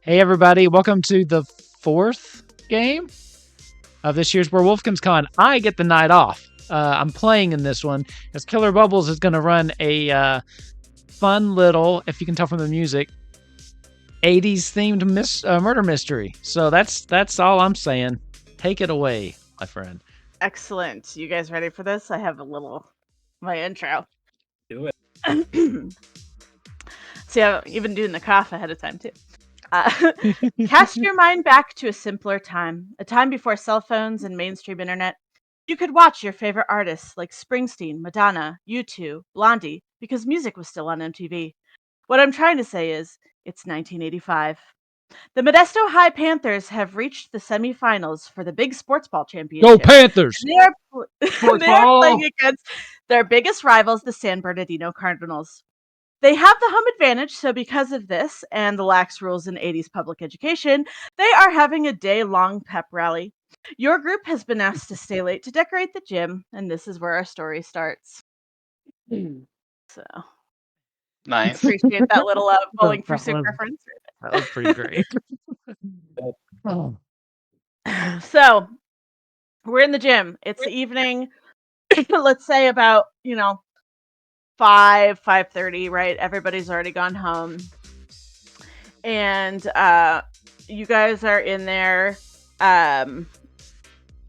Hey everybody, welcome to the fourth game of this year's Werewolfkinz Con. I get the night off. I'm playing in this one as Killer Bubbles is going to run a fun little, if you can tell from the music, 80s themed murder mystery. So that's all I'm saying. Take it away, my friend. Excellent. You guys ready for this? I have my intro. Do it. See, I've even doing the cough ahead of time too. Cast your mind back to a simpler time, a time before cell phones and mainstream internet. You could watch your favorite artists like Springsteen, Madonna, U2, Blondie, because music was still on MTV. What I'm trying to say is, it's 1985. The Modesto Panthers have reached the semifinals for the big sports ball championship. Go Panthers! They are playing against their biggest rivals, the San Bernardino Cardinals. They have the home advantage, so because of this and the lax rules in 80s public education, they are having a day-long pep rally. Your group has been asked to stay late to decorate the gym, and this is where our story starts. So, Nice. appreciate that little Bowling for Soup reference. That was pretty great. So, we're in the gym. It's the evening. Let's say about, 5:30, right? Everybody's already gone home. And you guys are in there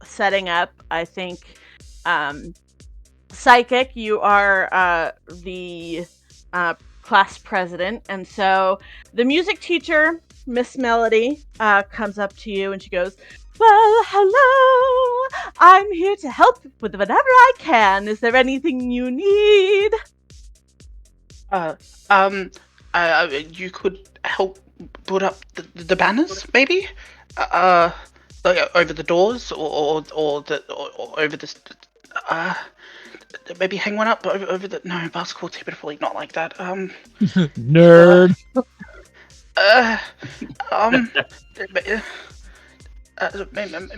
setting up, I think. Psychic, you are the class president. And so the music teacher, Miss Melody, comes up to you and she goes, "Well, hello. I'm here to help with whatever I can. Is there anything you need?" You could help put up the banners, maybe, like over the doors, or over this, maybe hang one up over the. No, basketball typically not like that. Nerd.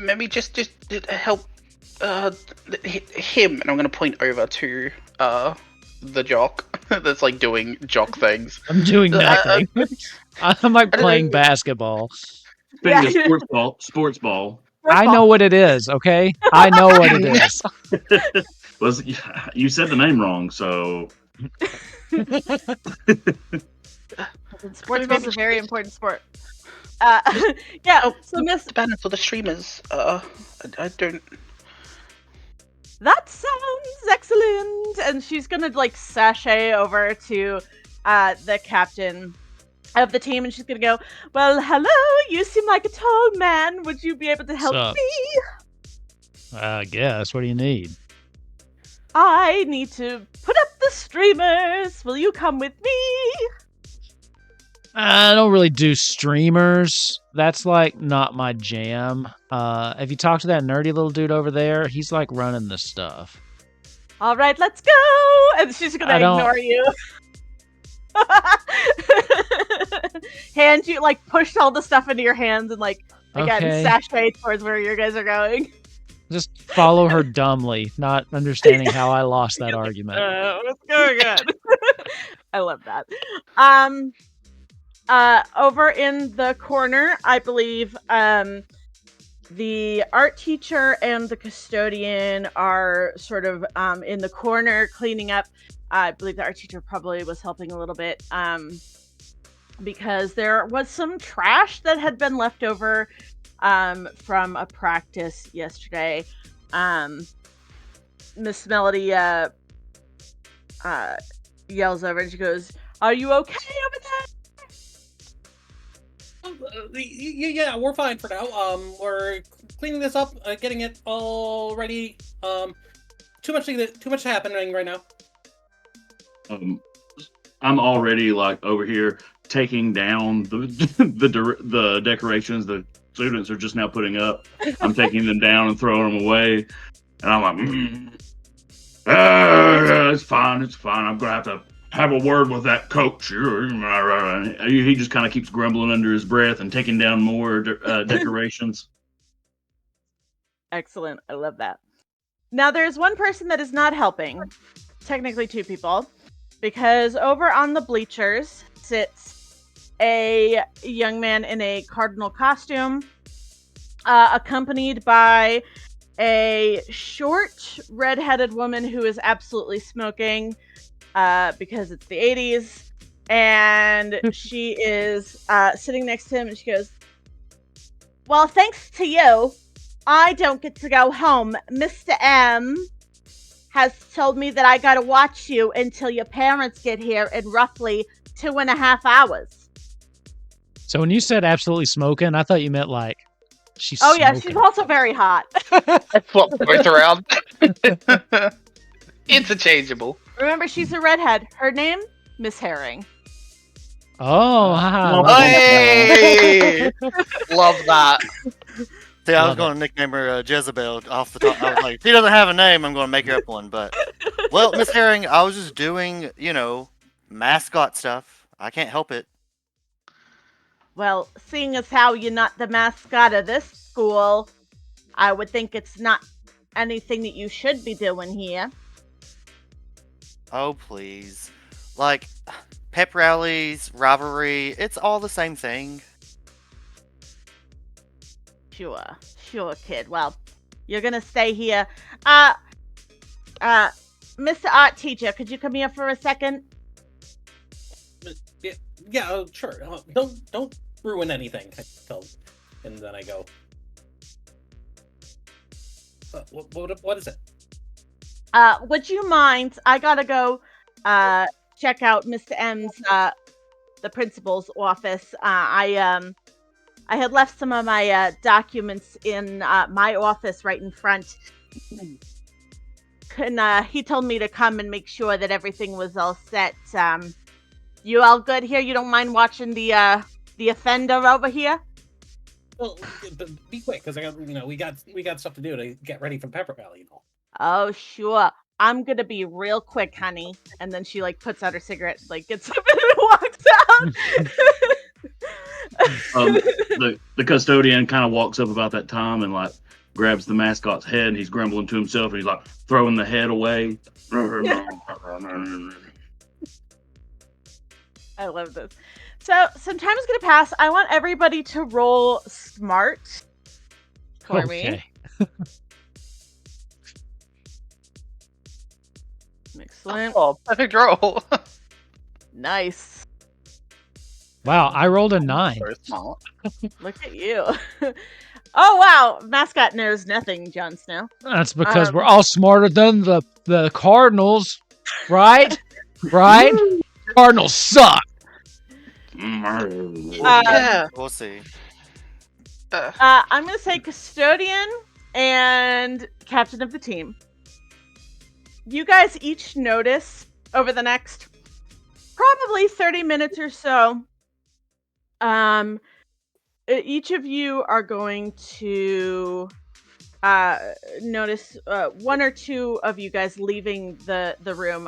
Maybe just help him, and I'm gonna point over to the jock that's like doing jock things. I'm doing nothing. I'm like playing basketball. Speaking of sports ball. I know what it is, okay? I know what it is. You said the name wrong, so. Sports ball is a very important sport. So Miss, the banner for the streamers. I don't. That sounds excellent. And she's gonna sashay over to the captain of the team, and she's gonna go, "Well, hello. You seem like a tall man. Would you be able to help me?" I guess. What do you need? I need to put up the streamers. Will you come with me? I don't really do streamers. That's not my jam. Have you talked to that nerdy little dude over there? He's running this stuff. All right, let's go. And she's gonna ignore you. Hand you push all the stuff into your hands and again sashay towards where you guys are going. Just follow her dumbly, not understanding how I lost that argument. What's going on? I love that. Over in the corner, I believe the art teacher and the custodian are sort of in the corner cleaning up. I believe the art teacher probably was helping a little bit because there was some trash that had been left over from a practice yesterday. Miss Melody yells over and she goes, "Are you okay over there?" Yeah, we're fine for now. We're cleaning this up, getting it all ready. Too much happening right now. I'm already over here taking down the decorations the students are just now putting up. I'm taking them down and throwing them away, and I'm like, it's fine. I'm gonna have a word with that coach. He just kind of keeps grumbling under his breath and taking down more decorations. Excellent. I love that. Now there's one person that is not helping. Technically two people. Because over on the bleachers sits a young man in a cardinal costume, accompanied by a short, red-headed woman who is absolutely smoking because it's the 80s. And she is sitting next to him, and she goes, "Well, thanks to you, I don't get to go home. Mr. M has told me that I gotta watch you until your parents get here in roughly 2.5 hours." So when you said absolutely smoking, I thought you meant like she's Oh yeah, smoking. she's also very hot. Swap both around. Interchangeable. Remember, she's a redhead. Her name, Miss Herring. Oh, haha, Oh, love it. Hey! Love that. See, I was Love going to nickname her Jezebel off the top. I was like, if she doesn't have a name, I'm going to make her up one. But, well, Miss Herring, I was just doing, mascot stuff. I can't help it. Well, seeing as how you're not the mascot of this school, I would think it's not anything that you should be doing here. Oh, please. Like, pep rallies, rivalry, it's all the same thing. Sure, kid. Well, you're gonna stay here. Mr. Art Teacher, could you come here for a second? Yeah, sure. Don't ruin anything. I tell, and then I go. What is it? Would you mind? I gotta go check out Mr. M's the principal's office. I had left some of my documents in my office right in front. And he told me to come and make sure that everything was all set. You all good here? You don't mind watching the offender over here? Well, be quick, because I got we got stuff to do to get ready for Pepper Valley. Oh, sure. I'm gonna be real quick, honey. And then she puts out her cigarette, gets up and walks out. The custodian kind of walks up about that time and grabs the mascot's head, and he's grumbling to himself, and he's throwing the head away. I love this. So some time is gonna pass. I want everybody to roll smart for me. Excellent. Oh, perfect roll. Nice. Wow, I rolled a 9. Very smart. Look at you. Oh wow, mascot knows nothing, Jon Snow. That's because we're all smarter than the Cardinals, right? Right? Cardinals suck. Yeah. We'll see. I'm gonna say custodian and captain of the team. You guys each notice over the next probably 30 minutes or so. Each of you are going to notice one or two of you guys leaving the room.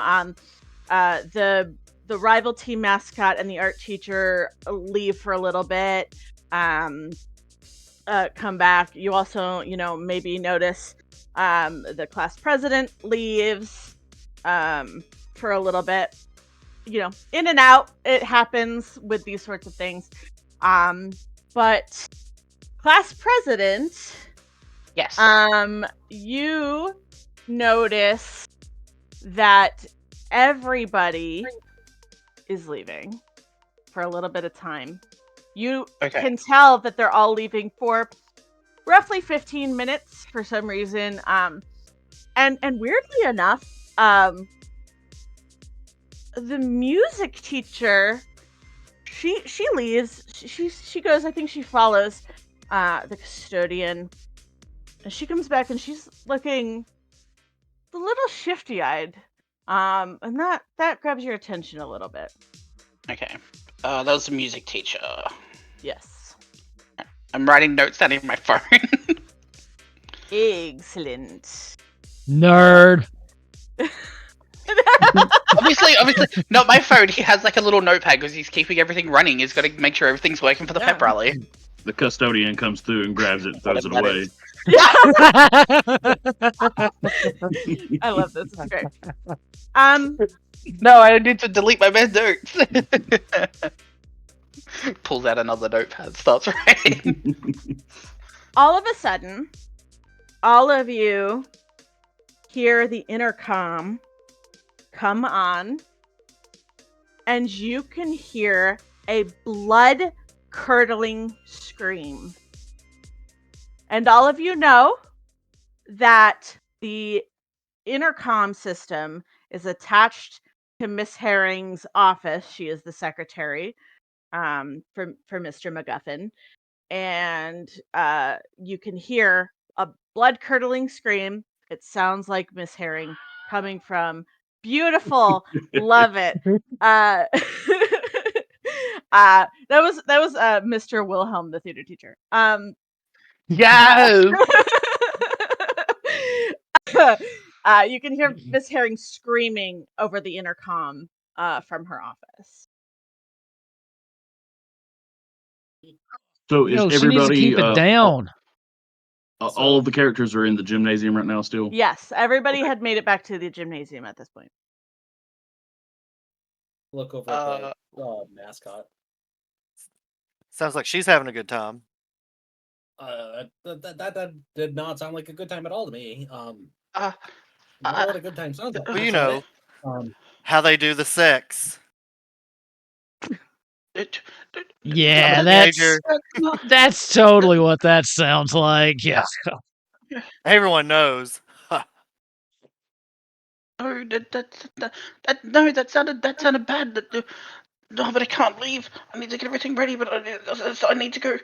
The rival team mascot and the art teacher leave for a little bit. Come back. You also, maybe notice the class president leaves for a little bit. In and out. It happens with these sorts of things. But class president, Yes. you notice that everybody is leaving for a little bit of time. You can tell that they're all leaving for roughly 15 minutes for some reason. And weirdly enough, the music teacher, she leaves. She goes. I think she follows the custodian. And she comes back and she's looking a little shifty-eyed. And that grabs your attention a little bit. Okay. That was the music teacher. Yes. I'm writing notes down in my phone. Excellent. Nerd. obviously, not my phone. He has a little notepad because he's keeping everything running. He's got to make sure everything's working for the pep rally. The custodian comes through and grabs it and throws it Whatever away. I love this. It's great. No, I need to delete my bad notes. Pulls out another notepad, starts writing. All of a sudden, all of you hear the intercom come on, and you can hear a blood-curdling scream. And all of you know that the intercom system is attached to Miss Herring's office. She is the secretary for Mr. MacGuffin. And you can hear a blood-curdling scream. It sounds like Miss Herring coming from beautiful. Love it. That was Mr. Wilhelm, the theater teacher. Yes. You can hear Miss Herring screaming over the intercom from her office. So is No, she needs to everybody? keep it down. All of the characters are in the gymnasium right now. Still. Yes, everybody had made it back to the gymnasium at this point. Look over at the mascot. Sounds like she's having a good time. That did not sound like a good time at all to me. Not what a good time sounds like. Well, you know Um, how they do the sex. Yeah, I'm a that's teenager. that's totally what that sounds like. Yeah. Everyone knows. No, that sounded bad. No, but I can't leave. I need to get everything ready. But I need to go.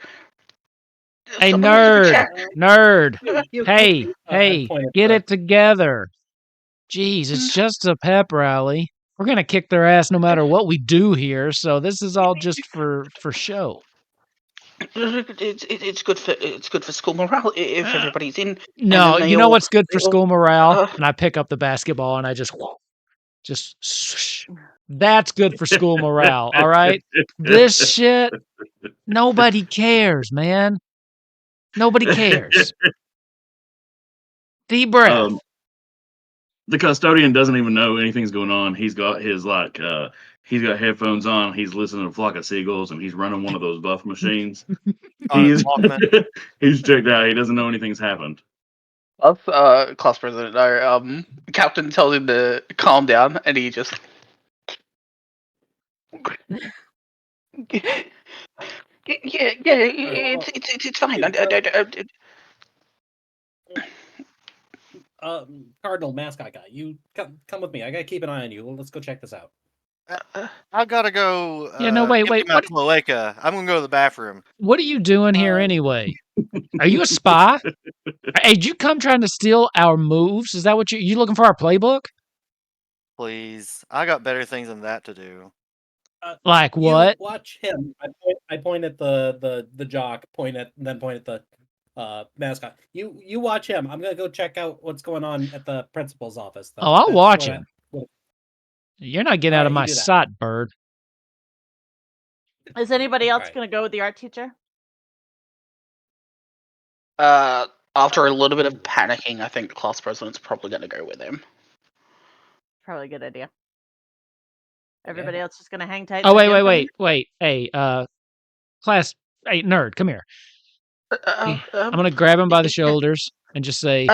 Hey, Someone needs to go nerd, check. nerd. you- Hey, I pointed get to- it together. Jeez, it's just a pep rally. We're gonna kick their ass no matter what we do here. So this is all just for show. It's good for school morale if everybody's in. No, then you know they what's good for they all- school morale? uh, And I pick up the basketball and I just swoosh. That's good for school morale. All right. This shit, nobody cares, man. Nobody cares. Deep breath. The custodian doesn't even know anything's going on. He's got his he's got headphones on. He's listening to a flock of seagulls, and he's running one of those buff machines. On his Walkman. He's checked out. He doesn't know anything's happened. Us, class president, our captain tells him to calm down, and he just. Yeah, it's fine. Cardinal mascot guy, you come with me. I gotta keep an eye on you. Let's go check this out. I gotta go. Yeah, no, wait. empty my cloaca. I'm gonna go to the bathroom. What are you doing here anyway? Are you a spy? Hey, did you come trying to steal our moves? Is that what you looking for our playbook? Please, I got better things than that to do. Like what? You watch him. I point at the jock. Point at the mascot. You watch him. I'm gonna go check out what's going on at the principal's office. Oh, I'll That's watch what him. You're not getting out of Alright, my you do that. sight, bird. Is anybody else Alright. going to go with the art teacher? After a little bit of panicking, I think the class president's probably going to go with him. Probably a good idea. Everybody else just going to hang tight. Oh, and again wait. Hey, class, hey, nerd, come here. I'm going to grab him by the shoulders and just say,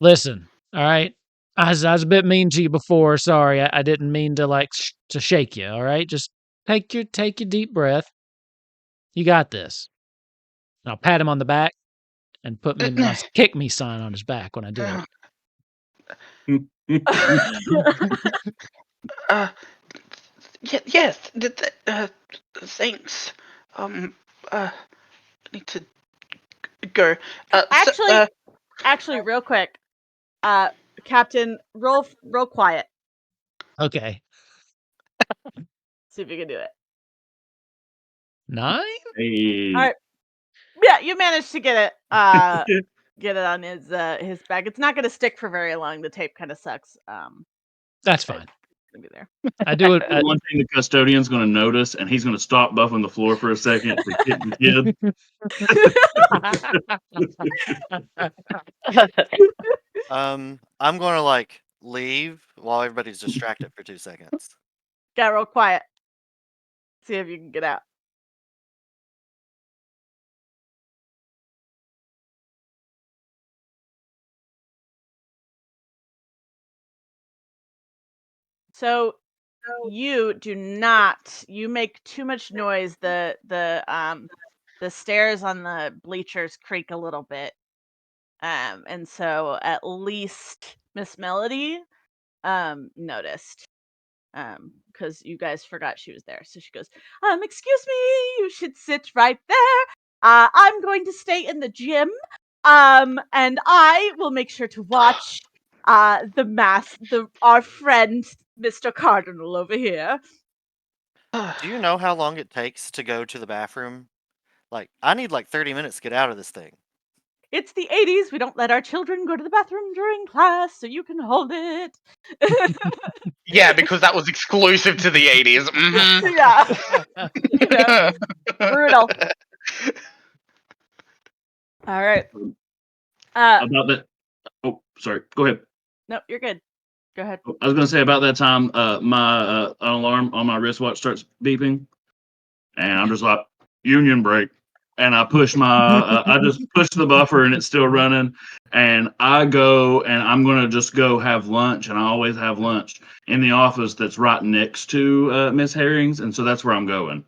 listen, all right? I was a bit mean to you before. Sorry, I didn't mean to to shake you. All right, just take your deep breath. You got this. And I'll pat him on the back and put me a nice kick me sign on his back when I do it. Yes. Thanks. I need to go. Actually, real quick, Captain, roll quiet. Okay. See if you can do it. 9? Hey. All right. Yeah, you managed to get it. Get it on his back. It's not going to stick for very long. The tape kind of sucks. That's fine. It's gonna be there. I do it. One thing the custodian's going to notice, and he's going to stop buffing the floor for a second to hit the kid. I'm gonna leave while everybody's distracted for 2 seconds. Got real quiet. See if you can get out. So you do not. You make too much noise. The stairs on the bleachers creak a little bit. And so at least Miss Melody noticed. Because you guys forgot she was there. So she goes, excuse me, you should sit right there. I'm going to stay in the gym. And I will make sure to watch our friend Mr. Cardinal over here. Do you know how long it takes to go to the bathroom? Like, I need like 30 minutes to get out of this thing. It's the 80s. We don't let our children go to the bathroom during class, so you can hold it. Yeah, because that was exclusive to the 80s. Yeah. You know, brutal. All right. About that. Oh, sorry. Go ahead. No, you're good. Go ahead. I was going to say about that time, my alarm on my wristwatch starts beeping, and I'm just like, union break. And I push I just push the buffer and it's still running. And I go and I'm going to just go have lunch. And I always have lunch in the office that's right next to Miss Herring's. And so that's where I'm going.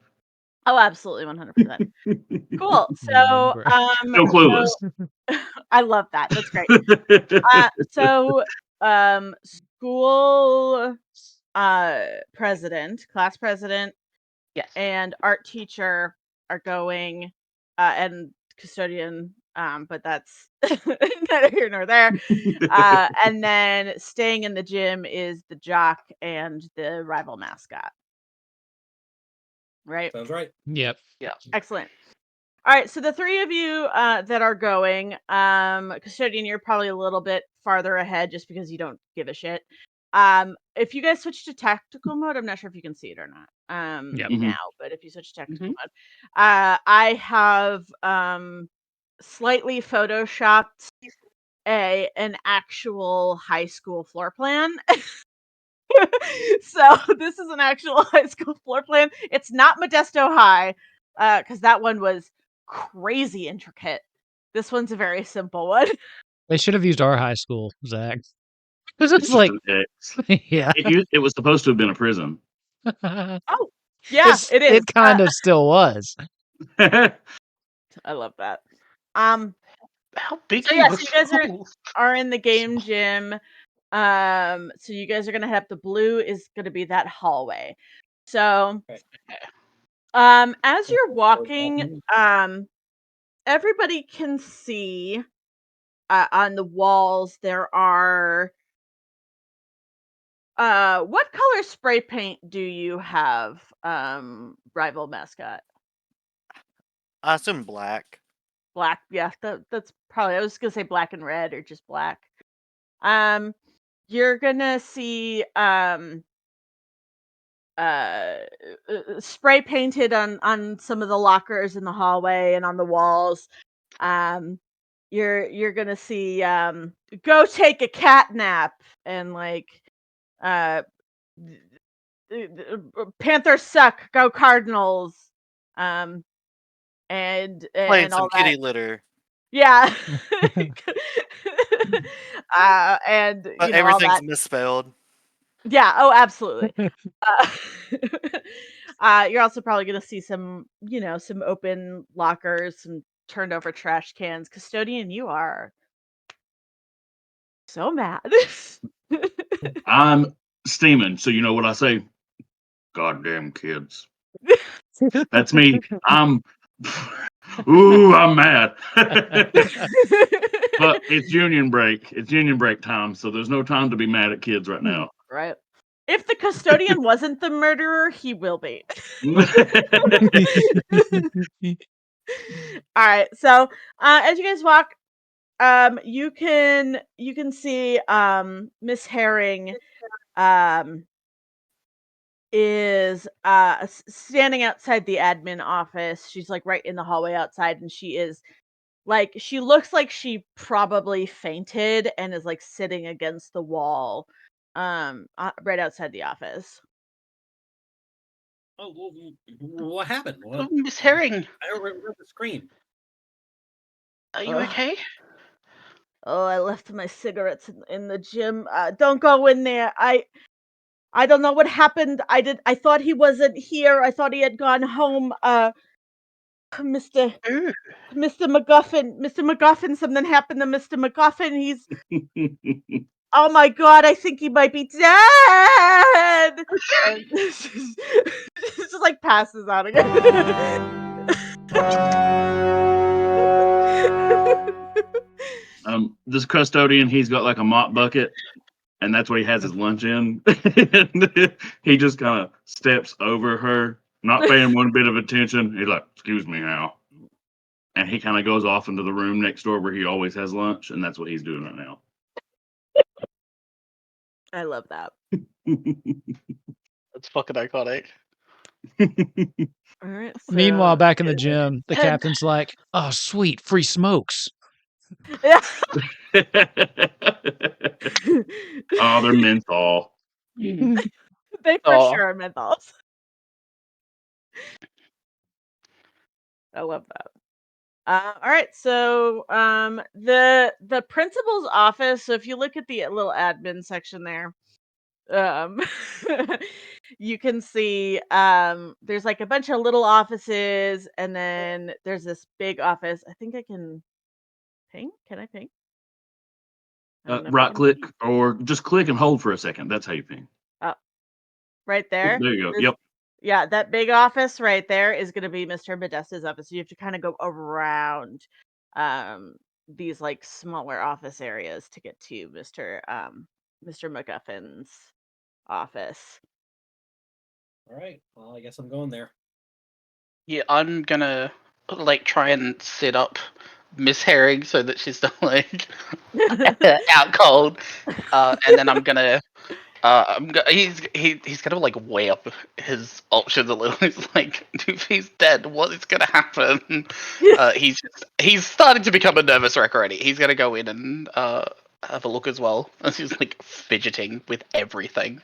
Oh, absolutely, 100%. Cool. So, Still clueless. I love that. That's great. So, school president, class president, Yes. and art teacher are going, and custodian, but that's neither here nor there. And then staying in the gym is the jock and the rival mascot. Right? Sounds right. Yep. Excellent. All right, so the three of you that are going, custodian, you're probably a little bit farther ahead just because you don't give a shit. If you guys switch to tactical mode, I'm not sure if you can see it or not Yep. now, but if you switch to tactical mode, I have slightly photoshopped an actual high school floor plan. So this is an actual high school floor plan. It's not Modesto High, because that one was crazy intricate. This one's a very simple one. They should have used our high school, Zach. Because it's like, yeah. It was supposed to have been a prison. Oh, yeah, it is. It kind of still was. I love that. How big So are yeah, your so you guys schools? are in the game gym. So you guys are gonna head up. The blue is gonna be that hallway. So, as you're walking, everybody can see on the walls there are. What color spray paint do you have, rival mascot? I assume black. Black, yeah, that's probably. I was gonna say black and red or just black. You're gonna see spray painted on some of the lockers in the hallway and on the walls. You're gonna see go take a cat nap and like uh Panthers suck, go Cardinals. Um Playing and some all that. kitty litter. Yeah. And But you know all everything's that. misspelled. Yeah, oh absolutely. You're also probably gonna see some, some open lockers, some turned over trash cans. Custodian, you are so mad. I'm steaming. So you know what I say? Goddamn kids. That's me. I'm mad. But it's union break. It's union break time, so there's no time to be mad at kids right now. Right. If the custodian wasn't the murderer, he will be. All right. So, as you guys walk, you can see Miss Herring is standing outside the admin office. She's like right in the hallway outside, and she is like, she looks like she probably fainted and is like sitting against the wall right outside the office. Oh, what happened? Oh, What? Miss Herring, I don't remember the scream. are you Ugh. okay? Oh, I left my cigarettes in the gym. Don't go in there. I don't know what happened. I thought he wasn't here. I thought he had gone home. Mr. Ooh. Mr. MacGuffin. Mr. MacGuffin, something happened to Mr. MacGuffin. He's oh my god, I think he might be dead. And this just like passes out again. This custodian, he's got like a mop bucket, and that's what he has his lunch in. And he just kind of steps over her, not paying one bit of attention. He's like, "Excuse me now," and he kind of goes off into the room next door where he always has lunch, and that's what he's doing right now. I love that. That's fucking iconic. All right. Meanwhile, back in the gym, the captain's like, "Oh, sweet, free smokes." Yeah. Oh, they're menthol. They for Aw. sure are menthols. I love that. All right, so the principal's office. So if you look at the little admin section there, um, you can see there's like a bunch of little offices, and then there's this big office. I think I can ping. Can I ping? I don't know if I Right can click ping. or just click and hold for a second. That's how you ping. Right Oh, there. there you go. This- Yep. Yeah, that big office right there is going to be Mr. Modesto's office. So you have to kind of go around these like smaller office areas to get to Mr. MacGuffin's office. All right. Well, I guess I'm going there. Yeah, I'm gonna like try and set up Miss Herring so that she's not like out cold, and then I'm gonna. He's gonna like weigh up his options a little. He's like, if he's dead, what is gonna happen? He's starting to become a nervous wreck already. He's gonna go in and have a look as well. As he's like fidgeting with everything.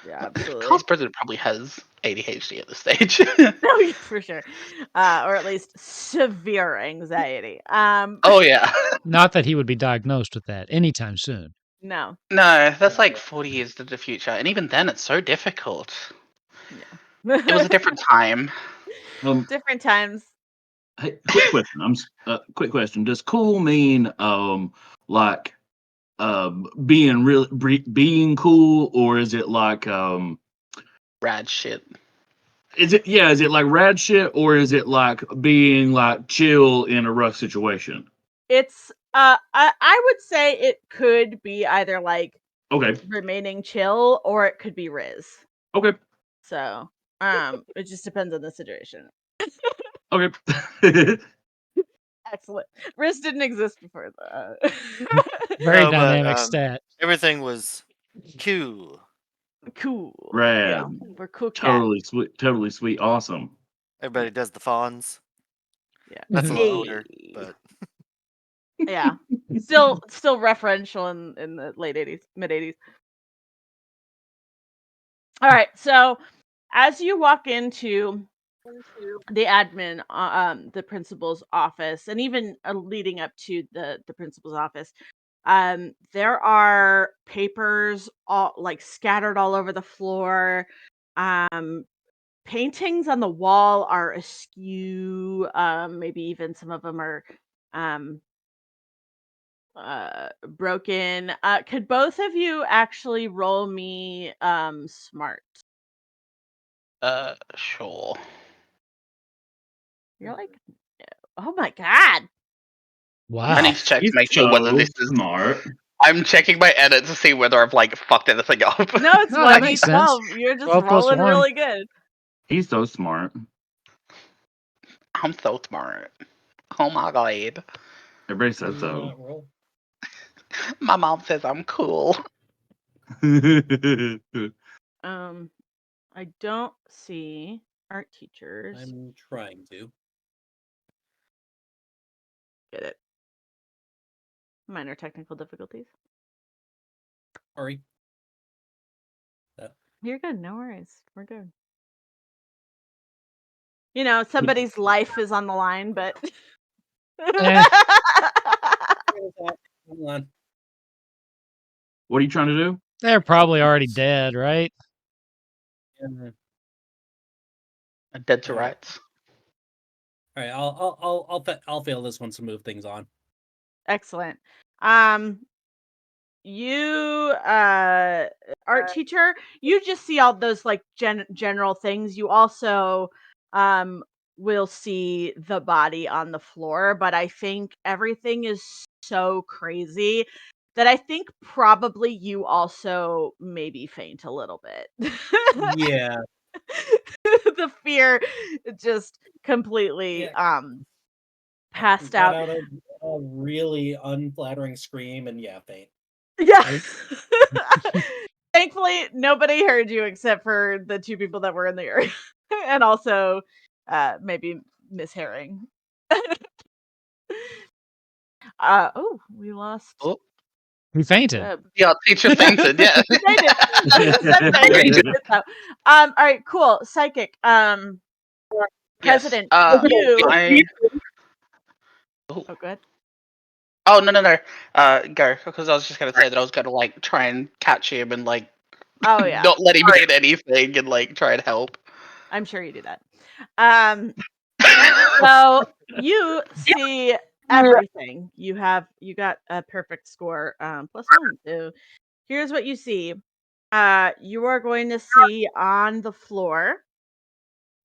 Yeah, absolutely. Class president probably has ADHD at this stage. Oh, yeah, for sure. Or at least severe anxiety. Oh yeah. Not that he would be diagnosed with that anytime soon. No. No, that's like 40 years into the future, and even then, it's so difficult. Yeah. It was a different time. Different times. Hey, quick question. Quick question. Does cool mean like being cool, or is it like Rad shit. is it like rad shit, or is it like being like chill in a rough situation? It's I would say it could be either like Okay. remaining chill or it could be Riz. Okay. So, it just depends on the situation. Okay. Excellent. Riz didn't exist before the Very No, but, dynamic stat. Everything was cool. cool. Rad. Yeah, we're cool cats. Totally sweet, awesome. Everybody does the fawns. Yeah. That's a little older, Hey. but Yeah. Still referential in the late 80s, mid 80s. All right. So, as you walk into the admin the principal's office, and even leading up to the principal's office, there are papers all like scattered all over the floor. Paintings on the wall are askew. Maybe even some of them are broken. Could both of you actually roll me smart? Sure. You're like, oh my god. Wow. I need to check to He's make sure whether so this is. smart. I'm checking my edit to see whether I've like fucked anything up. No, it's No, that makes sense. 1d12. You're just 12 plus rolling 1. really good. He's so smart. I'm so smart. Oh my god. Everybody says Do so. not roll. My mom says I'm cool. I don't see art teachers. I'm trying to. Get it. Minor technical difficulties. Sorry. You're good. No worries. We're good. You know, somebody's life is on the line, but Eh. Hold on. What are you trying to do? They're probably already dead, right? Yeah. Dead to Yeah. rights. All right, I'll fail this one to move things on. Excellent. You art teacher, you just see all those like general things. You also will see the body on the floor, but I think everything is so crazy that I think probably you also maybe faint a little bit. Yeah. The fear just completely Yeah. passed Got out. out a really unflattering scream and faint. Yeah. Thankfully, nobody heard you except for the two people that were in the area, and also maybe Miss Herring. Oh, we lost. Oh, Who fainted? yeah, teacher fainted. Yeah. They did. Said they did, so. All right, cool. Psychic. President. Yes. You. I. Oh, good. Oh no. Go, because I was just gonna say that I was gonna like try and catch him and like Oh yeah. not let him hit anything and like try and help. I'm sure you do that. So you see everything. You got a perfect score, +1. So here's what you see. You are going to see on the floor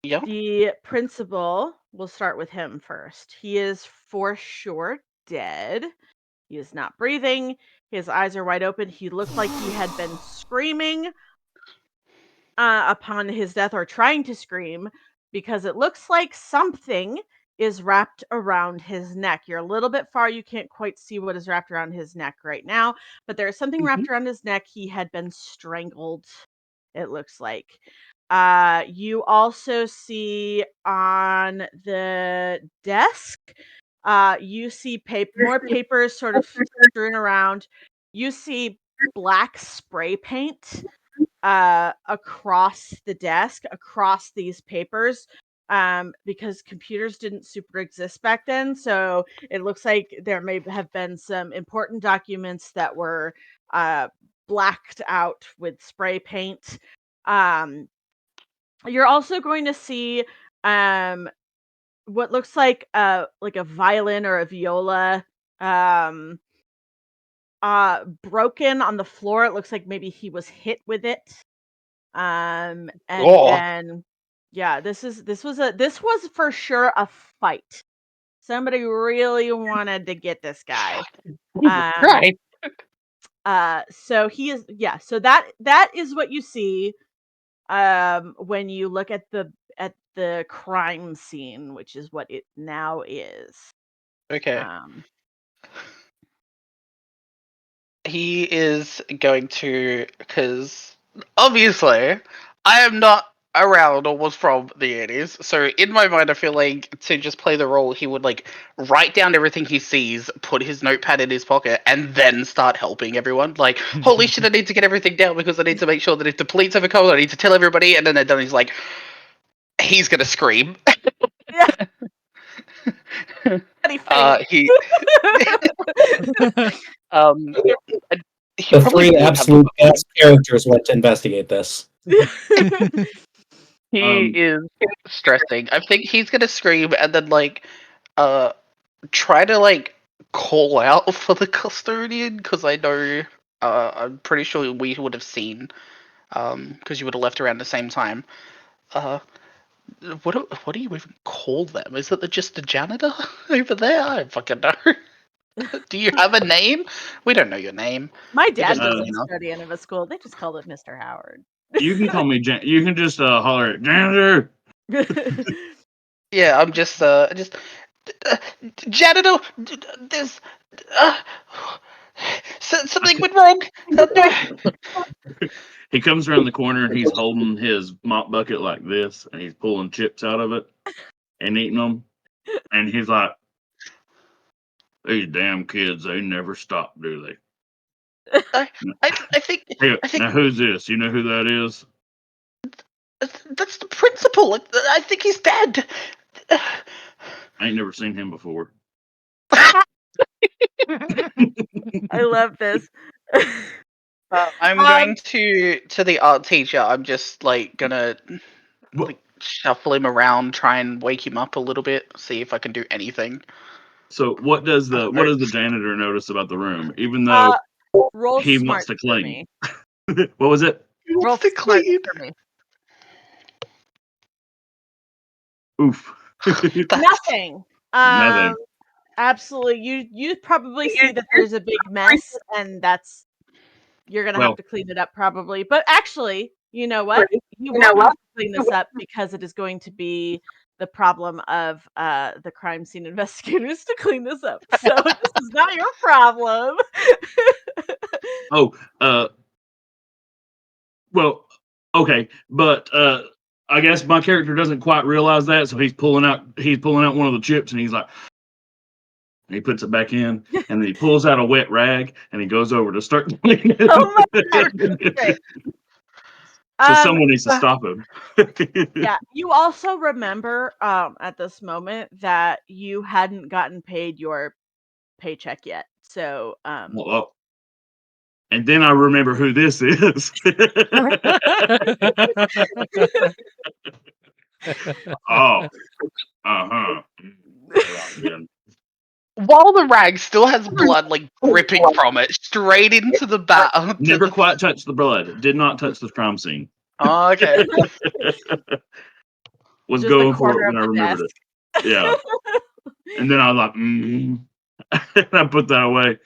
Yeah. the principal. We'll start with him first. He is for sure dead. He is not breathing. His eyes are wide open. He looked like he had been screaming upon his death, or trying to scream, because it looks like something is wrapped around his neck. You're a little bit far. You can't quite see what is wrapped around his neck right now, but there's something wrapped around his neck. He had been strangled, it looks like. You also see on the desk, you see more papers sort of strewn around. You see black spray paint across the desk, across these papers, because computers didn't super exist back then. So it looks like there may have been some important documents that were blacked out with spray paint. You're also going to see what looks like a violin or a viola broken on the floor. It looks like maybe he was hit with it. And then this was for sure a fight. Somebody really wanted to get this guy. Right. So he is, so that is what you see when you look at the crime scene, which is what it now is. Okay. He is going to, because obviously I am not around or was from the 80s, so in my mind I feel like to just play the role he would like write down everything he sees, put his notepad in his pocket, and then start helping everyone. Like, holy shit, I need to get everything down because I need to make sure that if the police ever come, I need to tell everybody, and then they're done, he's like, he's gonna scream. Yeah. He The three absolute best characters went to investigate this. He is stressing. I think he's gonna scream and then like try to like call out for the custodian, because I know I'm pretty sure we would have seen because you would have left around the same time. What do you even call them? Is it just the janitor over there? I don't fucking know. Do you have a name? We don't know your name. My dad just was doesn't a know. custodian of a school. They just called it Mr. Howard. You can call me you can just holler at janitor. Yeah, I'm just janitor. There's something went wrong. He comes around the corner and he's holding his mop bucket like this, and he's pulling chips out of it and eating them. And he's like, "These damn kids, they never stop, do they?" I think. Hey, I think now who's this? You know who that is? that's the principal. I think he's dead. I ain't never seen him before. I love this. I'm going to the art teacher. I'm just like gonna What? shuffle him around, try and wake him up a little bit, see if I can do anything. So what does the janitor notice about the room? Even though Roll he smart wants to for clean. me. What was it? He Roll wants to smart clean. for me. Oof. Nothing. Nothing. Absolutely. You probably see that there's a big mess, and you're gonna have to clean it up probably. But actually, you know what? You won't have to clean this up because it is going to be the problem of the crime scene investigators to clean this up. So this is not your problem. Oh, well, okay, but I guess my character doesn't quite realize that, so he's pulling out one of the chips, and he's like, he puts it back in, and then he pulls out a wet rag, and he goes over to start cleaning it. Oh my God. Great. So someone needs to stop him. Yeah, you also remember at this moment that you hadn't gotten paid your paycheck yet. So Well, and then I remember who this is. Oh, uh-huh. While the rag still has blood like dripping from it, straight into the bat. Never quite touched the blood. Did not touch the crime scene. Oh, okay. Was just going the for corner it when I of the remembered desk. it. Yeah. And then I was like, and I put that away.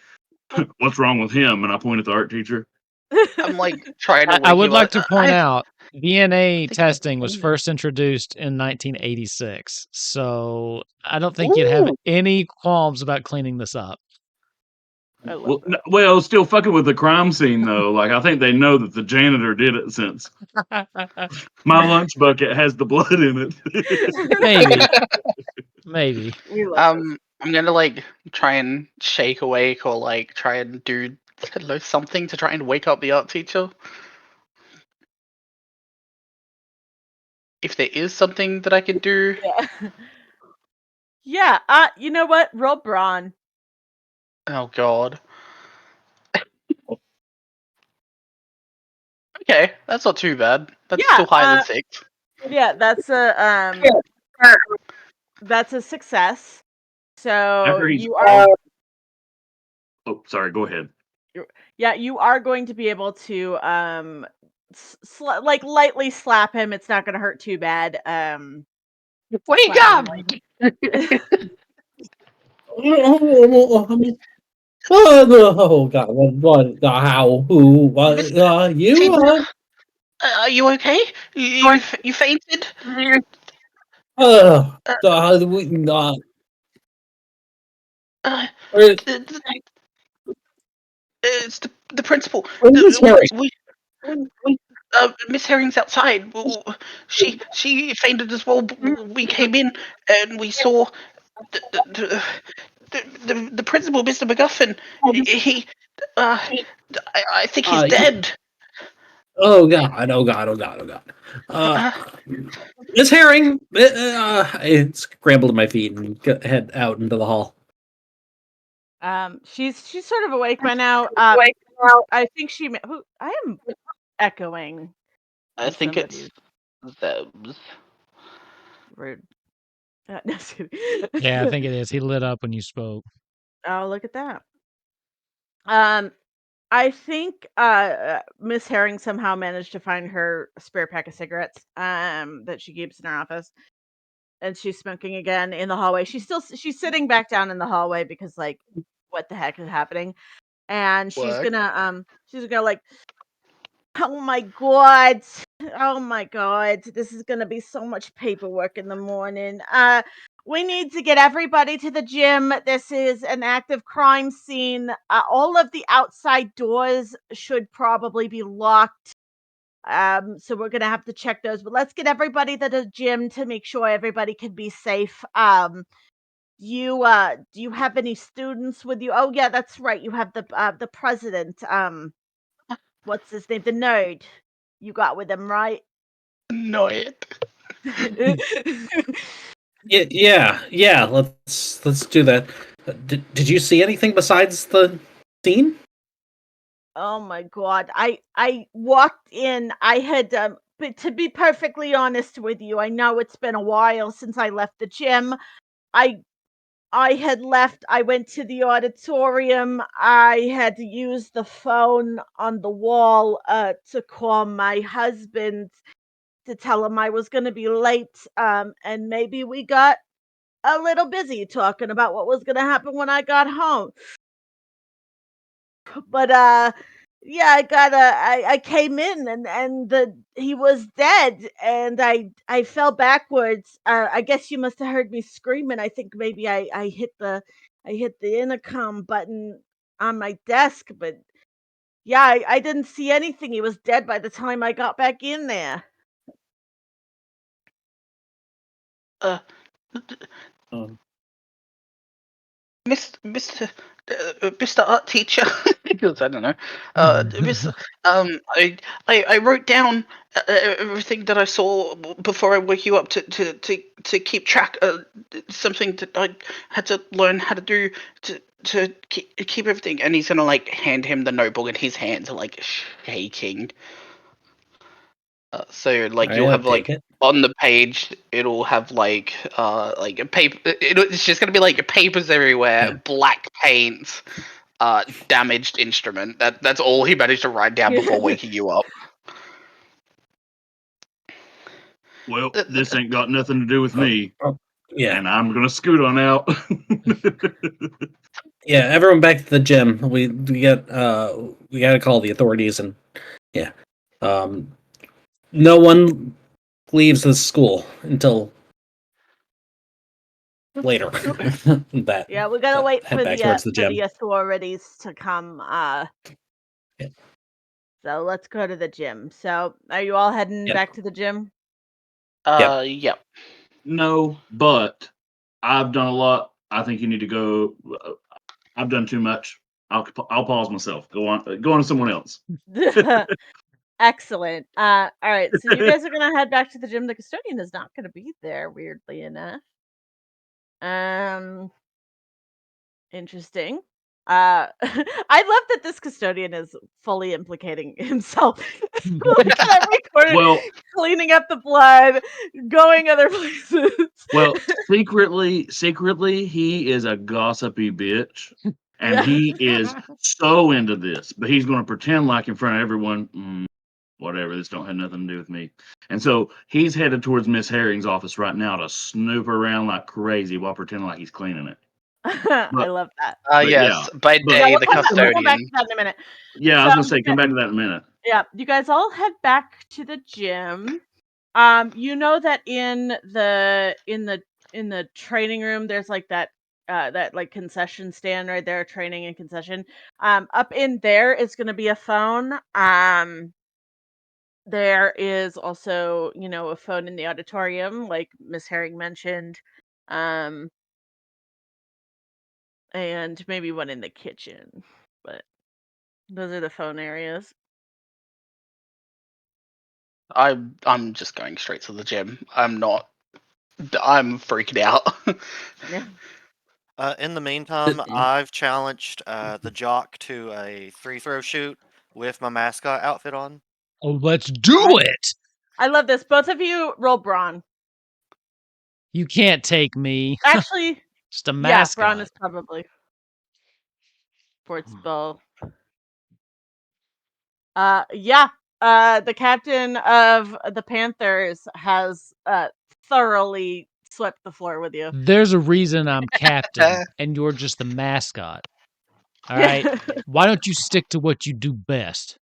What's wrong with him? And I point at the art teacher. I'm like trying to wake I would him like up. to point out DNA think testing was that's- first introduced in 1986. So I don't think you'd have Ooh. any qualms about cleaning this up. I love that. Well, still fucking with the crime scene though. Like I think they know that the janitor did it since my lunch bucket has the blood in it. Maybe. We love this. I'm gonna like try and shake awake or like try and do I don't know, something to try and wake up the art teacher. If there is something that I could do. Yeah. Yeah, you know what? Roll brawn. Oh god. Okay, that's not too bad. That's Yeah, still higher than 6. Yeah, that's a success. So After he's you are oh, sorry. Go ahead. you are going to be able to like lightly slap him. It's not going to hurt too bad. Wake slap up! him Oh God! What? How? Who? What? You? Are you okay? You fainted? Uh, Uh, we not. uh, Where's it's the principal. Miss Harry? Miss Herring's outside. She fainted as well. We came in and we saw the, the principal, Mr. MacGuffin. He I think he's dead. Oh God! Oh God! Oh God! Oh God! Miss Herring. I scrambled to my feet and head out into the hall. she's sort of awake by now. I think I am echoing. I think somebody's it's them. rude. No, just kidding. Yeah, I think it is. He lit up when you spoke. Oh, look at that. I think Miss Herring somehow managed to find her spare pack of cigarettes that she keeps in her office, and she's smoking again in the hallway. She's sitting back down in the hallway because like what the heck is happening? And she's Work. gonna like, oh my god, oh my god, this is gonna be so much paperwork in the morning. We need to get everybody to the gym. This is an active crime scene. All of the outside doors should probably be locked. So we're gonna have to check those. But let's get everybody to the gym to make sure everybody can be safe. Do you have any students with you? Oh yeah, that's right. You have the president. What's his name? The nerd. You got with him, right? Know it. Yeah. Let's do that. Did you see anything besides the scene? Oh my god. I walked in. I had but to be perfectly honest with you, I know it's been a while since I left the gym. I I had left. I went to the auditorium. I had to use the phone on the wall to call my husband to tell him I was going to be late, and maybe we got a little busy talking about what was going to happen when I got home. But yeah, I came in, and the he was dead, and I fell backwards. I guess you must have heard me screaming. I think maybe I hit the intercom button on my desk, but yeah, I didn't see anything. He was dead by the time I got back in there. Uh, Um, Mr. Art Teacher, because I don't know. Mr. I wrote down everything that I saw before I woke you up to keep track. Something that I had to learn how to do to keep everything. And he's gonna like hand him the notebook, and his hands are like shaking. So like you'll I'll have take like it. on the page it'll have like a paper. It's just gonna be like papers everywhere, Yeah. black paint, damaged instrument. That's all he managed to write down before waking you up. Well, this ain't got nothing to do with me, Yeah. and I'm gonna scoot on out. Yeah, everyone back to the gym. We got to call the authorities, and yeah. No one leaves the school until later. That Yeah, we gotta to wait head for back towards the gym. the authorities to come. Yeah. So let's go to the gym. So are you all heading Yep. back to the gym? Yeah. No, but I've done a lot. I think you need to go. I've done too much. I'll pause myself. Go on. Go on to someone else. Excellent. All right. So you guys are gonna head back to the gym. The custodian is not gonna be there, weirdly enough. Um, Interesting. I love that this custodian is fully implicating himself. Like at every corner, Well, cleaning up the blood, going other places. well, secretly, he is a gossipy bitch, and Yeah. he is so into this. But he's going to pretend like in front of everyone, whatever. This don't have nothing to do with me. And so he's headed towards Miss Herring's office right now to snoop around like crazy while pretending like he's cleaning it. I love that. But yeah, Yes. By but Yeah, day, we'll the come back custodian. to that in a minute. yeah, I So was gonna say, come back to that in a minute. yeah, you guys all head back to the gym. You know that in the training room, there's like that like concession stand right there, training and concession. Up in there is going to be a phone. There is also, a phone in the auditorium, like Miss Herring mentioned, um, and maybe one in the kitchen. But those are the phone areas. I'm just going straight to the gym. I'm freaking out. Yeah. In the meantime, I've challenged the jock to a free throw shoot with my mascot outfit on. Oh, let's do it! I love this. Both of you roll brawn. You can't take me. Actually, Just a yeah, brawn mascot. is probably sports ball. Yeah. The captain of the Panthers has thoroughly swept the floor with you. There's a reason I'm captain and you're just the mascot. All right? Why don't you stick to what you do best?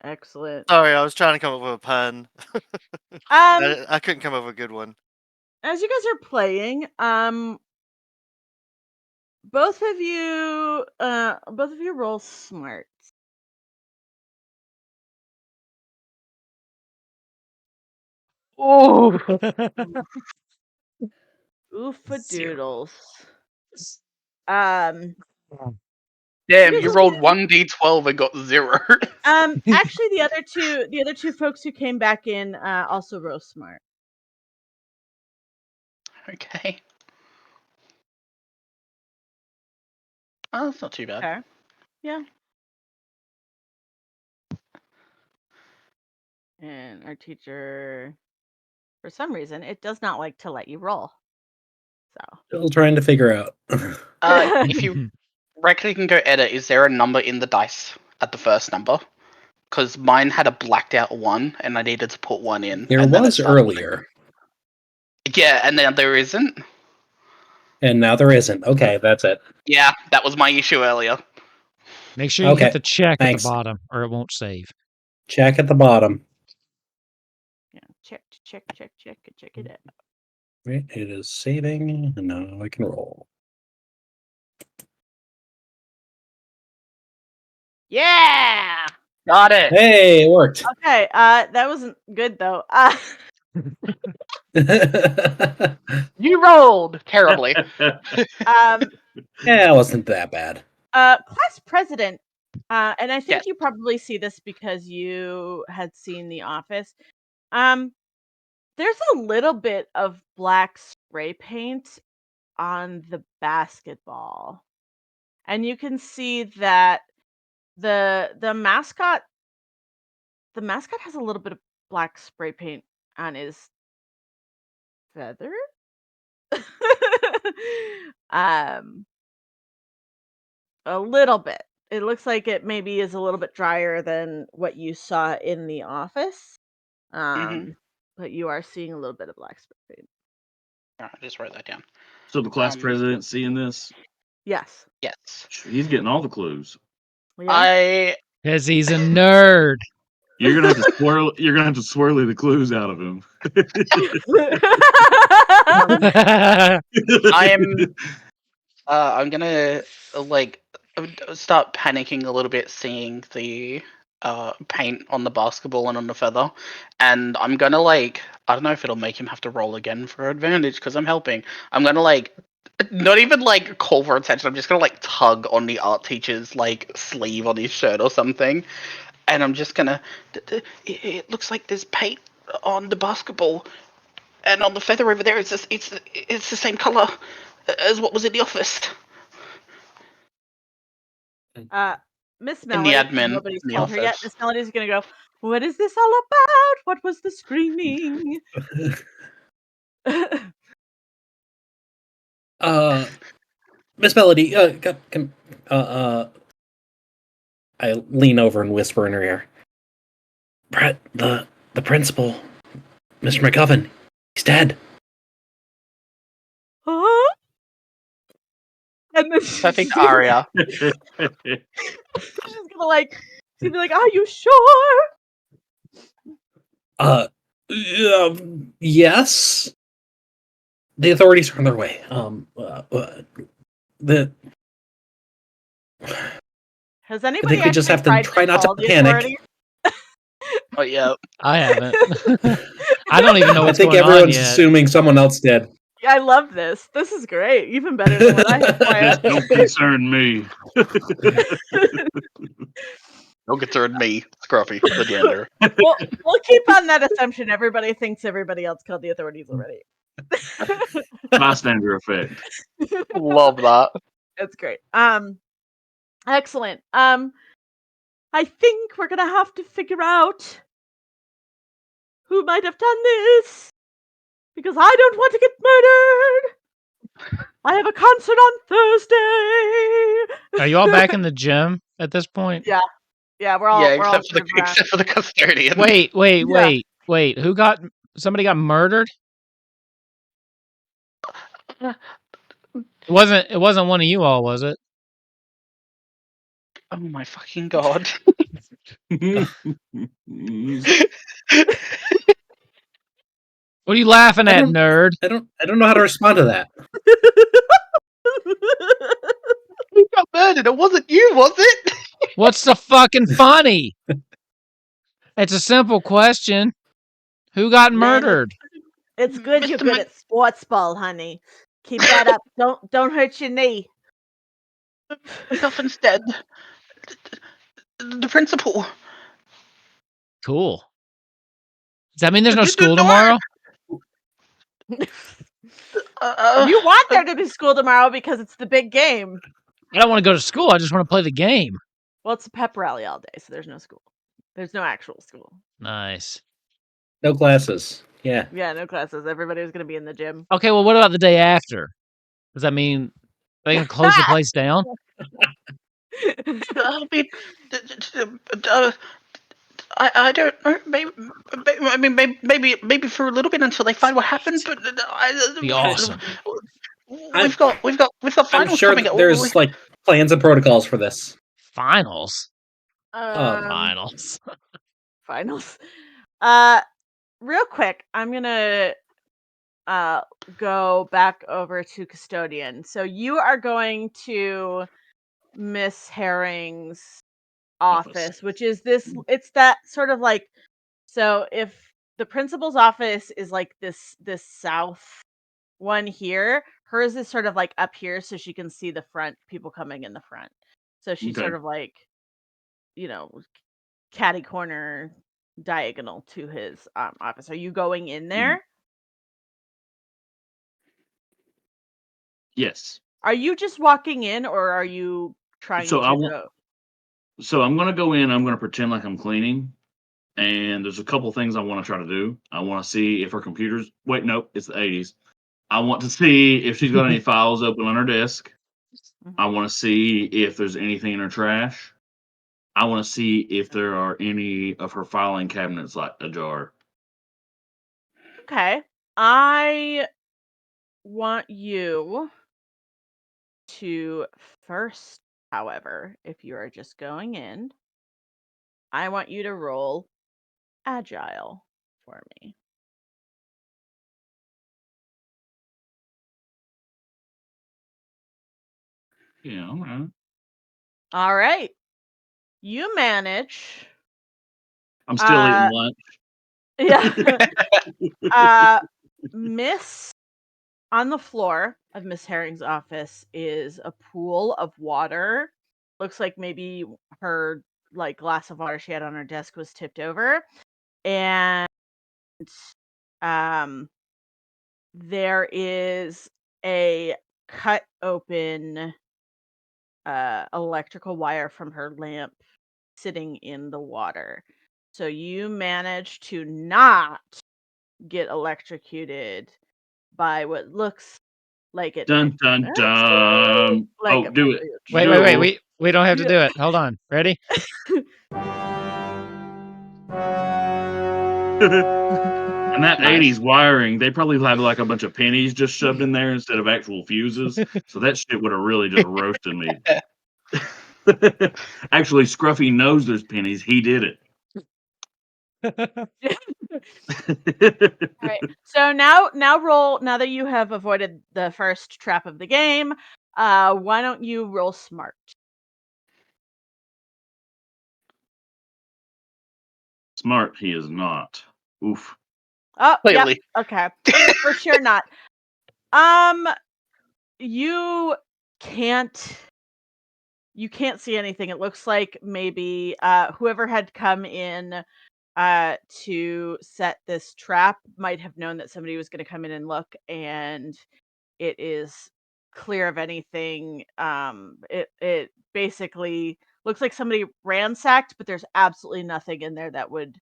Excellent. Sorry, I was trying to come up with a pun. Um, I couldn't come up with a good one. as you guys are playing, both of you roll smart. Oh, Zero. Oofadoodles. Um, Damn, you you guys rolled can- 1d12 and got 0. actually, the other two folks who came back in also roll smart. Okay. Oh, that's not too bad. Okay. Yeah. And our teacher, for some reason, it does not like to let you roll. So. Still trying to figure out. If you reckon you can go edit, is there a number in the dice at the first number? Because mine had a blacked out 1, and I needed to put 1 in. There and then was it started- earlier, Yeah, and then there isn't. and now there isn't. Okay, that's it. Yeah, that was my issue earlier. Make sure you Okay, hit the check thanks. at the bottom, or it won't save. Check at the bottom. Yeah. Check it out. Right, it is saving, and now I can roll. Yeah. Got it. Hey, it worked. Okay. That wasn't good though. You rolled terribly. Yeah, it wasn't that bad. class president. And I think Yes. you probably see this because you had seen The Office. There's a little bit of black spray paint on the basketball, and you can see that the mascot has a little bit of black spray paint on his feather. A little bit. It looks like it maybe is a little bit drier than what you saw in The Office. But you are seeing a little bit of black spray paint. Alright, I just wrote that down. So the class president seeing this, Yes. Yes. he's getting all the clues. Yeah. Because he's a nerd. You're gonna have to swirl. You're gonna have to swirly the clues out of him. I'm gonna start panicking a little bit seeing the paint on the basketball and on the feather, and I'm gonna I don't know if it'll make him have to roll again for advantage because I'm helping. I'm gonna not even call for attention. I'm just gonna tug on the art teacher's sleeve on his shirt or something, and I'm just gonna. It looks like there's paint on the basketball, and on the feather over there. It's the same color as what was in the office. Miss In Melody. the admin, Nobody's in the told her yet. office. Miss Melody's gonna go, what is this all about? What was the screaming? Miss Melody, I lean over and whisper in her ear. Brett, the principal, Mr. MacGuffin, he's dead. Huh? And then I think Aria. she's gonna she'd be like, are you sure? Yes. The authorities are on their way. Has I anybody think we just have to tried try not call to the panic. authorities? Oh yeah. I haven't. I don't even know I what's think going on everyone's yet. assuming someone else did. I love this. This is great. Even better than what I had planned. Don't concern me. Don't concern me, Scruffy, the janitor. We'll keep on that assumption. Everybody thinks everybody else called the authorities already. Bystander effect. Love that. That's great. Excellent. I think we're gonna have to figure out who might have done this because I don't want to get murdered. I have a concert on Thursday. Are you all back in the gym at this point? Yeah. Yeah, we're all except for the custodian. Wait. Yeah. Somebody got murdered? It wasn't one of you all, was it? Oh my fucking god. What are you laughing I at, don't- nerd? I don't know how to respond to that. Who got murdered? It wasn't you, was it? What's so fucking funny? It's a simple question. Who got Man, murdered? It's good you're Mr. good at sports ball, honey. Keep that up. Don't hurt your knee. MacGuffin's dead. The principal. Cool. Does that mean there's no Look at the school door. tomorrow? You want there to be school tomorrow because it's the big game. I don't want to go to school. I just want to play the game. Well, it's a pep rally all day, so there's no school. There's no actual school. Nice. No classes. Yeah. Yeah, no classes. Everybody was going to be in the gym. Okay, well, what about the day after? Does that mean they can close the place down? I mean, I don't know. Maybe for a little bit until they find what happened. But Be awesome. We've got I'm finals sure coming. there's like plans and protocols for this. Finals. Finals. Real quick, I'm gonna go back over to custodian. So you are going to Miss Herring's office, which is this. It's that sort of like. So if the principal's office is like this south one here, hers is sort of like up here, so she can see the front people coming in the front. So she's Okay. sort of like, catty corner diagonal to his office. Are you going in there? Yes. Are you just walking in, or are you trying So to I want. go? So I'm gonna go in. I'm gonna pretend like I'm cleaning, and there's a couple things I want to try to do. I want to see if her computer's. Wait, nope, it's the 80s. I want to see if she's got any files open on her desk. I want to see if there's anything in her trash. I want to see if there are any of her filing cabinets like ajar. Okay. I want you to first, however, if you are just going in, I want you to roll agile for me. Yeah, all right. All right. You manage. I'm still eating lunch. Yeah. Miss on the floor of Miss Herring's office is a pool of water. Looks like maybe her like glass of water she had on her desk was tipped over. And there is a cut open electrical wire from her lamp sitting in the water. So you managed to not get electrocuted by what looks like it Dun dun dun. like Oh, do it. Wait. We don't have to do it. Hold on. Ready? And that Nice. 80s wiring, they probably had like a bunch of pennies just shoved in there instead of actual fuses. So that shit would have really just roasted me. Actually, Scruffy knows there's pennies. He did it. All right. So now roll. Now that you have avoided the first trap of the game, why don't you roll smart? Smart, he is not. Oof. Oh, Clearly. yep. Okay. For sure not. You can't see anything. It looks like maybe whoever had come in to set this trap might have known that somebody was going to come in and look, and it is clear of anything. It basically looks like somebody ransacked, but there's absolutely nothing in there that would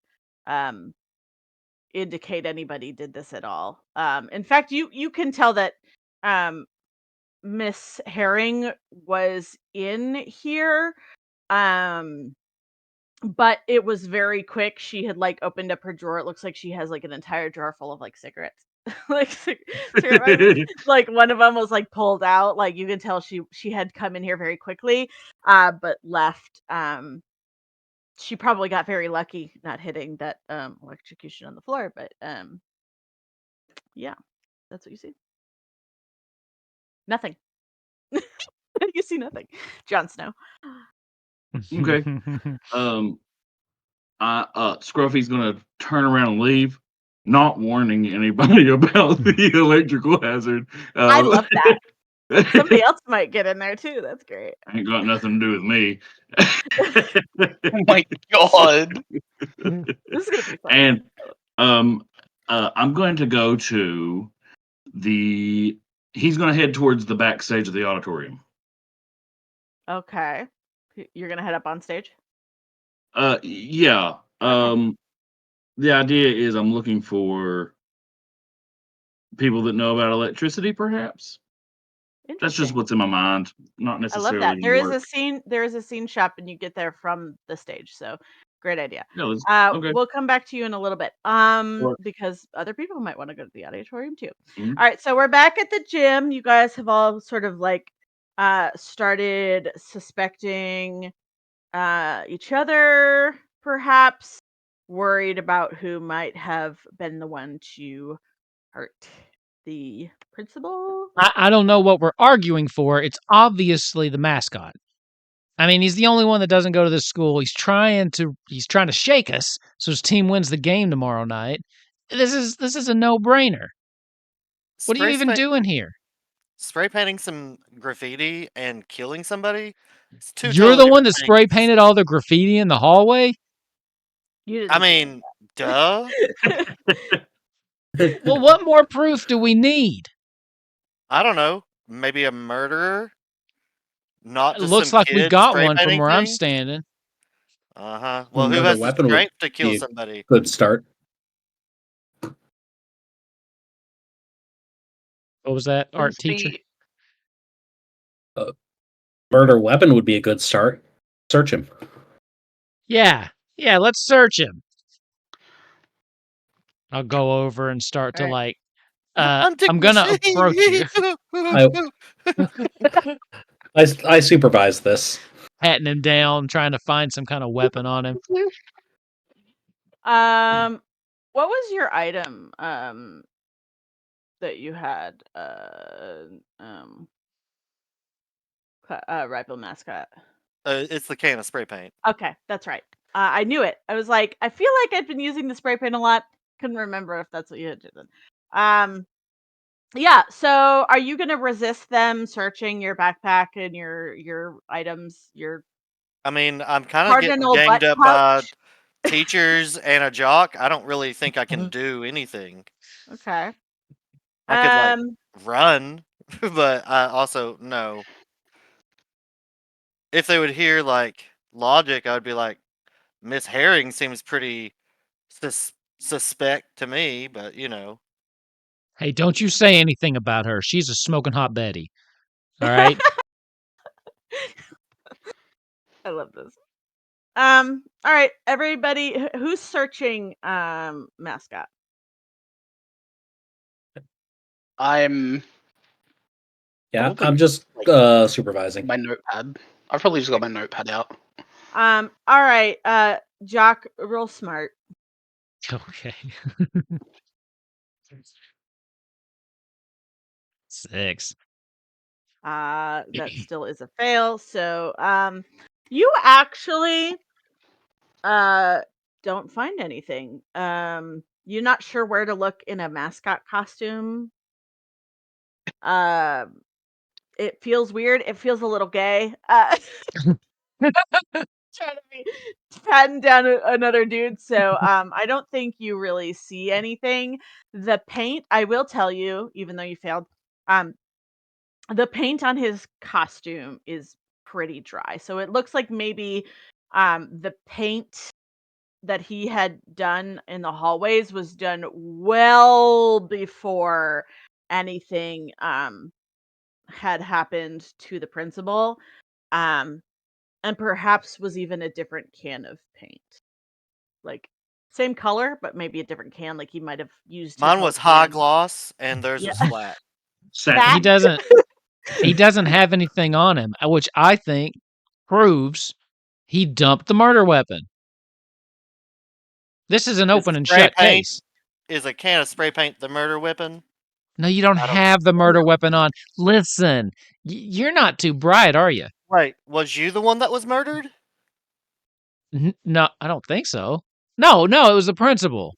indicate anybody did this at all. In fact, you can tell that Miss Herring was in here. But it was very quick. She had like opened up her drawer. It looks like she has like an entire drawer full of like cigarettes. Like cigarette boxes. Like one of them was like pulled out. Like you can tell she had come in here very quickly, but left. She probably got very lucky not hitting that electrocution on the floor. But yeah, that's what you see. Nothing. You see nothing. Jon Snow. Okay. Scruffy's gonna turn around and leave, not warning anybody about the electrical hazard. I love that. Somebody else might get in there too. That's great. Ain't got nothing to do with me. Oh my god. This is gonna be fun. And I'm going to go to he's going to head towards the backstage of the auditorium. Okay. You're gonna head up on stage. Yeah. The idea is I'm looking for people that know about electricity, perhaps. That's just Interesting. what's in my mind, not I love that. necessarily There is work. a scene. There is a scene shop, and you get there from the stage. So, great idea. No, it's okay. We'll come back to you in a little bit. Sure. Because other people might want to go to the auditorium too. Mhm. All right, so we're back at the gym. You guys have all sort of like started suspecting each other, perhaps worried about who might have been the one to hurt the principal. I don't know what we're arguing for. It's obviously the mascot. I mean, he's the only one that doesn't go to this school. He's trying to shake us so his team wins the game tomorrow night. This is a no-brainer. What are you even doing here? Spray painting some graffiti and killing somebody? It's two You're totally the one different that spray things. painted all the graffiti in the hallway? You didn't I do mean, duh. Well, what more proof do we need? I don't know. Maybe a murderer? Not It just looks some like we kid got spray one from painting where I'm things? standing. Uh-huh. Well, Well, who murder has the weapon would strength to kill be a somebody? good start. What was that, art Who's teacher? the- Murder weapon would be a good start. Search him. Yeah, let's search him. I'll go over and start to Alright. I'm gonna approach you, I supervise this. patting him down, trying to find some kind of weapon on him. What was your item that you had rifle mascot? It's the can of spray paint. Okay, that's right. I knew it. I was like, I feel like I'd been using the spray paint a lot. Couldn't remember if that's what you had done. Yeah. So, are you gonna resist them searching your backpack and your items, your I mean, I'm kind of getting cardinal butt ganged up by pouch? teachers and a jock. I don't really think I can do anything. Okay. I could like Um. run, but I also no. If they would hear like logic, I would be like, Miss Herring seems pretty suspect to me, but you know. Hey, don't you say anything about her. She's a smoking hot Betty. All right. I love this. All right, everybody, who's searching mascot? I'm Yeah, Probably I'm just like supervising. my notepad. I've probably just got my notepad out. All right, Jock, real smart. Okay. 6. That still is a fail. So, you actually don't find anything. You're not sure where to look in a mascot costume. It feels weird. It feels a little gay. Trying to be patting down another dude. So, I don't think you really see anything. The paint, I will tell you, even though you failed, um, the paint on his costume is pretty dry. So it looks like maybe the paint that he had done in the hallways was done well before anything had happened to the principal. Um and perhaps was even a different can of paint. Like same color, but maybe a different can. Like he might have used his Mine whole was high can. gloss and theirs Yeah. was flat. That He doesn't have anything on him, which I think proves he dumped the murder weapon. This is an Is open and spray shut paint case. is a can of spray paint the murder weapon? No, you don't I don't have the think murder so. weapon on. Listen, you're not too bright, are you? Wait, was you the one that was murdered? No, I don't think so. No, it was the principal.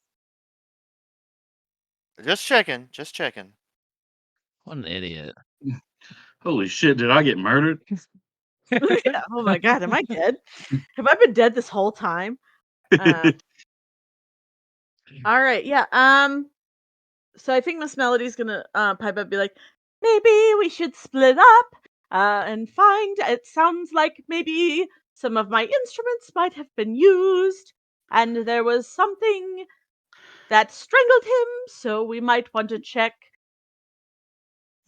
Just checking, just checking. What an idiot. Holy shit! Did I get murdered? yeah. Oh my god, am I dead? Have I been dead this whole time? Uh, all right, yeah. So I think Miss Melody's gonna pipe up, and be like, maybe we should split up. and find it sounds like maybe some of my instruments might have been used, and there was something that strangled him, so we might want to check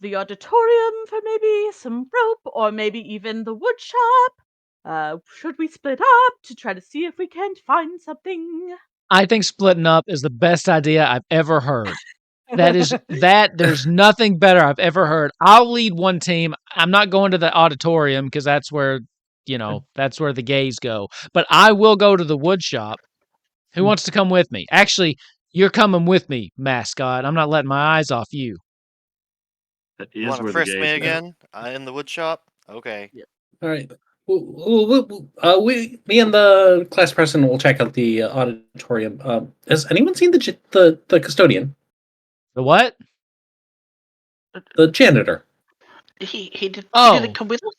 the auditorium for maybe some rope, or maybe even the wood shop. Should we split up to try to see if we can't find something? I think splitting up is the best idea I've ever heard. There's nothing better I've ever heard. I'll lead one team. I'm not going to the auditorium because that's where, that's where the gays go. But I will go to the wood shop. Who wants to come with me? Actually, you're coming with me, mascot. I'm not letting my eyes off you. That You is want to where the frisk gays me go. again in the wood shop? Okay. All right. Me and the class president will check out the auditorium. Has anyone seen the custodian, The what? the janitor? He didn't come with us.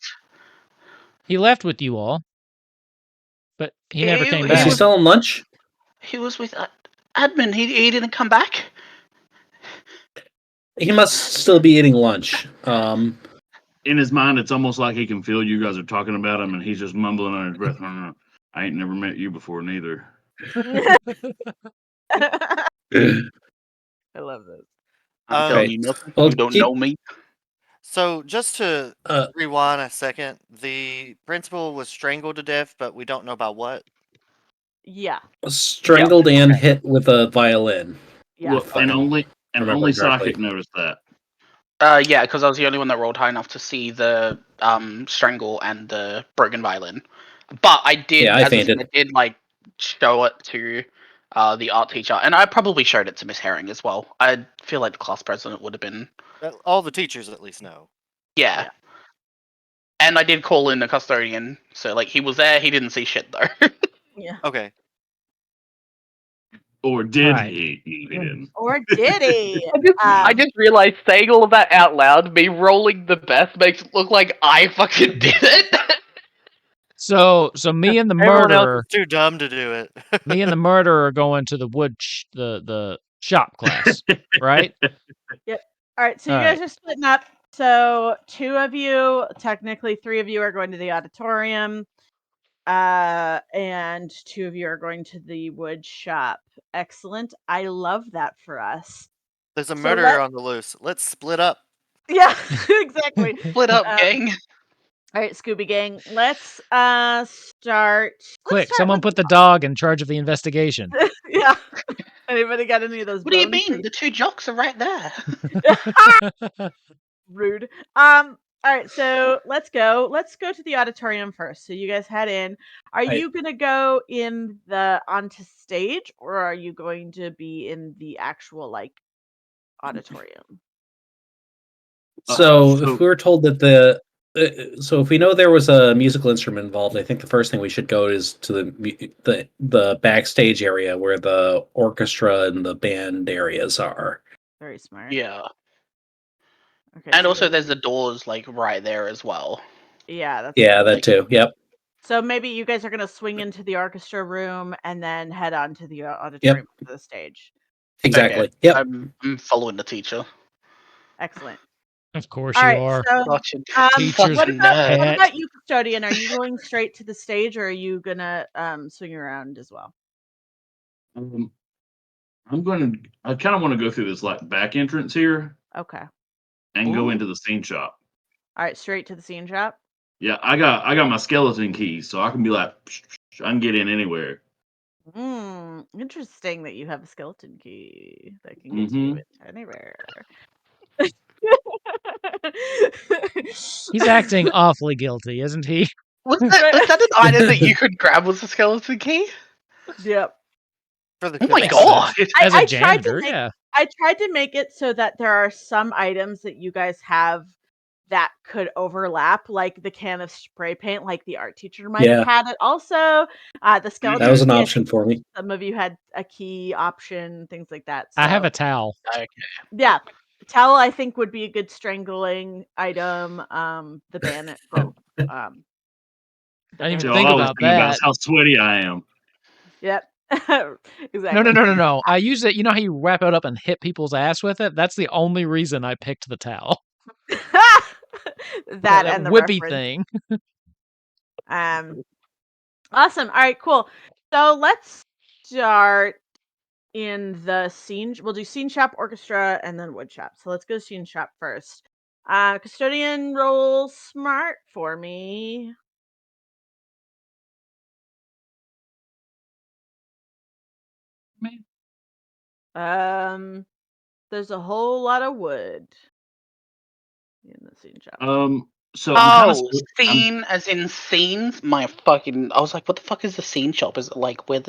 He left with you all, but he never came He Is back. he still on lunch? He was with admin. He didn't come back. He must still be eating lunch. In his mind, it's almost like he can feel you guys are talking about him, and he's just mumbling under his breath. I ain't never met you before, neither. I love this. I'm telling you nothing. Well, You don't know me. So just to Uh, rewind a second, the principal was strangled to death, but we don't know about what. Yeah. strangled and hit with a violin. Yeah. Well, and only remember correctly. Socket noticed that. Yeah, because I was the only one that rolled high enough to see the strangle and the broken violin. But I did, Yeah, I fainted. I did like show it to the art teacher, and I probably showed it to Miss Herring as well. I feel like the class president would have been. All the teachers at least know. Yeah. And I did call in the custodian, so like he was there. He didn't see shit though. Yeah. Okay. Or did Right. he? He didn't. Or did he? I just realized saying all of that out loud, me rolling the best makes it look like I fucking did it. So me and the Everyone else murderer, is too dumb to do it. me and the murderer are going to the the shop class, right? All right, so you All guys are splitting up. So 2 of you, technically 3 of you, are going to the auditorium, and 2 of you are going to the wood shop. Excellent. I love that for us. There's a So murderer on the loose. Let's split up. Yeah, exactly. Split up, gang. All right, Scooby Gang. Let's start. Quick, start someone with- put the dog in charge of the investigation. Yeah. Anybody got any of those? What do you bones? mean? The 2 jocks are right there. Rude. All right, so let's go. Let's go to the auditorium first. So you guys head in. Are you gonna go onto stage, or are you going to be in the actual auditorium? So if we were told that so if we know there was a musical instrument involved, I think the first thing we should go is to the backstage area where the orchestra and the band areas are. Very smart. Yeah. Okay. And so also there's the doors right there as well. yeah, that's that too. Yep. So maybe you guys are gonna swing into the orchestra room and then head on to the auditorium to the stage. Exactly. Okay. Yep. I'm following the teacher. Excellent. Of course All you right, are. so Teacher's what pet. about you, custodian? Are you going straight to the stage, or are you gonna swing around as well? I kind of want to go through this back entrance here Okay. and go into the scene shop. All right, straight to the scene shop. Yeah, I got my skeleton keys, so I can be like, I can get in anywhere. Interesting that you have a skeleton key that can get you anywhere. He's acting awfully guilty, isn't he? Was that an item that you could grab with the skeleton key? Yep. For the Oh my connection. god! As a I tried to janitor, make- yeah. I tried to make it so that there are some items that you guys have that could overlap, like the can of spray paint, like the art teacher might have had it. Also, the skeleton. That was an key, I option think for me. some of you had a key option, things like that. I have so- a towel. Okay. Yeah, towel I think would be a good strangling item. The bayonet. I didn't even So think all I was about thinking about that. is how sweaty I am. Yep. Exactly. No. I use it. You know how you wrap it up and hit people's ass with it? That's the only reason I picked the towel. that and the whippy reference. thing. Awesome. All right, cool. So let's start in the scene. We'll do scene shop, orchestra, and then wood shop. So let's go scene shop first. Custodian, roll smart for me. There's a whole lot of wood in the scene shop. So I'm Oh, scene as in scenes? My fucking... I was like, what the fuck is the scene shop? Is it like where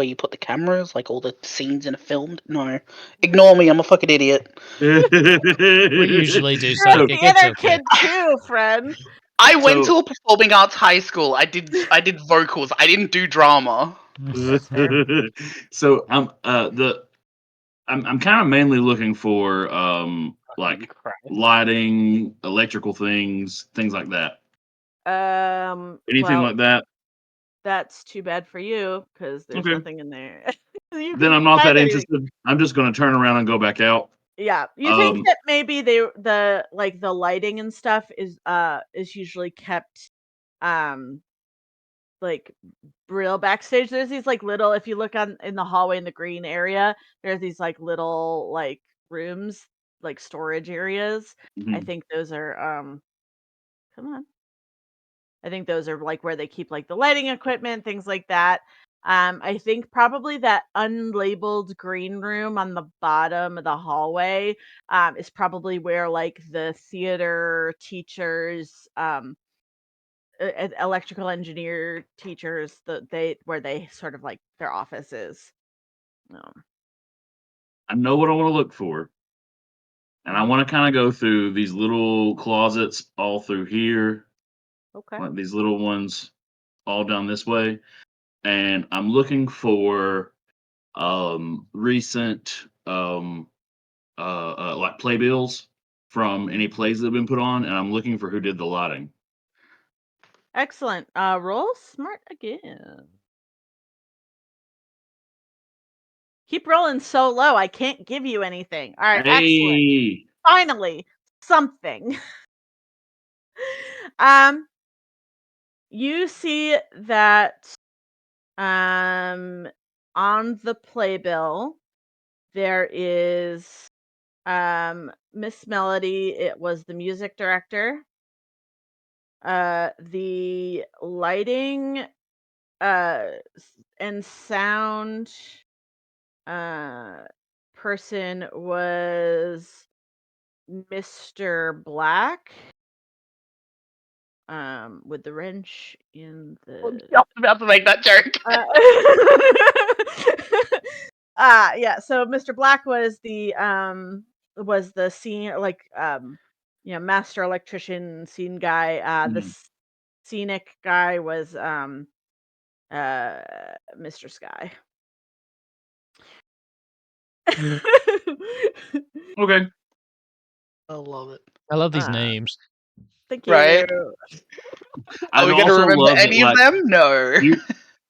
you put the cameras? Like all the scenes in a film? No. Ignore me, I'm a fucking idiot. We usually do You're a psychic. It's theater okay. kid too, friend. I went So- to a performing arts high school. I did vocals. I didn't do drama. That's fair. So I'm kind of mainly looking for like lighting, electrical things like that. Anything Well, like that. that's too bad for you because there's Okay. nothing in there. You Then can I'm not that kind of- interested. I'm just going to turn around and go back out. Yeah, you think that maybe the lighting and stuff is usually kept like real backstage. There's these like little, if you look in the hallway in the green area, there's these like little like rooms, like storage areas. I Mhm. think those are come on. I think those are like where they keep like the lighting equipment, things like that. I think probably that unlabeled green room on the bottom of the hallway is probably where like the theater teachers, electrical engineer teachers, where they sort of like their office is. I know what I want to look for. And I want to kind of go through these little closets all through here, Okay. like these little ones all down this way. And I'm looking for recent like playbills from any plays that have been put on, and I'm looking for who did the lighting. Excellent. Roll smart again. Keep rolling so low, I can't give you anything. All right, excellent. Hey, Finally, something. You see that on the playbill there is Miss Melody. It was the music director. The lighting and sound person was Mr. Black. With the wrench in the. I was about to make that joke. Yeah. So Mr. Black was the scene, like master electrician scene guy. The scenic guy was Mr. Sky. okay. I love it. I love these names. Thank you. Right? I Are we going to also remember love that, any of like, them? No.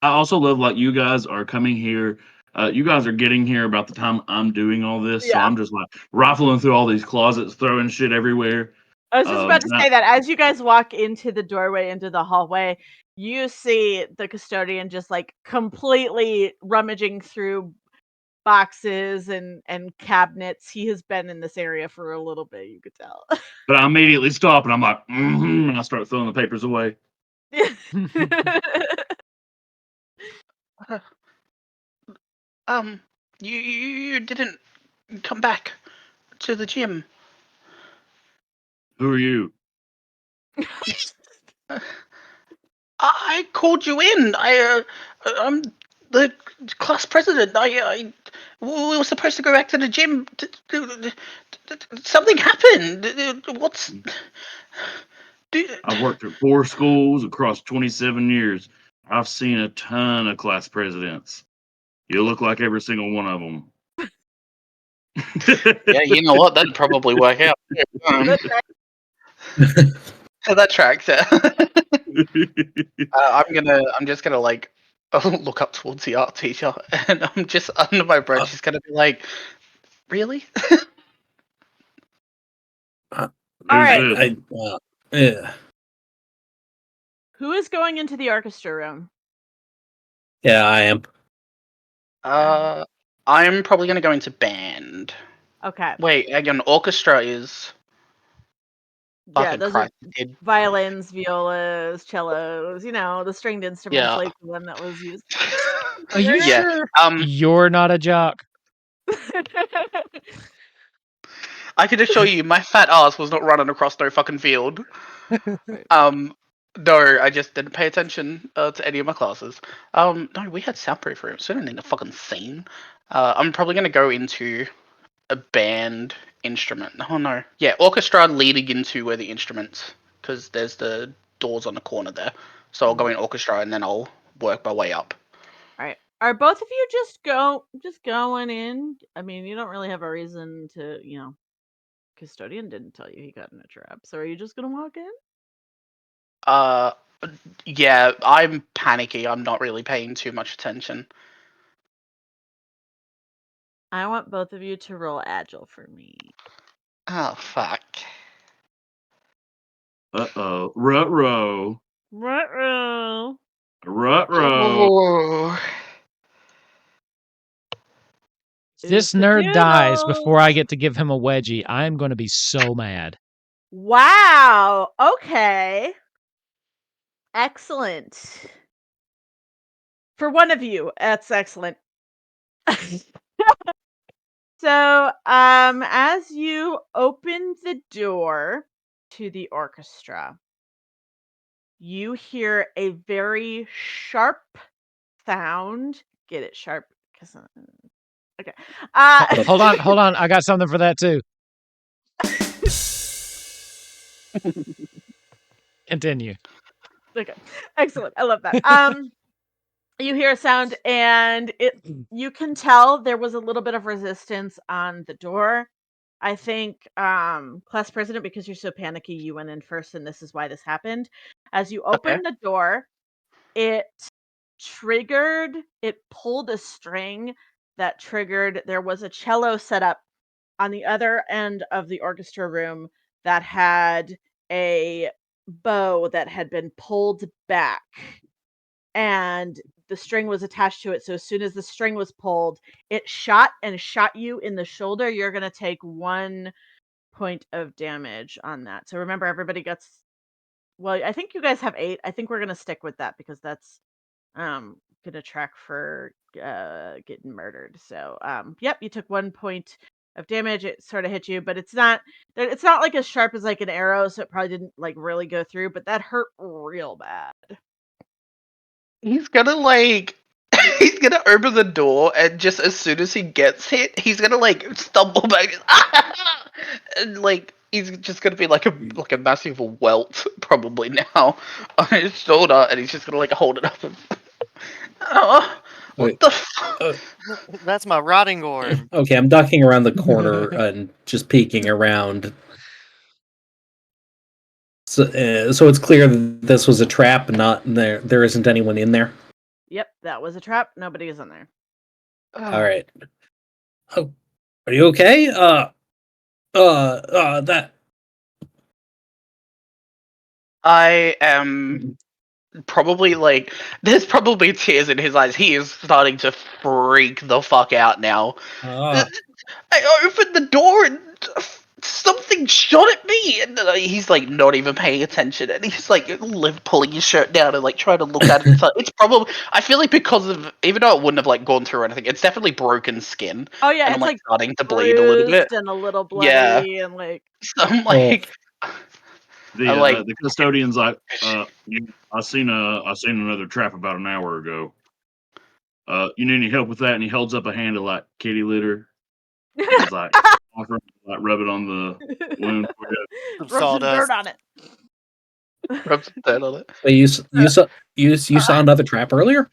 I also love like you guys are coming here. You guys are getting here about the time I'm doing all this, so Yeah. I'm just like rifling through all these closets, throwing shit everywhere. I was just about to say that as you guys walk into the doorway, into the hallway, you see the custodian just like completely rummaging through boxes and cabinets. He has been in this area for a little bit, you could tell. But I immediately stop and I'm like, and I start throwing the papers away. You didn't come back to the gym. Who are you? I called you in. I'm the class president. We were supposed to go back to the gym. Something happened. What's? I've worked at 4 schools across 27 years. I've seen a ton of class presidents. You look like every single one of them. Yeah, you know what? That'd probably work out. So that tracks. I'm just gonna like look up towards the art teacher, and I'm just under my breath. She's gonna be like, "Really?" All Who's right. this? Yeah. Who is going into the orchestra room? Yeah, I am. I'm probably gonna go into band. Okay. Wait, again, orchestra is Yeah, fucking those Christ. are violins, violas, cellos, the stringed instruments Yeah. like the one that was used. Are you Yeah. sure you're not a jock? I can assure you, my fat ass was not running across no fucking field. No, I just didn't pay attention to any of my classes. No, we had soundproof rooms, so I don't need a fucking scene. I'm probably gonna go into a band instrument. Oh no, yeah, orchestra leading into where the instruments, because there's the doors on the corner there. So I'll go in orchestra and then I'll work my way up. All right. Are both of you just going in? I mean, you don't really have a reason to, custodian didn't tell you he got in a trap. So are you just gonna walk in? Yeah, I'm panicky. I'm not really paying too much attention. I want both of you to roll agile for me. Oh fuck. Uh-oh. Ruh-roh. Ruh-roh. Ruh-roh. Oh. If this nerd dies before I get to give him a wedgie, I'm going to be so mad. Wow. Okay. Excellent. For one of you, that's excellent. So, as you open the door to the orchestra, you hear a very sharp sound. Get it sharp? Okay. Hold on. I got something for that too. Continue. Okay. Excellent. I love that. You hear a sound, and you can tell there was a little bit of resistance on the door. I think, class president, because you're so panicky, you went in first, and this is why this happened. As you Okay. open the door, it pulled a string that triggered. There was a cello set up on the other end of the orchestra room that had a bow that had been pulled back, and the string was attached to it. So as soon as the string was pulled, it shot you in the shoulder. You're going to take 1 point of damage on that. So remember, everybody gets, well, I think you guys have 8. I think we're going to stick with that because that's going to track for getting murdered. So yep, you took 1 point of damage. It sort of hit you, but it's not like as sharp as like an arrow, so it probably didn't like really go through, but that hurt real bad. He's gonna he's gonna open the door, and just as soon as he gets hit, he's gonna stumble back and he's just gonna be like a massive welt probably now on his shoulder, and he's just gonna hold it up and oh, what Wait. the fuck? That's my rotting gourd. Okay, I'm ducking around the corner and just peeking around. So it's clear that this was a trap, not there isn't anyone in there. Yep, that was a trap. Nobody is in there. All right. Oh, are you okay? That. I am probably there's probably tears in his eyes. He is starting to freak the fuck out now. I opened the door and something shot at me, and he's not even paying attention, and he's pulling his shirt down and trying to look at it. It's probably, I feel like, because of, even though it wouldn't have gone through or anything, it's definitely broken skin. Oh yeah, and it's I'm starting to bleed a little bit. and a little bloody, Yeah. and So I'm the custodian's I seen another trap about an hour ago. You need any help with that? And he holds up a handle like kitty litter. He's offering to rub it on the wound for you. Some rub some dirt sawdust. on it. rub some dirt on it. Wait, you saw another trap earlier?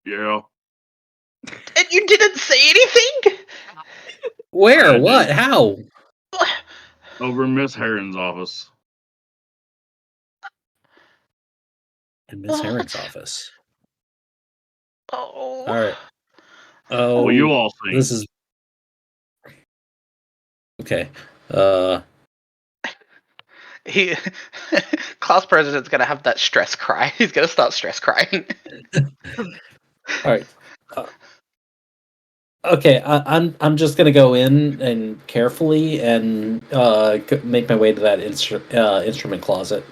Yeah. And you didn't say anything? Where? I What? did. How? Over in Miss Heron's office. In Miss Heron's office. Oh. All right. Oh, Well, you all seen. this is okay. he class president's gonna have that stress cry. He's gonna start stress crying. All right. Okay, I'm just gonna go in and carefully and make my way to that instrument closet.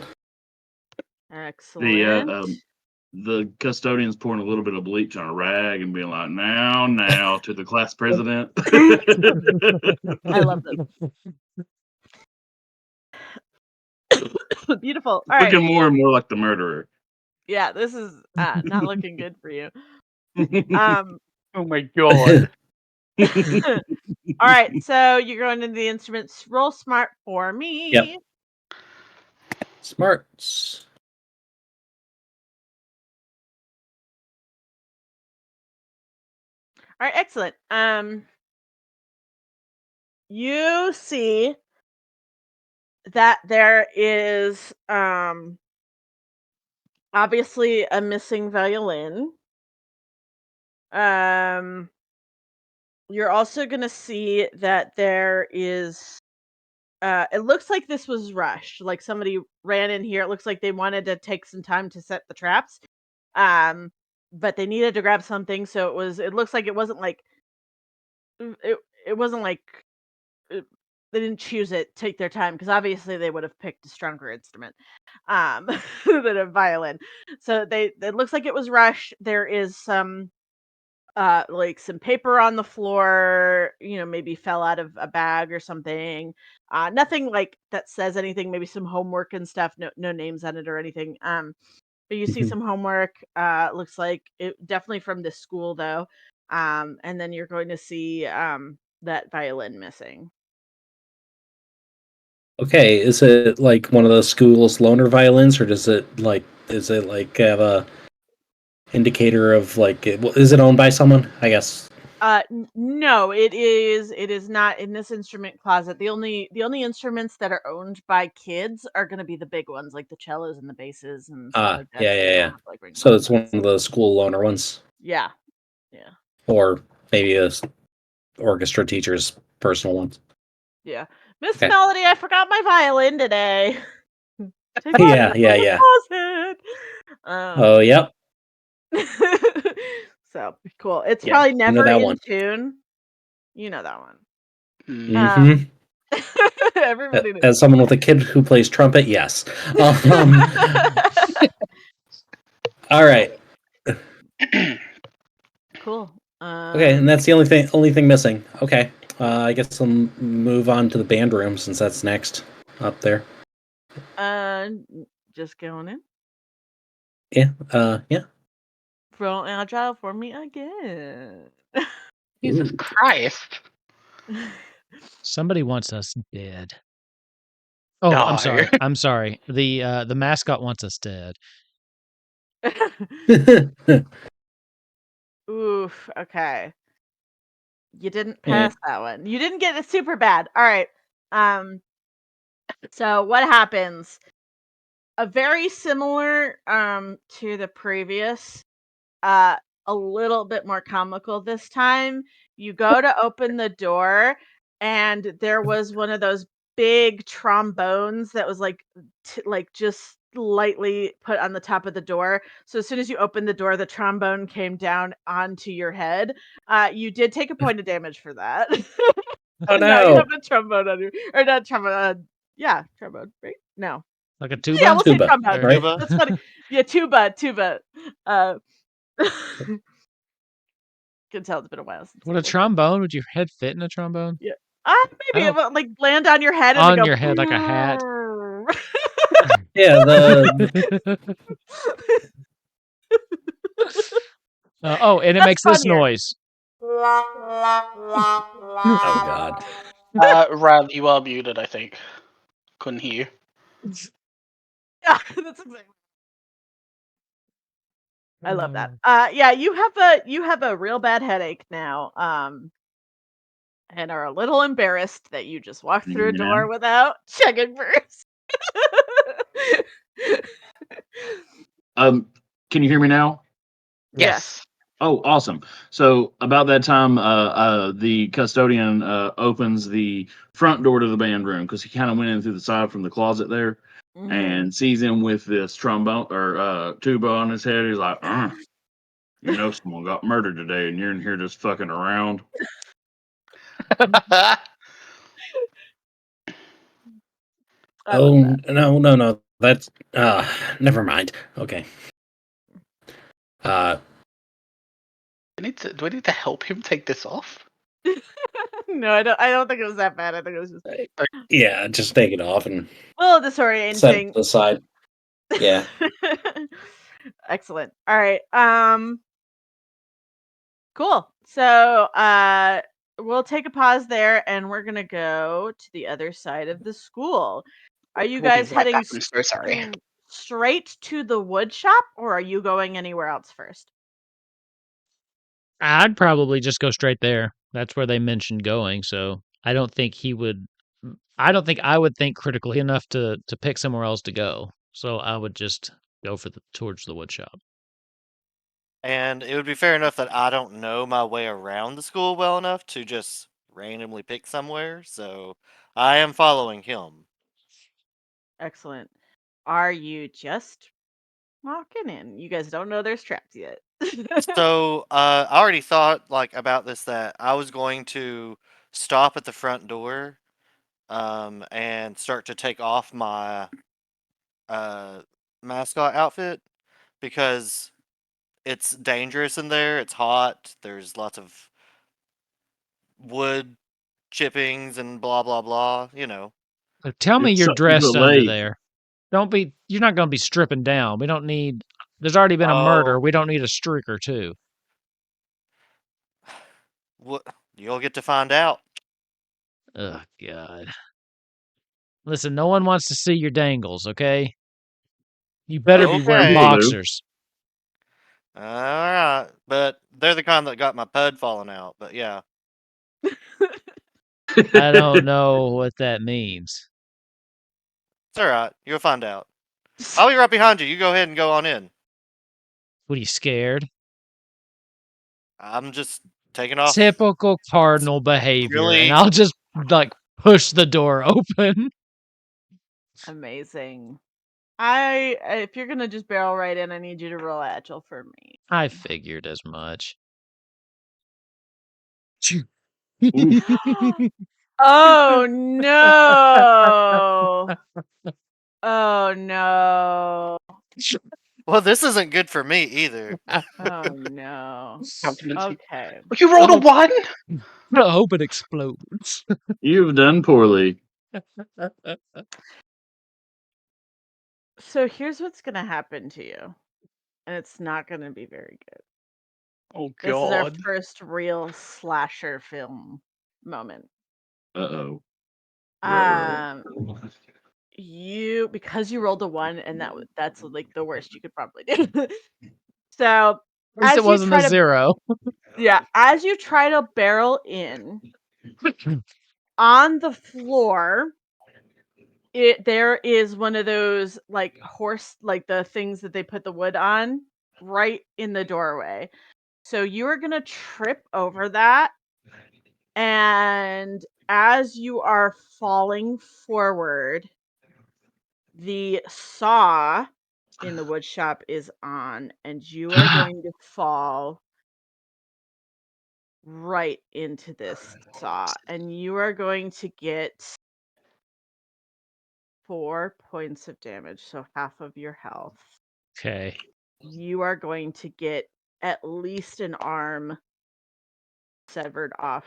Excellent. The custodian's pouring a little bit of bleach on a rag and being like, now to the class president. I love this. Beautiful. All right. Looking more and more like the murderer. Yeah, this is not looking good for you. Oh my god. All right, so you're going into the instruments. Roll smart for me. Yep. Smarts. All right, excellent. You see that there is obviously a missing violin. You're also gonna see that there is it looks like this was rushed. Like somebody ran in here. It looks like they wanted to take some time to set the traps. But they needed to grab something, so it looks like it wasn't like it wasn't like they didn't choose it, take their time, because obviously they would have picked a stronger instrument than a violin. So it looks like it was rushed. There is some like some paper on the floor, maybe fell out of a bag or something. Nothing like that says anything, maybe some homework and stuff, no names on it or anything. But you see some homework, looks like it definitely from this school though. And then you're going to see that violin missing. Okay, is it like one of the school's loaner violins, or is it like have a indicator of like is it owned by someone? I guess. No, it is not in this instrument closet. The only instruments that are owned by kids are going to be the big ones, like the cellos and the basses and stuff like that. Yeah. They don't have, like, ring So it's one violins. of the school loaner ones, Yeah. or maybe a orchestra teacher's personal ones. Yeah. Miss Okay. Melody, I forgot my violin today. Take Yeah. the closet. Oh, yep. So cool. It's Yeah, probably I know never that in one. tune. You know that one. Mhm. Everybody knows. As someone with a kid who plays trumpet, yes. All right. Cool. Okay, and that's the only thing missing. Okay. I guess I'll move on to the band room since that's next up there. Just going in. Yeah. Yeah. Roll agile for me again. Jesus Christ. Somebody wants us dead. Oh, No. I'm sorry. The mascot wants us dead. Oof. Okay. You didn't pass that one. You didn't get it super bad. All right. So what happens? A very similar to the previous, a little bit more comical this time. You go to open the door, and there was one of those big trombones that was like just lightly put on the top of the door. So as soon as you opened the door, the trombone came down onto your head. You did take a point of damage for that. Oh Now you no. have a trombone on your, or not trombone. Yeah, trombone, right? No. Like a tuba? Yeah, we'll say Tuba, trombone. right? That's funny. Yeah, tuba. Can tell it's been a while since. What, a trombone? Would your head fit in a trombone? Yeah. I Maybe it don't- will like land on your head and On go your head like a hat. Yeah, the and it That's makes this funnier. noise. oh god. Riley, you are muted, I think. Couldn't hear you. Yeah, that's exactly. I love that. Yeah, you have a real bad headache now. And are a little embarrassed that you just walked through a door without checking first. Can you hear me now? Yes. Oh, awesome. So about that time, the custodian opens the front door to the band room because he kind of went in through the side from the closet there Mhm. and sees him with this trombone or tuba on his head. He's like, you know, someone got murdered today and you're in here just fucking around. I love that. No. That's never mind. Okay. Do we need to help him take this off? No, I don't think it was that bad. I think it was just Yeah, just take it off and a little set it disorienting. to the side. Yeah. Excellent. All right. Cool. So we'll take a pause there and we're gonna go to the other side of the school. Are you We'll be guys right heading back. I'm so sorry. straight to the wood shop or are you going anywhere else first? I'd probably just go straight there. That's where they mentioned going, so I don't think he would. I don't think I would think critically enough to pick somewhere else to go. So I would just go towards the wood shop. And it would be fair enough that I don't know my way around the school well enough to just randomly pick somewhere, so I am following him. Excellent. Are you just walking in? You guys don't know there's traps yet. So I already thought like about this that I was going to stop at the front door, and start to take off my mascot outfit because it's dangerous in there. It's hot. There's lots of wood chippings and blah blah blah. You know. So tell me It's you're dressed too under late. there. Don't be. You're not going to be stripping down. We don't need. There's already been a murder. Oh, We don't need a streak or two. what? You'll get to find out. Oh God. Listen, no one wants to see your dangles. Okay. You better be wearing Okay. boxers. All right, but they're the kind that got my pud falling out. But yeah, I don't know what that means. it's all right. You'll find out. I'll be right behind you. You go ahead and go on in. What are you scared? I'm just taking off. Typical Cardinal behavior, and Really? I'll just like push the door open. Amazing. If you're gonna just barrel right in, I need you to roll agile for me. I figured as much. Choo. Oh no! Oh no! Well, this isn't good for me either. Oh no! Okay. You rolled a 1? I hope it explodes. You've done poorly. So here's what's gonna happen to you, and it's not gonna be very good. Oh This is our first real slasher film moment. Uh-oh. Um, because you rolled a 1, and that's like the worst you could probably do. So At least it as you wasn't try a to 0. as you try to barrel in on the floor, there is one of those like the things that they put the wood on right in the doorway. So you are gonna trip over that, and as you are falling forward, the saw in the wood shop is on, and you are going to fall right into this saw, and you are going to get 4 points of damage, so half of your health. Okay. You are going to get at least an arm severed off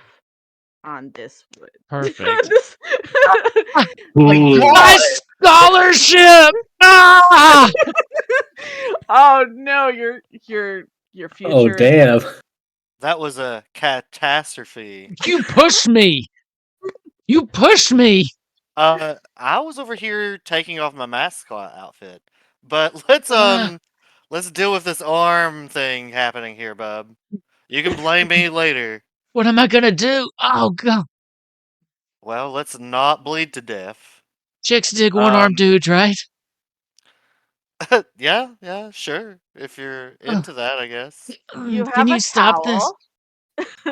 on this wood. Perfect. This- Ooh. My scholarship! Ah! Oh no, your future. Oh is- damn. That was a catastrophe. You pushed me. You pushed me. I was over here taking off my mascot outfit, but Ah. let's deal with this arm thing happening here, bub. You can blame me later. What am I gonna do? Oh God. Well, let's not bleed to death. Chicks dig one-armed dudes, right? Yeah, sure. If you're into that, I guess. You Can have you a stop this? towel.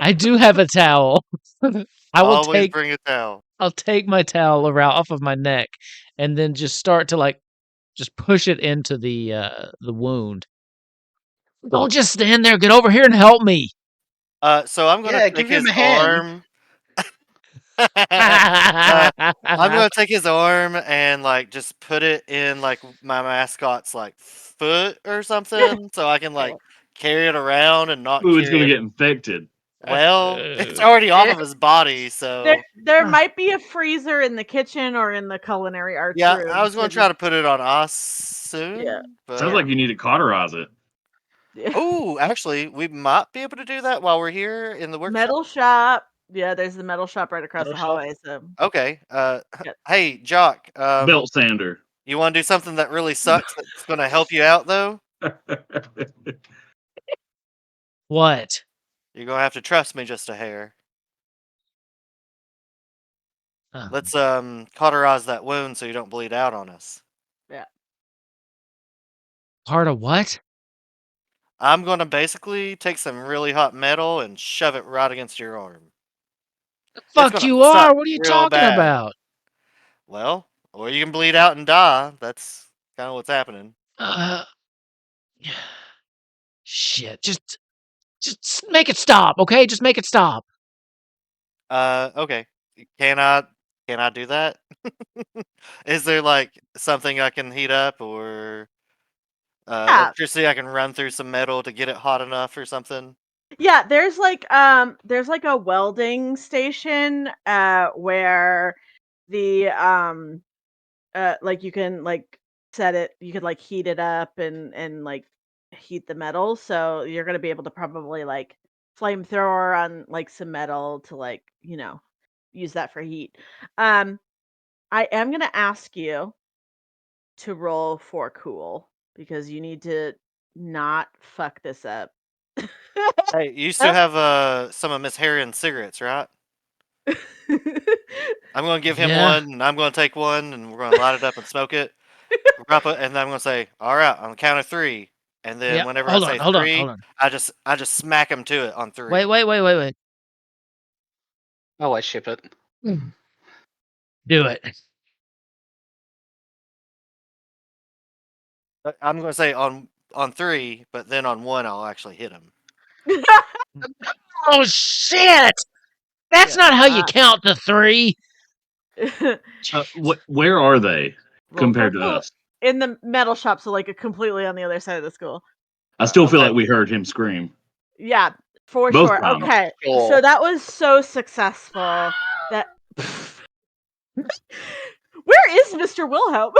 I do have a towel. I will Always take bring a towel. I'll take my towel around off of my neck and then just start to like just push it into the wound. Don't just stand there. Get over here and help me. So I'm gonna Yeah, take give him his a hand. arm. I'm gonna take his arm and like just put it in like my mascot's like foot or something, so I can like carry it around and not Ooh, it's carry gonna it. get infected. Well, it's already off of his body, so There might be a freezer in the kitchen or in the culinary arts yeah. room. I was so gonna try to put it on us soon. Yeah. But Sounds like you need to cauterize it. oh, actually, we might be able to do that while we're here in the workshop. Metal shop. Yeah, there's the metal shop right across Metal the shop? hallway. So Okay. Yeah. Hey, Jock. Belt sander. You want to do something that really sucks that's going to help you out, though? What? You're going to have to trust me just a hair. Oh, Let's cauterize that wound so you don't bleed out on us. part of what? I'm going to basically take some really hot metal and shove it right against your arm. Fuck gonna you suck are. What are you real talking bad. about? Well, or you can bleed out and die. That's kind of what's happening. Uh, shit. Just make it stop, okay? Just make it stop. Okay. Can I do that? Is there like something I can heat up or Yeah. electricity I can run through some metal to get it hot enough or something? Yeah, there's like a welding station where the like you can like set it, you could like heat it up and like heat the metal. So you're gonna be able to probably like flamethrower on like some metal to like, use that for heat. Um I am gonna ask you to roll for cool because you need to not fuck this up. Hey, you still have some of Miss Harrigan's cigarettes, right? I'm gonna give him Yeah. one, and I'm gonna take one, and we're gonna light it up and smoke it. And then I'm gonna say, "All right," on the count of three, and then Yeah. whenever I Hold say on. three, I just smack him to it on three. Wait. Oh, I ship it. Do it. I'm gonna say on three, but then on one I'll actually hit him. Oh shit! That's Yeah. not how you count to 3. Where are they Roll compared for to cool. us? In the metal shop, so like completely on the other side of the school. I still feel Okay. like we heard him scream. Yeah, for Both sure. times. Okay, Sure. so that was so successful that. Where is Mr. Wilhelm?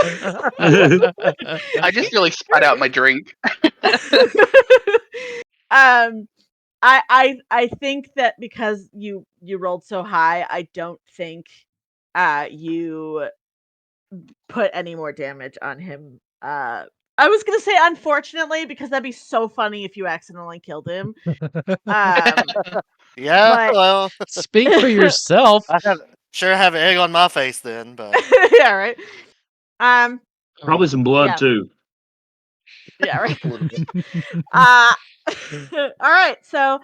I just really spat out my drink. I think that because you rolled so high, I don't think you put any more damage on him. I was gonna say unfortunately because that'd be so funny if you accidentally killed him. Yeah, But well, Speak for yourself. I have egg on my face then, but yeah, right. Probably some blood Yeah. too. Yeah, right. A little bit. All right. So,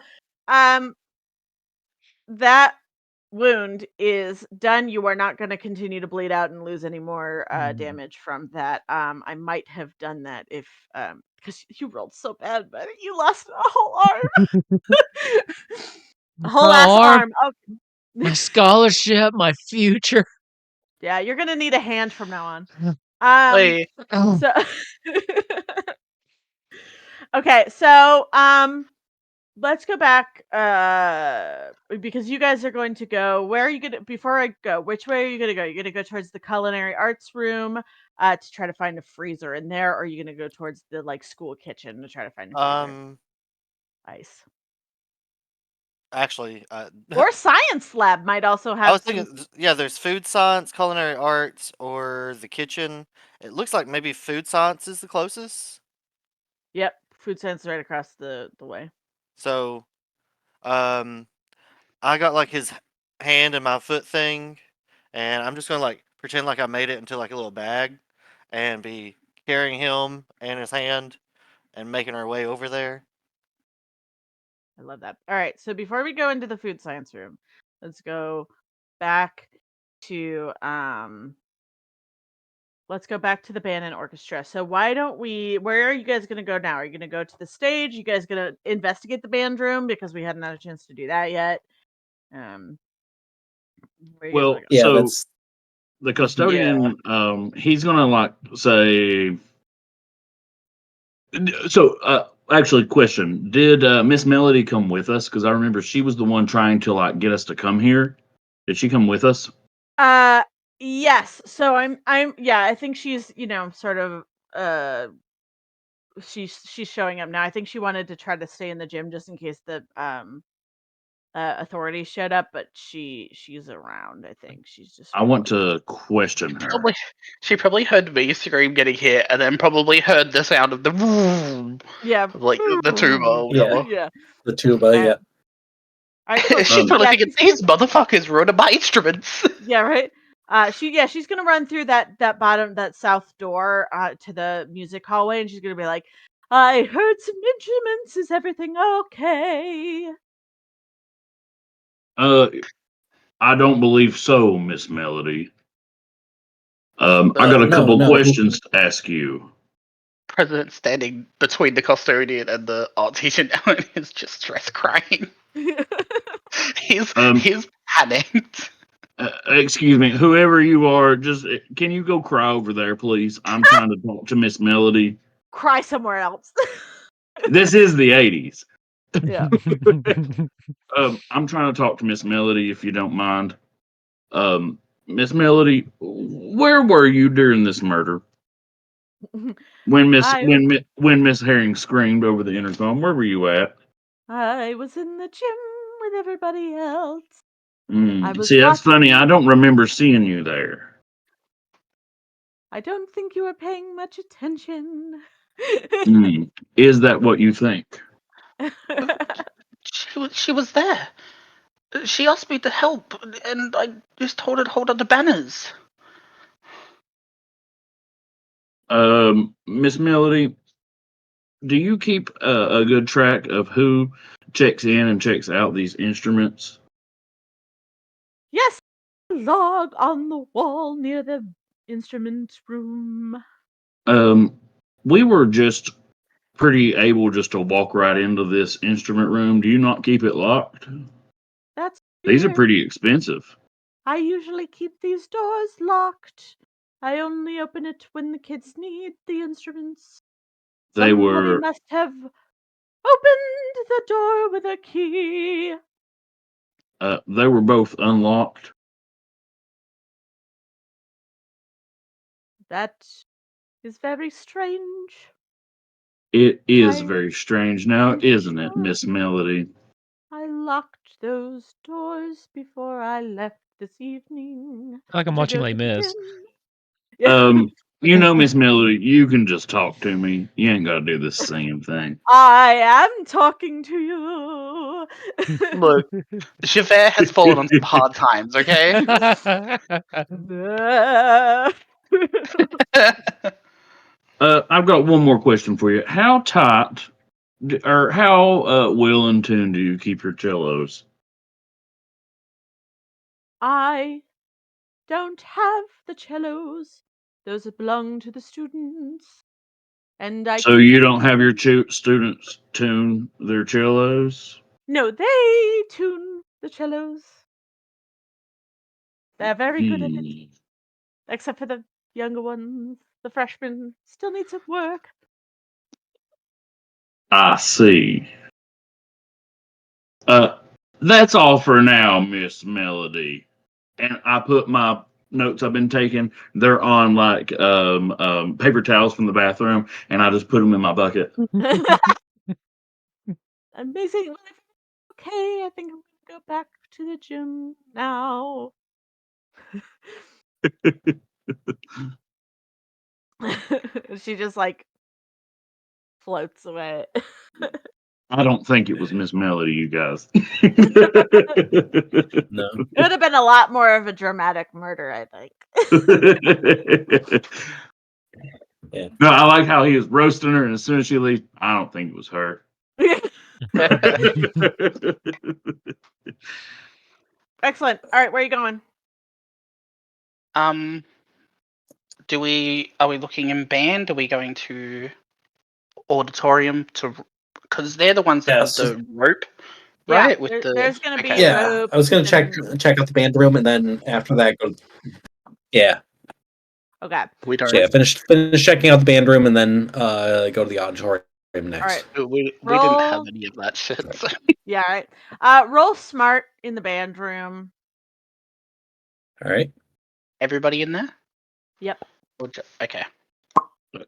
that wound is done. You are not going to continue to bleed out and lose any more damage from that. I might have done that if because you rolled so bad, but you lost a whole arm, a whole My ass arm, arm. my scholarship, my future. Yeah, you're gonna need a hand from now on. Wait, So okay, so let's go back because you guys are going to go. Where are you gonna before I go, which way are you gonna go? You're gonna go towards the culinary arts room to try to find a freezer in there, or are you gonna go towards the like school kitchen to try to find a freezer? Ice. actually, Or science lab might also I have was some. thinking, yeah, there's food science, culinary arts, or the kitchen. It looks like maybe food science is the closest. Yep, food science right across the way. So, um, I got like his hand and my foot thing, and I'm just gonna like pretend like I made it into like a little bag, and be carrying him and his hand and making our way over there. I love that. All right, so before we go into the food science room, let's go back to the band and orchestra. So why don't we? Where are you guys going to go now? Are you going to go to the stage? You guys going to investigate the band room because we hadn't had a chance to do that yet. Where you guys Well, wanna go? Yeah, so that's the custodian, he's gonna like say. So, actually, question: did Miss Melody come with us? Because I remember she was the one trying to like get us to come here. Did she come with us? Yes. So I think she's, sort of she's showing up now. I think she wanted to try to stay in the gym just in case the authorities showed up, but she's around. I think she's just I want to question her. She probably heard me scream getting hit, and then probably heard the sound of the yeah, like the tuba or whatever. yeah. the tuba. Alright. Yeah, All right, cool. She's probably thinking these motherfuckers ruined my instruments. Yeah, right. She's gonna run through that south door to the music hallway, and she's gonna be like, "I heard some instruments. Is everything okay?" I don't believe so, Miss Melody. I got a no, couple no. questions to ask you. President standing between the custodian and the art teacher now and is just stress crying. He's panicked. Excuse me, whoever you are, just can you go cry over there, please? I'm trying to talk to Miss Melody. Cry somewhere else. This is the 80s. Yeah. I'm trying to talk to Miss Melody, if you don't mind. Miss Melody, where were you during this murder? When Miss Herring screamed over the intercom, where were you at? I was in the gym with everybody else. See, that's funny. I don't remember seeing you there. I don't think you were paying much attention. Is that what you think? She was there. She asked me to help, and I just told her to hold on to banners. Miss Melody, do you keep a good track of who checks in and checks out these instruments? Yes, log on the wall near the instrument room. We were just pretty able just to walk right into this instrument room. Do you not keep it locked? That's These are weird. pretty expensive. I usually keep these doors locked. I only open it when the kids need the instruments. Somebody must have opened the door with a key. They were both unlocked. That is very strange. It is very strange now, I'm isn't it, sure Miss Melody? I locked those doors before I left this evening. Like I'm watching Les Mis. Miss Melody, you can just talk to me. You ain't got to do this singing thing. I am talking to you. Look, Javert has fallen on some hard times, okay? I've got one more question for you. How tight or how well in tune do you keep your cellos? I don't have the cellos. Those belong to the students. And I So you don't have your students tune their cellos? No, they tune the cellos. They're very good at it. Except for the younger ones. The freshmen still need some work. I see. That's all for now, Miss Melody. And I put my notes I've been taking. They're on like paper towels from the bathroom, and I just put them in my bucket. Amazing. Okay, I think I'm gonna go back to the gym now. She just like floats away. I don't think it was Miss Melody, you guys. No. It would have been a lot more of a dramatic murder, I think. No, I like how he was roasting her, and as soon as she leaves, I don't think it was her. Excellent. All right, where are you going? Are we looking in band? Are we going to auditorium because they're the ones that have Yes. the rope, Yeah, right? With there's going to be okay. Yeah, ropes. I was gonna and- check out the band room, and then after that, go. Yeah, Okay. We don't. so yeah. Finish checking out the band room, and then go to the auditorium next. All right. We Roll. didn't have any of that shit. So. Yeah, all right. Roll smart in the band room. All right. Everybody in there? Yep. Okay.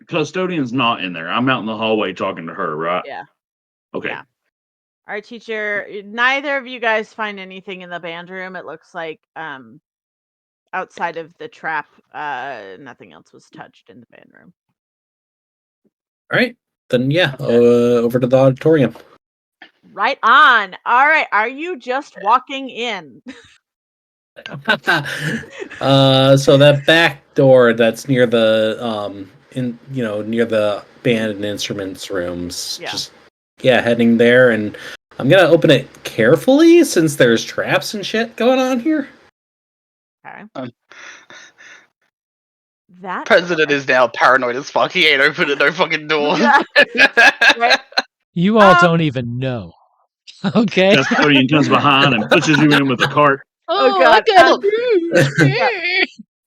Custodian's not in there. I'm out in the hallway talking to her, right? Yeah. Okay. Yeah. All right, teacher. Neither of you guys find anything in the band room. It looks like outside of the trap, nothing else was touched in the band room. All right. Then yeah, over to the auditorium. Right on. All right. Are you just walking in? So that back door that's near the near the band and instruments rooms. Yeah. Just heading there, and I'm gonna open it carefully since there's traps and shit going on here. Okay. Um, That President is now paranoid as fuck. He ain't opening no fucking doors. Yeah. Right? You all don't even know. Okay. Custodian comes behind and pushes you in with a cart. Oh, I God. got Yeah.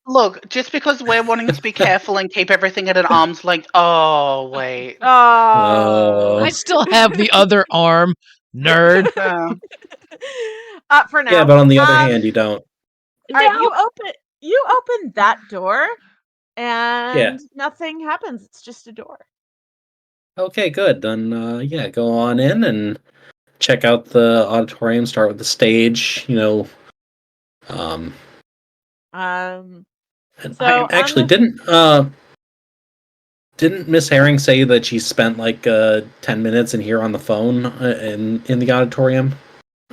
Look, just because we're wanting to be careful and keep everything at an arm's length. Oh wait. Oh. I still have the other arm, nerd. For now. Yeah, but on the other hand, you don't. All right, you open that door, and Yeah. nothing happens. It's just a door. Okay, good. Then go on in and check out the auditorium. Start with the stage. And So actually, on didn't Miss Herring say that she spent like 10 minutes in here on the phone in the auditorium?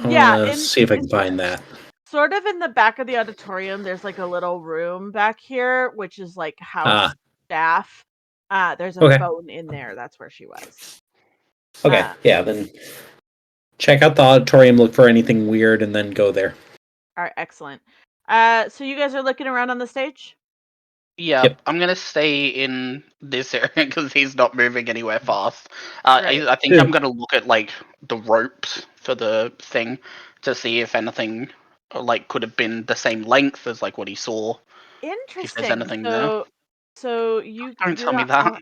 Yeah, See if I can find that. Sort of in the back of the auditorium, there's like a little room back here, which is like house staff. There's a phone in there. That's where she was. Okay, then check out the auditorium, look for anything weird, and then go there. All right, excellent. So you guys are looking around on the stage? Yeah, Yep. I'm gonna stay in this area because he's not moving anywhere fast. Right. I think I'm gonna look at like the ropes for the thing to see if anything like could have been the same length as like what he saw. Interesting. If there's anything there. So you Don't tell me that.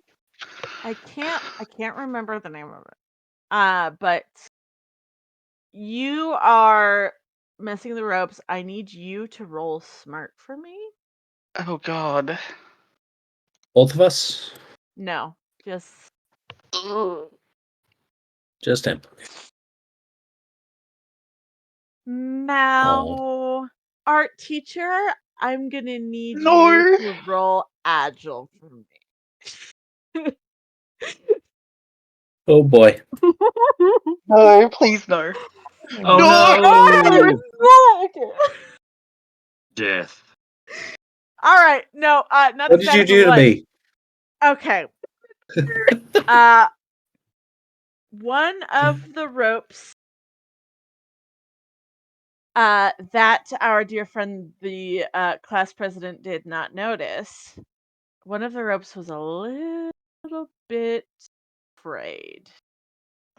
I can't remember the name of it. But you are messing the ropes. I need you to roll smart for me. Oh god. Both of us? No, just Just him. now, art teacher. I'm gonna need No. you to roll agile for me. Oh boy. No, please no. Oh no! Death. All right, no, not What as did bad you as do it to was. me? Okay. One of the ropes that our dear friend, the class president, did not notice. One of the ropes was a little bit frayed.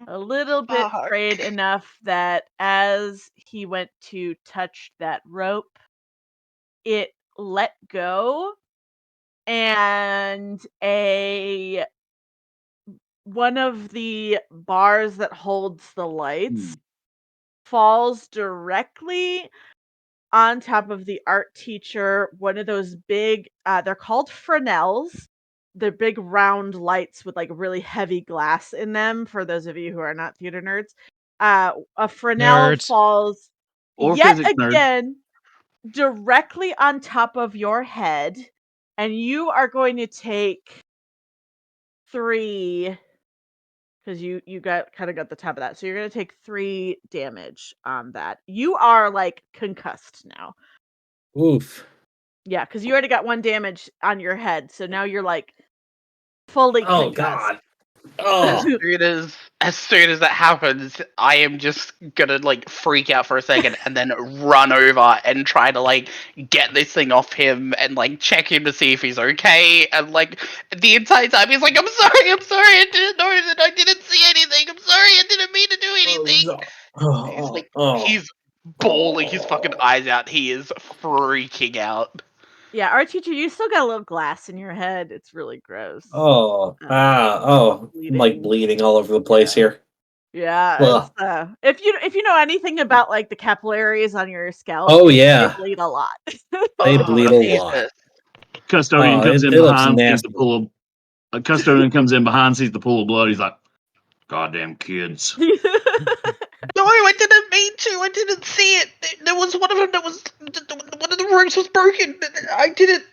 A little bit Fuck. frayed enough that as he went to touch that rope, it let go, and one of the bars that holds the lights falls directly on top of the art teacher. One of those big, they're called Fresnels. They're big round lights with like really heavy glass in them. For those of you who are not theater nerds, a Fresnel Nerds. falls Or yet physics nerd. again directly on top of your head, and you are going to take 3, because you got the top of that. So you're going to take 3 damage on that. You are like concussed now. Oof. Yeah, because you already got 1 damage on your head, so now you're like fully Oh concussed. God. Oh. As soon as that happens, I am just gonna like freak out for a second and then run over and try to like get this thing off him and like check him to see if he's okay. And like the entire time he's like, I'm sorry, I didn't know that, I didn't see anything. I'm sorry, I didn't mean to do anything. He's like, he's bawling his fucking eyes out. He is freaking out. Yeah, our teacher, you still got a little glass in your head. It's really gross. I'm like bleeding all over the place here. Yeah, it's, if you know anything about like the capillaries on your scalp, Oh they yeah, bleed a lot. they bleed a Jesus. lot. Custodian comes in it looks behind, sees nasty. the pool of. A custodian comes in behind, sees the pool of blood. He's like, "Goddamn kids!" No, I didn't mean to. I didn't see it. There was one of them that was one of the rooms was broken. I didn't.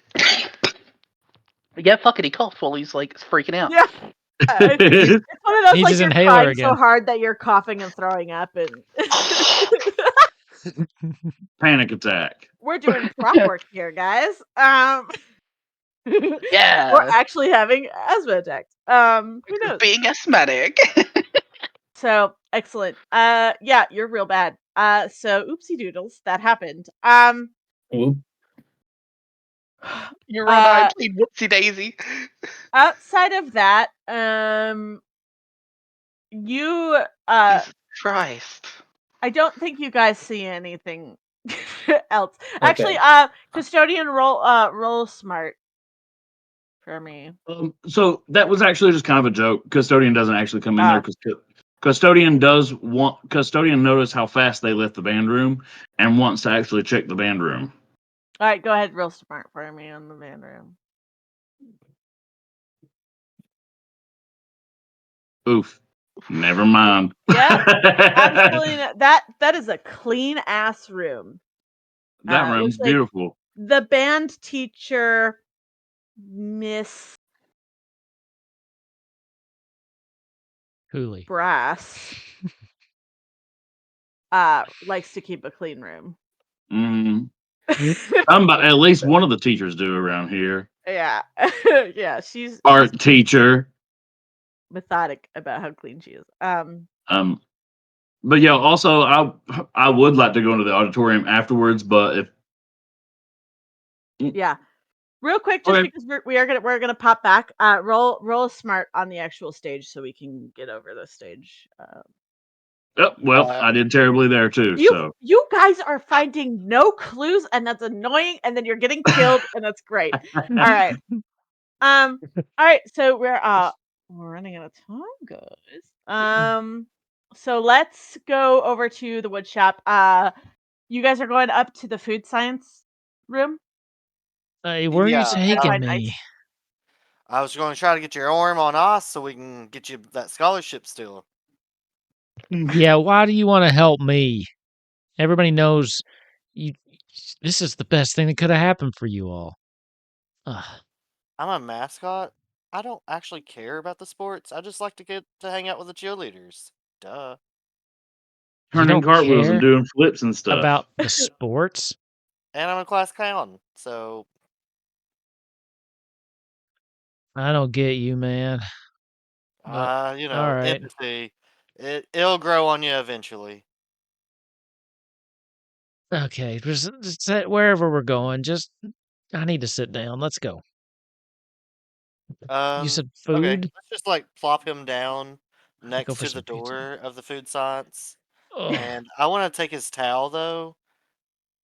Yeah, fuck it. He coughed while he's like freaking out. Yeah. It's one of those Needs like his you're inhaler crying again. so hard that you're coughing and throwing up, and Panic attack. we're doing prop work here, guys. Yeah. We're actually having asthma attacks. Who knows? Being asthmatic. So excellent. Yeah, you're real bad. So oopsie doodles, that happened. Oop. You're right. I played whoopsie daisy. Outside of that, you Jesus Christ. I don't think you guys see anything else. Okay. Actually, custodian roll smart for me. So that was actually just kind of a joke. Custodian doesn't actually come in there because Custodian noticed how fast they left the band room and wants to actually check the band room. All right, go ahead, roll smart for me on the band room. Oof. Never mind. Yeah, absolutely. That is a clean ass room. That room's looks like beautiful. the band teacher, Miss Cooley. Brass, likes to keep a clean room. At least one of the teachers do around here. Yeah, yeah. She's Art teacher. methodic about how clean she is. But yeah, also I would like to go into the auditorium afterwards, but if Yeah, real quick, just because we're gonna pop back. Roll smart on the actual stage so we can get over the stage. I did terribly there too. You guys are finding no clues, and that's annoying. And then you're getting killed, and that's great. All right. All right. So we're running out of time, guys. So let's go over to the wood shop. You guys are going up to the food science room. Hey, where are you taking me? I was going to try to get your arm on us so we can get you that scholarship still. Yeah, why do you want to help me? Everybody knows you. This is the best thing that could have happened for you all. Ugh. I'm a mascot. I don't actually care about the sports. I just like to get to hang out with the cheerleaders. Duh. Turning cartwheels and doing flips and stuff. About the sports? And I'm a class clown, so I don't get you, man. But, you know, all right. empathy. It'll grow on you eventually. Okay, just wherever we're going, I need to sit down. Let's go. You said food? Okay, let's just like plop him down next to the some pizza. door of the food science. Ugh. And I want to take his towel though,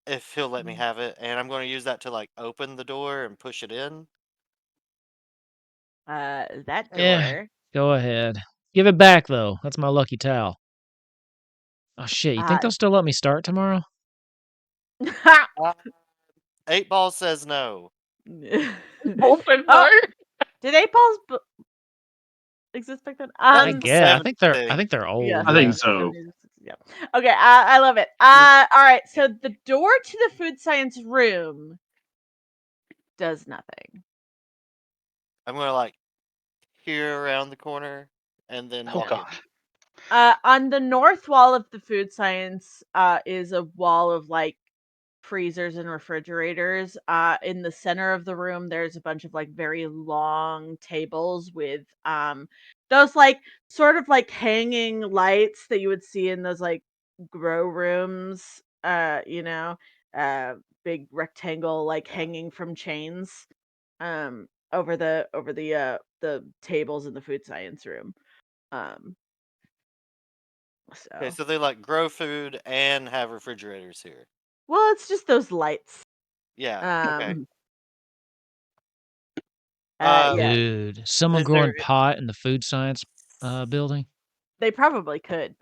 if he'll let me have it, and I'm going to use that to like open the door and push it in. That door. Yeah, go ahead. Give it back though. That's my lucky towel. Oh shit! You think they'll still let me start tomorrow? 8 Ball says no. Both said no. Did 8 Balls exist back then? I guess. I think they're old. Yeah, I think so. Yeah. Okay, I love it. All right, so the door to the food science room does nothing. I'm going to like peer around the corner and then walk in. On the north wall of the food science is a wall of like freezers and refrigerators. In the center of the room, there's a bunch of like very long tables with those like sort of like hanging lights that you would see in those like grow rooms. Big rectangle like hanging from chains over the tables in the food science room. Okay, So so they like grow food and have refrigerators here. well, it's just those lights. Yeah. Okay. Yeah, Dude, someone Is growing there pot in the food science building? they probably could.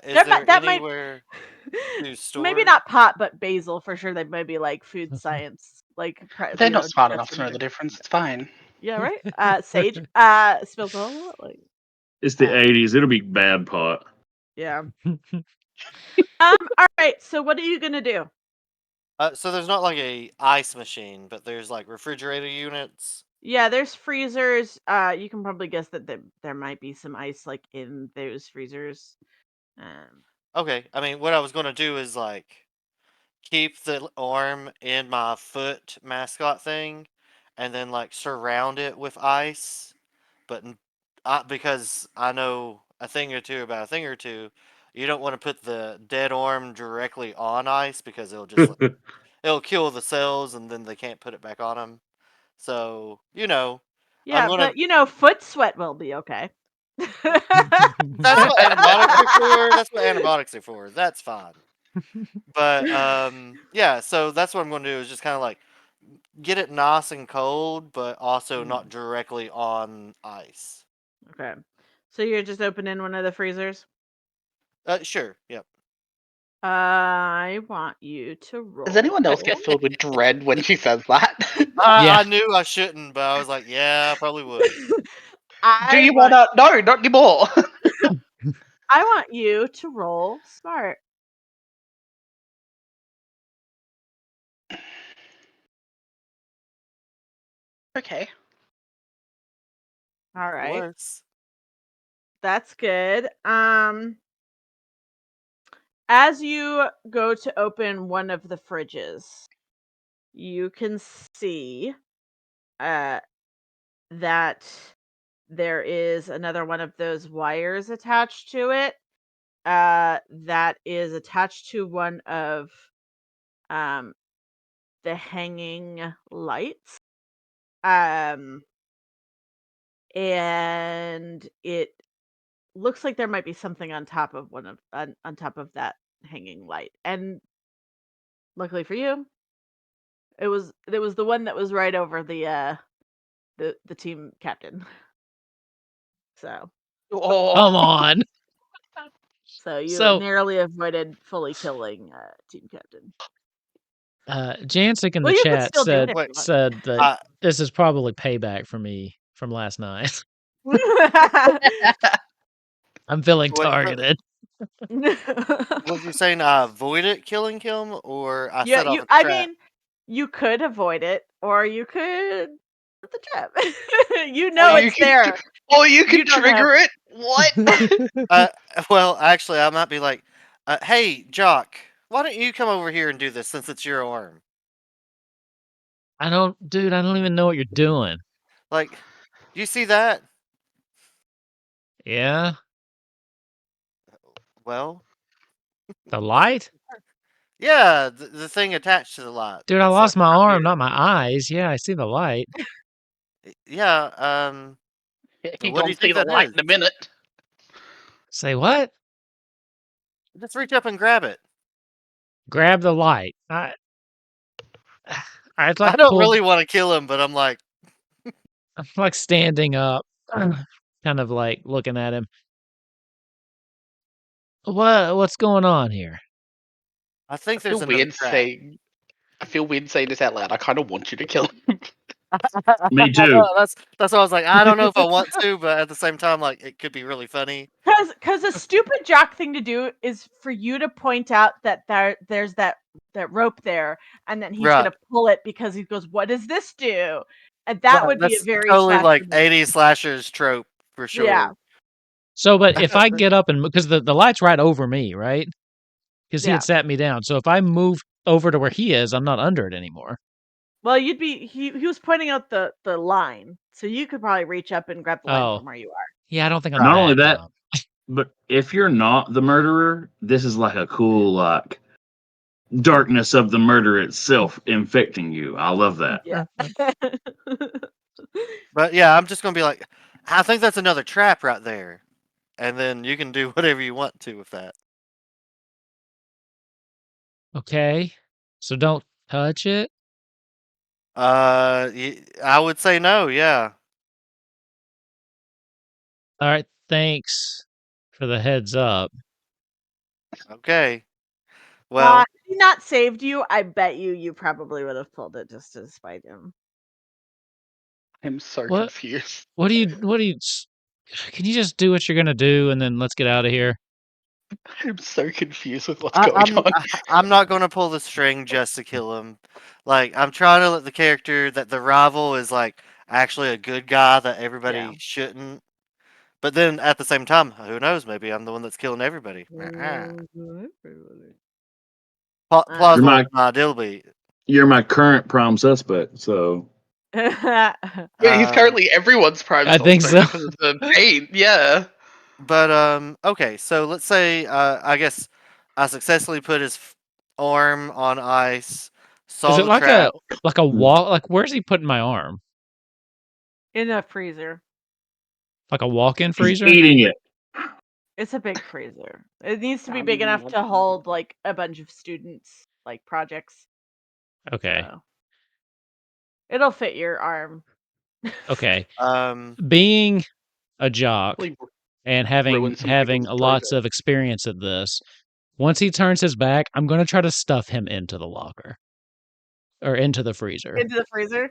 is there That might anywhere to maybe store? not pot, but basil for sure. They might be like food science, like They're not smart enough that's to know in the there. difference. It's fine. Yeah, right. Sage, spills all like It's the 80s. It'll be bad pot. yeah. All right. So what are you gonna do? So there's not like a ice machine, but there's like refrigerator units. Yeah, there's freezers. You can probably guess that there might be some ice like in those freezers. Okay, I mean, what I was gonna do is like keep the arm in my foot mascot thing, and then like surround it with ice. But because I know a thing or two about a thing or two, you don't want to put the dead arm directly on ice because it'll just like, it'll kill the cells, and then they can't put it back on them. So I'm Yeah, gonna. but foot sweat will be okay. That's what antibiotics are for. That's what antibiotics are for. That's fine. But yeah. So that's what I'm going to do is just kind of like get it nice and cold, but also not directly on ice. Okay. So you're just opening one of the freezers? Sure. Yep. I want you to roll. Does anyone else get filled with dread when she says that? Yeah. I knew I shouldn't, but I was like, yeah, I probably would. Do you wanna? No, not anymore. I want you to roll smart. Okay. All right. Worse. That's good. As you go to open one of the fridges, you can see that there is another one of those wires attached to it. That is attached to one of the hanging lights. And it looks like there might be something on top of on top of that hanging light. And luckily for you, it was the one that was right over the team captain. So Oh, Come on. you So- narrowly avoided fully killing team captain. Jancic in Well, the you could chat still do it said if you want. said that this is probably payback for me from last night. I'm feeling Wait, targeted. Was you saying I avoided killing him, or I Yeah, set off a I trap? mean, you could avoid it, or you could put the trap. Or you it's can- there. Or you can You don't trigger it. What? Well, actually, I might be like, hey, Jock, why don't you come over here and do this since it's your arm? I don't even know what you're doing. Like, do you see that? Yeah? Well, The light? yeah, the thing attached to the light. Dude, I It's lost like my right arm, here. not my eyes. Yeah, I see the light. Yeah, You what do gonna you see think the that light is? in a minute. Say what? Just reach up and grab it. Grab the light. I I like don't really want to kill him, but I'm like, I'm like standing up, kind of like looking at him. What's going on here? I I think feel there's another weird trap. saying. I feel weird saying this out loud. I kind of want you to kill him. Me I too. know, that's why I was like, I don't know if I want to, but at the same time, like, it could be really funny. Because a stupid jock thing to do is for you to point out that there's that rope there, and then he's Right. gonna pull it because he goes, "What does this do?" And that Right, would be a that's very totally slasher like move. 80s slashers trope for sure. Yeah. So, but if I get up and because the light's right over me, right? Because he Yeah. had sat me down. So if I move over to where he is, I'm not under it anymore. Well, you'd be. He was pointing out the line, so you could probably reach up and grab the line Oh. from where you are. Yeah, I don't think I'm Not that only that, dumb. but if you're not the murderer, this is like a cool darkness of the murder itself infecting you. I love that. Yeah. But yeah, I'm just gonna be like, I think that's another trap right there, and then you can do whatever you want to with that. Okay. So don't touch it. I would say no. Yeah. All right. Thanks for the heads up. Okay. Well, Had he not saved you, I bet you probably would have pulled it just to spite him. I'm so What? confused. What do you? Can you just do what you're gonna do and then let's get out of here? I'm so confused with what's going on. I'm not gonna pull the string just to kill him. Like, I'm trying to let the character that the rival is like actually a good guy that everybody Yeah. shouldn't. But then at the same time, who knows? Maybe I'm the one that's killing everybody. Plausible delivery. You're my current prime suspect, so Yeah, he's currently everyone's prime I think suspect so. because of the pain. Yeah. But okay, so let's say I guess I successfully put his arm on ice. Saw Is it the like trap. a wall? Like where's he putting my arm? In a freezer. Like a walk-in he's freezer? eating it. It's a big freezer. It needs to be big enough to hold like a bunch of students, like projects. Okay. So it'll fit your arm. Okay. Um, Being a jock Really and ruined some having people's lots project. of experience at this, once he turns his back, I'm gonna try to stuff him into the locker or into the freezer. Into the freezer.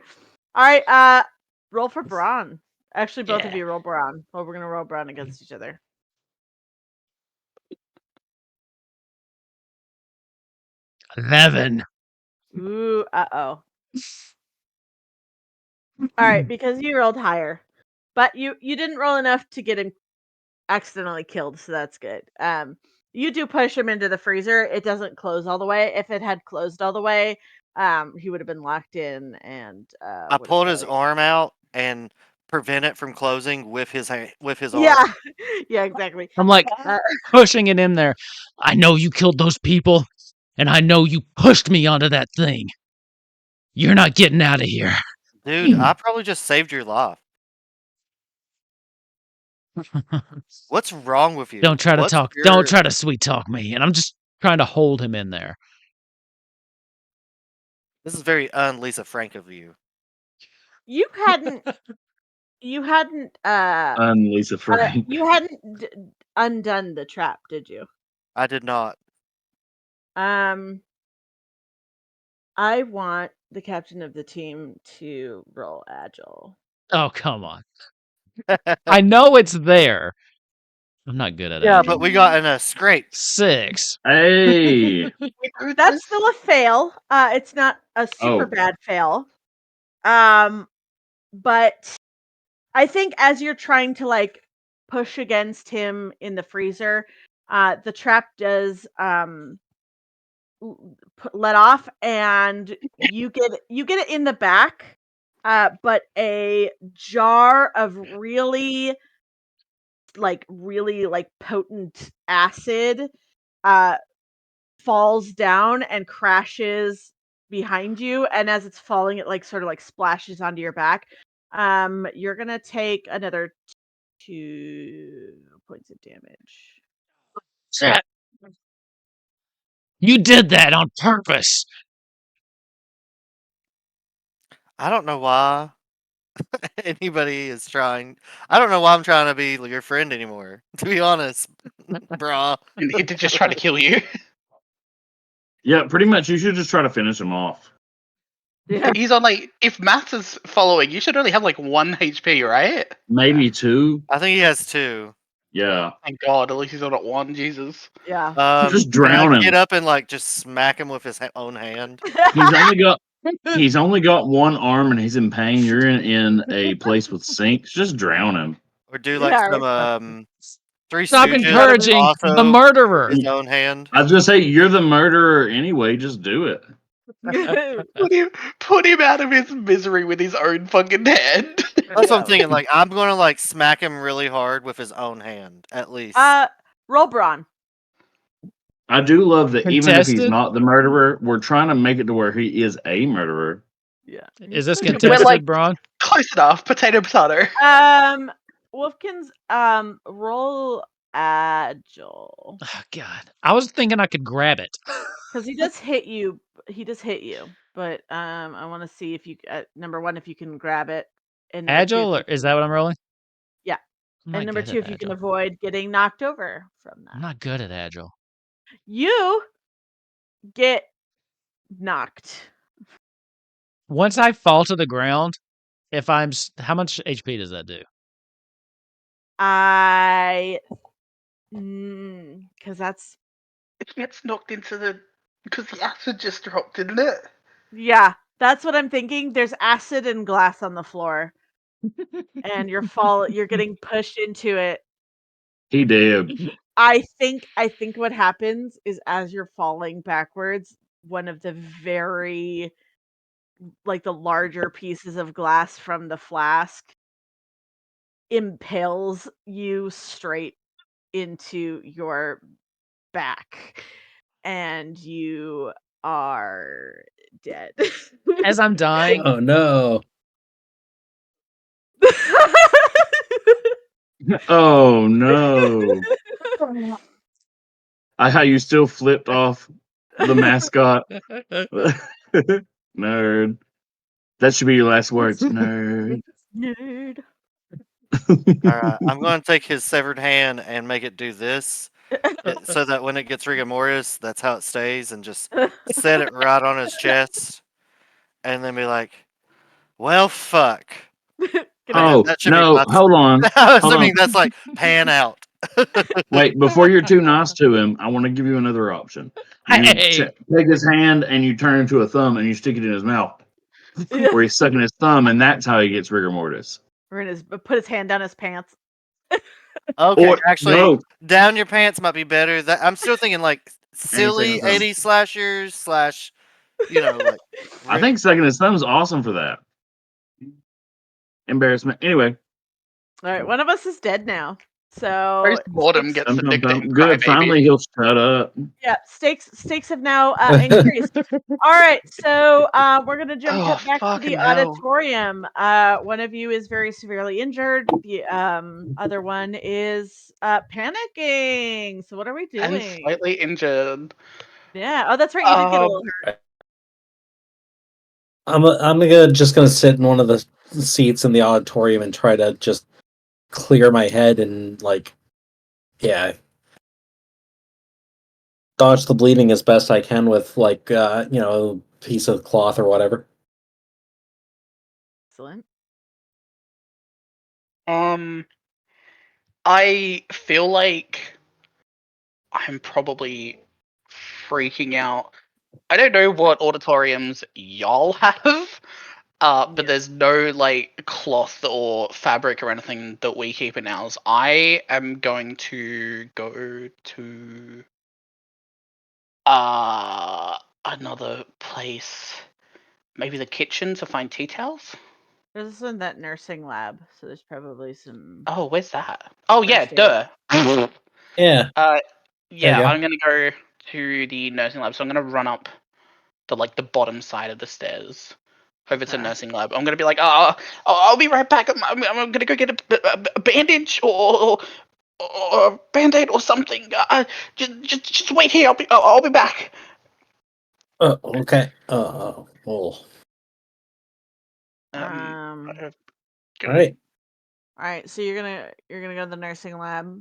All right. Roll for brawn. Actually, both of Yeah. you roll brawn. Well, we're gonna roll brawn against each other. 11. Ooh. Oh. All right, because you rolled higher, but you didn't roll enough to get him accidentally killed, so that's good. You do push him into the freezer. It doesn't close all the way. If it had closed all the way, he would have been locked in and I pulled his arm out and prevent it from closing with his arm. Yeah, yeah, exactly. I'm like pushing it in there. I know you killed those people, and I know you pushed me onto that thing. You're not getting out of here. Dude, I probably just saved your life. What's wrong with you? Don't try to What's talk. your- Don't try to sweet talk me. And I'm just trying to hold him in there. This is very un-Lisa Frank of you. You hadn't Lisa Frank. you hadn't undone the trap, did you? I did not. I want the captain of the team to roll agile. Oh, come on. I know it's there. I'm not good at it. Yeah, but we got in a scrape. 6. Hey. That's still a fail. It's not a super bad fail. But I think as you're trying to like push against him in the freezer, the trap does let off, and you get it in the back. But a jar of really potent acid falls down and crashes behind you, and as it's falling it like sort of like splashes onto your back. You're gonna take another 2 points of damage. You did that on purpose. I don't know why anybody is trying. I don't know why I'm trying to be your friend anymore, to be honest, brah. And he did just try to kill you. Yeah, pretty much. You should just try to finish him off. Yeah. He's on like, if Matt is following, you should only have like 1 HP, right? Maybe 2. I think he has 2. Yeah. Thank God, at least he's not at 1. Jesus. Yeah. Just Can I drown him. get up and like just smack him with his own hand. He's only got 1 arm and he's in pain. You're in a place with sinks. Just drown him. Or do like Yeah, some Three Stop Stooges, encouraging the also murderer. his own hand. I was gonna say you're the murderer anyway. Just do it. Put him out of his misery with his own fucking hand. That's what I'm Yeah. thinking. Like, I'm gonna like smack him really hard with his own hand, at least. Roll brawn. I do love that even if he's Contested? not the murderer, we're trying to make it to where he is a murderer. Yeah. Is this We're contested, like- Braun? Close enough. Potato. Wolfkinz, roll agile. Oh, God. I was thinking I could grab it. Because he does hit you. He does hit you. But I want to see if you, number one, if you can grab it. And number two, Agile? if Or you is can- that what I'm rolling? Yeah. I'm not And number good two, at if you can agile. avoid getting knocked over from I'm that. not good at agile. You get knocked. Once I fall to the ground, if I'm how much HP does that do? Because that's, It gets knocked into the because the acid just dropped, didn't it? yeah, that's what I'm thinking. There's acid and glass on the floor, and you're getting pushed into it. He did. I think what happens is as you're falling backwards, one of the very the larger pieces of glass from the flask impales you straight into your back, and you are dead. As I'm dying, Oh no. Oh no! How you still flipped off the mascot, nerd. That should be your last words, nerd. Nerd. Alright, I'm gonna take his severed hand and make it do this, so that when it gets rigor mortis, that's how it stays, and just set it right on his chest, and then be like, "Well, fuck." Oh That should be no! my- Hold on. Assuming that's like pan out. Wait, before you're too nice to him, I want to give you another option. You Hey! take his hand and you turn into a thumb and you stick it in his mouth, where he's sucking his thumb, and that's how he gets rigor mortis. Put his hand down his pants. Okay, Or actually, no, down your pants might be better. That I'm still thinking like silly Anything with 80s slashers slash, like. I think sucking his thumb is awesome for that. Embarrassment. Anyway, All right, one of us is dead now. So Post mortem gets the nickname good. Crybaby. Finally, he'll shut up. yeah, stakes have now increased. All right, so we're gonna jump cut back to fucking the hell. auditorium. One of you is very severely injured. The other one is panicking. So what are we And doing? slightly injured. Yeah. Oh, that's right. You did get a little hurt. I'm just gonna sit in one of the seats in the auditorium and try to just clear my head and dodge the bleeding as best I can with a piece of cloth or whatever. Excellent. I feel like I'm probably freaking out. I don't know what auditoriums y'all have, but there's no cloth or fabric or anything that we keep in ours. I am going to go to another place, maybe the kitchen, to find tea towels. There's in that nursing lab, so there's probably some. Oh, where's that? Oh yeah, First aid. duh. Yeah. Yeah, you go. I'm gonna go to the nursing lab. So I'm gonna run up the bottom side of the stairs over to Okay. nursing lab. I'm gonna be like, I'll be right back. I'm gonna go get a bandage or a band-aid or something. Just wait here. I'll be back. Oh, okay. Um. All All right. All right. So you're gonna go to the nursing lab.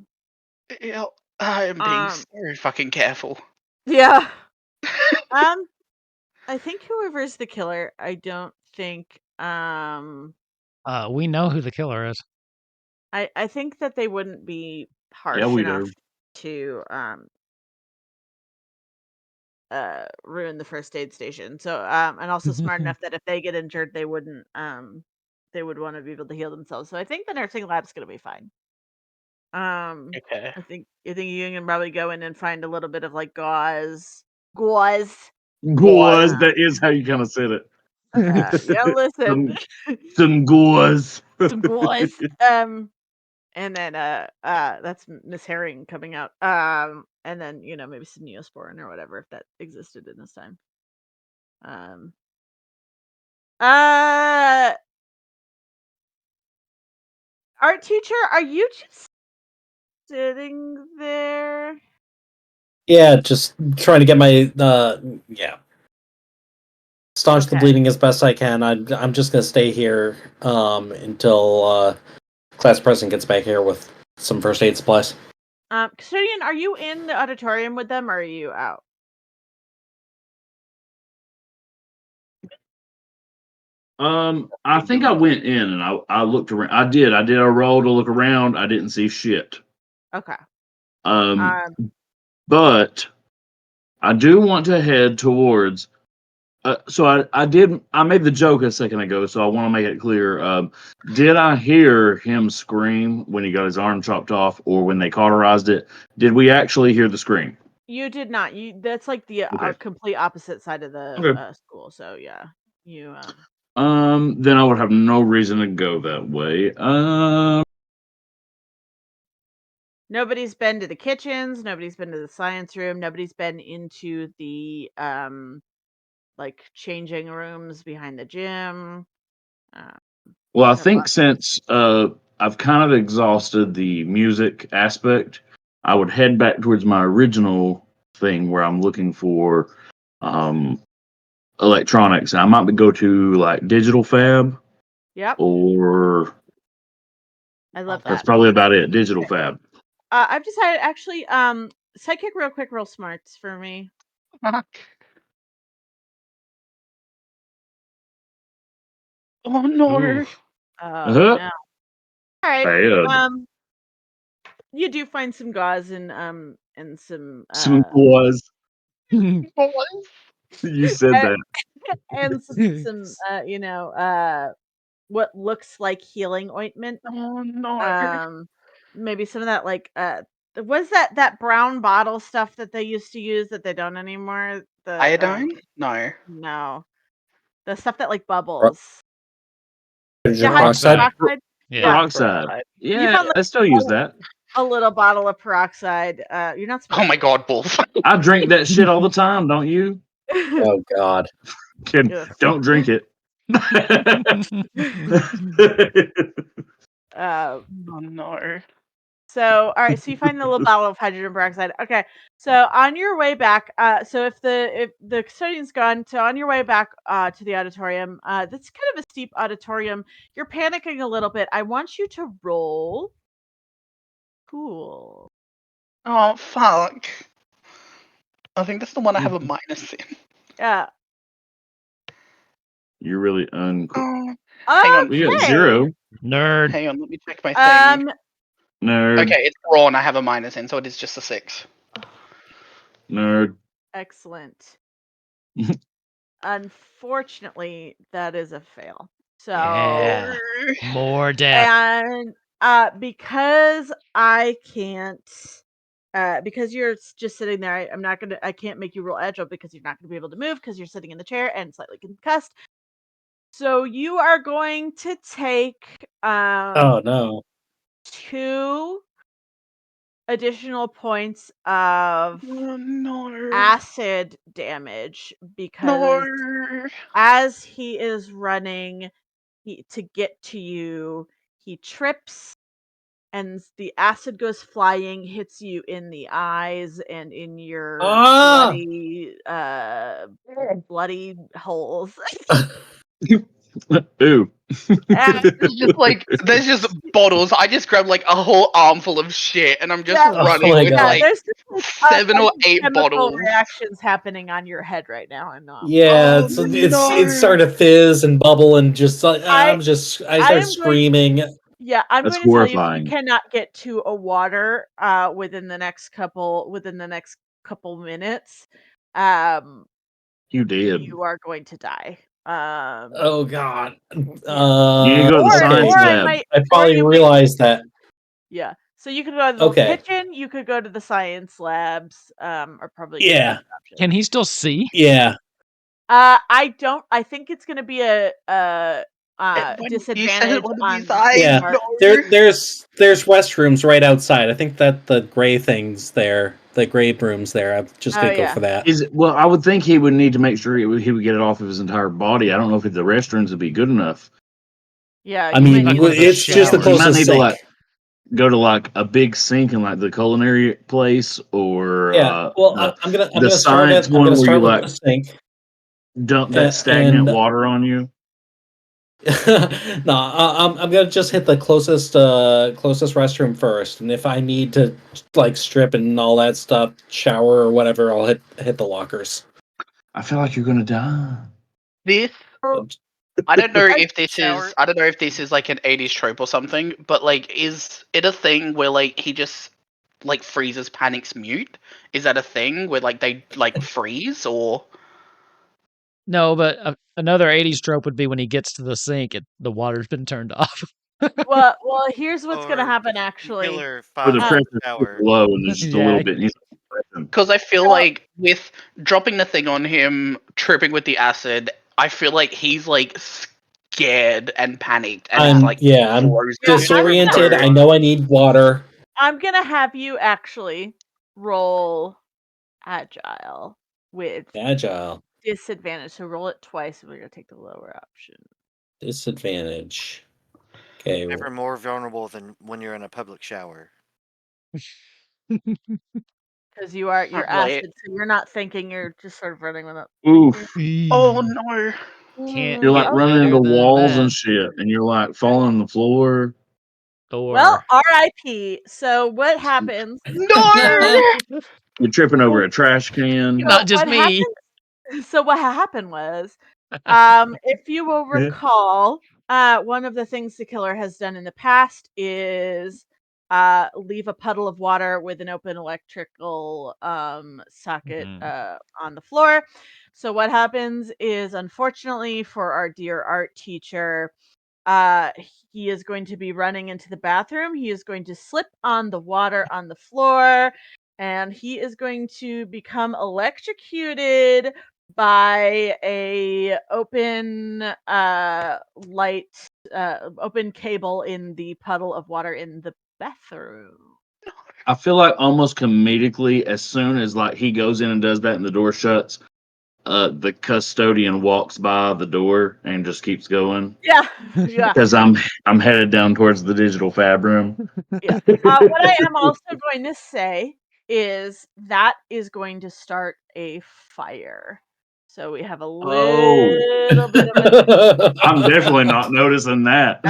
Yeah, I am being so fucking careful. Yeah. I think whoever's the killer, I don't think we know who the killer is. I think that they wouldn't be harsh we enough do. to ruin the first aid station. So and also smart enough that if they get injured they wouldn't they would want to be able to heal themselves. So I think the nursing lab's gonna be fine. Okay. I think you can probably go in and find a little bit of like gauze. Gauze. Gauze. That is how you kind of said it. Yeah, listen. Some gauze. Some gauze. And then that's Miss Herring coming out. And then maybe some Neosporin or whatever if that existed in this time. Art teacher, are you just sitting there? Yeah, just trying to get my staunch the Okay. bleeding as best I can. I'm just gonna stay here until class president gets back here with some first aid supplies. Custodian, are you in the auditorium with them or are you out? I think I went in and I looked around. I did a roll to look around. I didn't see shit. Okay. But I do want to head towards. So I made the joke a second ago, so I want to make it clear. Did I hear him scream when he got his arm chopped off, or when they cauterized it? Did we actually hear the scream? You did not. That's like the complete opposite side of the school. So yeah, you. Then I would have no reason to go that way. Nobody's been to the kitchens. Nobody's been to the science room. Nobody's been into the like changing rooms behind the gym. Well, I think since I've kind of exhausted the music aspect, I would head back towards my original thing where I'm looking for electronics. And I might go to like Digital Fab. Yep. Or I love that. That's probably about it. Digital Fab. I've decided actually sidekick real quick, real smarts for me. Oh no. Ooh. Oh no. All right. Bad. You do find some gauze and some gauze. You said that. And some what looks like healing ointment. Oh no. Maybe some of that like was that brown bottle stuff that they used to use that they don't anymore? The Iodine? No. No. The stuff that like bubbles. Hydrogen Peroxide. peroxide? Yeah. Peroxide. Yeah, You found, like, I still use that. a little bottle of peroxide. You're not supposed Oh my god, Wolf. I drink that shit all the time, don't you? Oh God. Kid, Yes. don't drink it. Oh no. So, all right. So you find the little bottle of hydrogen peroxide. Okay. So on your way back, so if the custodian's gone, so on your way back to the auditorium, that's kind of a steep auditorium. You're panicking a little bit. I want you to roll. Cool. Oh fuck. I think that's the one I have a minus in. Yeah. You're really uncool. Oh, hang on. We got 0. Nerd. Hang on, let me check my thing. Nerd. Okay, it's brawn. I have a minus in, so it is just a 6. Nerd. Excellent. Unfortunately, that is a fail. So Yeah. More death. and because I can't because you're just sitting there, I can't make you roll agile because you're not gonna be able to move because you're sitting in the chair and slightly concussed. So you are going to take Oh no. 2 additional points of No. acid damage because as he is running to get to you, he trips and the acid goes flying, hits you in the eyes and in your bloody holes. Ooh. It's just like there's just bottles. I just grabbed like a whole armful of shit and I'm just running my with God. like there's just 7 or 8 chemical bottles. reactions happening on your head right now. I'm not. Yeah, Oh, it's starting to fizz and bubble and just like I start screaming. I'm That's going to tell you if horrifying. you cannot get to a water within the next couple minutes, You did. you are going to die. Oh God. You need to go to the science lab. I probably realized that. Yeah. So you could go to the Okay. kitchen. You could go to the science labs. Are probably Yeah. good options. Can he still see? Yeah. I don't. I think it's going to be a You said disadvantage one of on. these eyes. Yeah. No. There's restrooms right outside. I think that the gray things there, the gray brooms there. I'm just Oh, gonna go yeah. for that. Well, I would think he would need to make sure he would get it off of his entire body. I don't know if the restrooms would be good enough. Yeah. I you mean, might need Talking to- about it's just the showers. You might closest need to sink. like go to like a big sink in like the culinary place or Yeah. Well, the, I'm gonna the start science it. I'm one gonna where you start with like the sink. dump that stagnant and water on you. no, I'm gonna just hit the closest restroom first, and if I need to like strip and all that stuff, shower or whatever, I'll hit the lockers. I feel like you're gonna die. This I don't know if this Shower. is I don't know if this is like an 80s trope or something, but like is it a thing where like he just like freezes, panics, mute? Is that a thing where like they like freeze or No, but another 80s trope would be when he gets to the sink, the water's been turned off. Well, here's what's going to Or happen. Actually, Killer Or finds the the pressure's shower. super low and there's just a Yeah. little bit. And he's because I feel Well- like with dropping the thing on him, tripping with the acid, I feel like he's like scared and panicked and I'm like I'm frozen. disoriented. I know I need water. I'm going to have you actually roll agile with Agile disadvantage. So roll it twice, and we're going to take the lower option. disadvantage. Okay. Never more vulnerable than when you're in a public shower. Because you're Right. acid, so you're not thinking. You're just sort of running with it. oof. Oh no. Can't You're like get running better into than walls that. and shit, and you're like falling on the floor. Thor. Well, R.I.P. So what happens? No. You're tripping over a trash can. Not just what me. happened- so what happened was, if you will recall, one of the things the killer has done in the past is leave a puddle of water with an open electrical socket on the floor. So what happens is, unfortunately for our dear art teacher, he is going to be running into the bathroom. He is going to slip on the water on the floor, and he is going to become electrocuted by a open open cable in the puddle of water in the bathroom. I feel like almost comedically, as soon as like he goes in and does that and the door shuts, the custodian walks by the door and just keeps going. Yeah, yeah. Because I'm headed down towards the digital fab room. Yeah. What I am also going to say is that is going to start a fire. So we have a little bit of a I'm definitely not noticing that.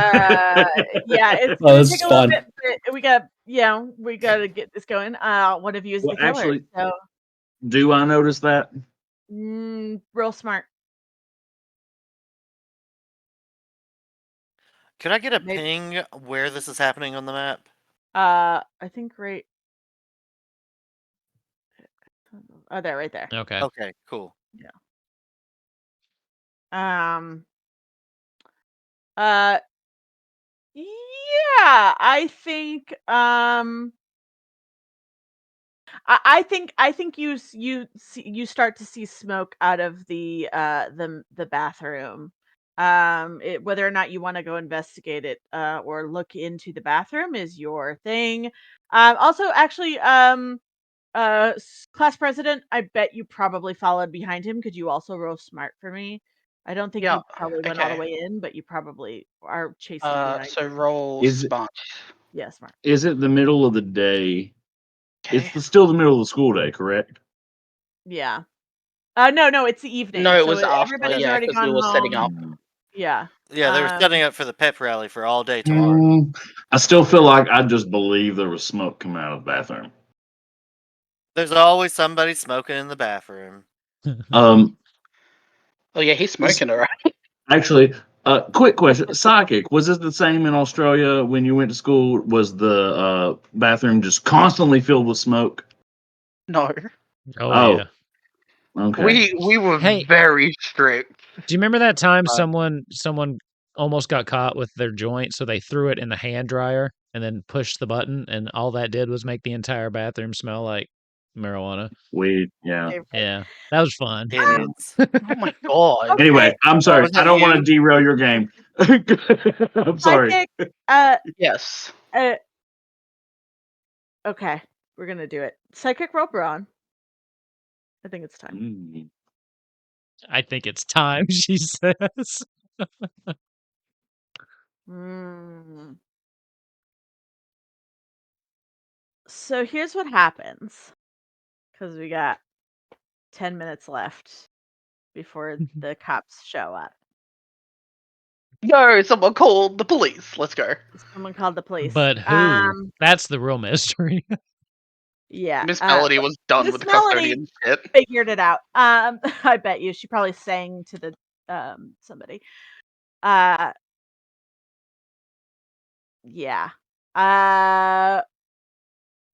yeah, it's Oh, gonna this take is a little fun. bit, but we gotta get this going. One of you is Well, the killer. actually- So Do I notice that? real smart. Could I get a Maybe- ping where this is happening on the map? I think right. Oh, there, right there. Okay. Okay, cool. Yeah, I think I think you start to see smoke out of the bathroom. Whether or not you want to go investigate it or look into the bathroom is your thing. Also, actually, class president, I bet you probably followed behind him. Could you also roll smart for me? I don't think Yeah, you probably went all the okay. way in, but you probably are chasing behind. So roll Is it- smart. Yeah, smart. Is it the middle of the day? Okay. Still the middle of the school day, correct? Yeah. No, it's the evening. No, it so was after. everybody's Yeah, already because we gone were setting home. up. Yeah. Yeah, they were setting up for the pep rally for all day tomorrow. I still feel like I just believe there was smoke coming out of the bathroom. There's always somebody smoking in the bathroom. Um, Oh yeah, he's smoking, alright. actually, quick question: Psychic, was it the same in Australia when you went to school? Was the bathroom just constantly filled with smoke? No, Oh. Yeah. Okay. we were Hey. very strict. Do you remember that time Uh, someone almost got caught with their joint, so they threw it in the hand dryer? and then push the button, and all that did was make the entire bathroom smell like marijuana. Weed. Yeah. Favorite. Yeah, that was fun. It Yeah. is. Oh my god. Okay. Anyway, I'm sorry. Was I that don't want to you? derail your game. I'm sorry. Psychic. Yes. Okay, we're gonna do it. Psychic roll Braun. I think it's time. Mm. I think it's time, she says. Mm. So here's what happens, because we got 10 minutes left before the cops show up. Yo, someone called the police. Let's go. Someone called the police. But who? That's the real mystery. Yeah. Miss Melody was done Miss with the Melody custodian shit. figured it out. I bet you she probably sang to the somebody. Yeah.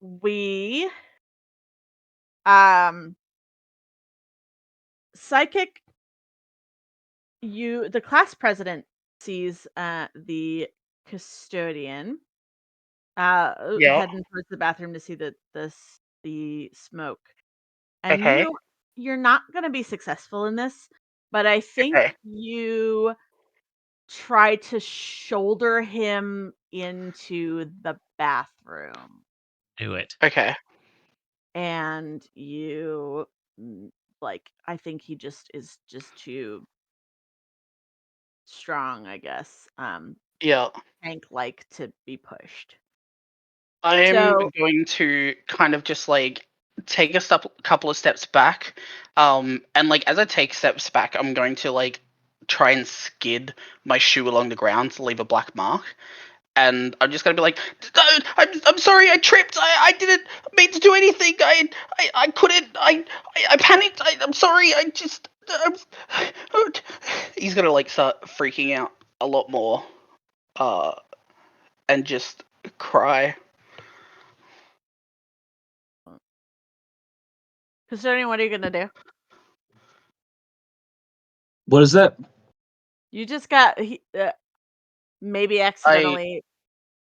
We psychic the class president sees the custodian Yeah. heading towards the bathroom to see the smoke. And Okay. you're not going to be successful in this, but I think Okay. you try to shoulder him into the bathroom, Do it. Okay. and you I think he just is just too strong, I guess. Yeah. Tank like to be pushed. I'm So going to kind of just like take a couple of steps back. And like as I take steps back, I'm going to like try and skid my shoe along the ground to leave a black mark. And I'm just gonna be like, I'm sorry, I tripped. I didn't mean to do anything. I couldn't. I panicked. I'm sorry. He's gonna like start freaking out a lot more, and just cry. Concerning, what are you gonna do? What is that? You just got maybe accidentally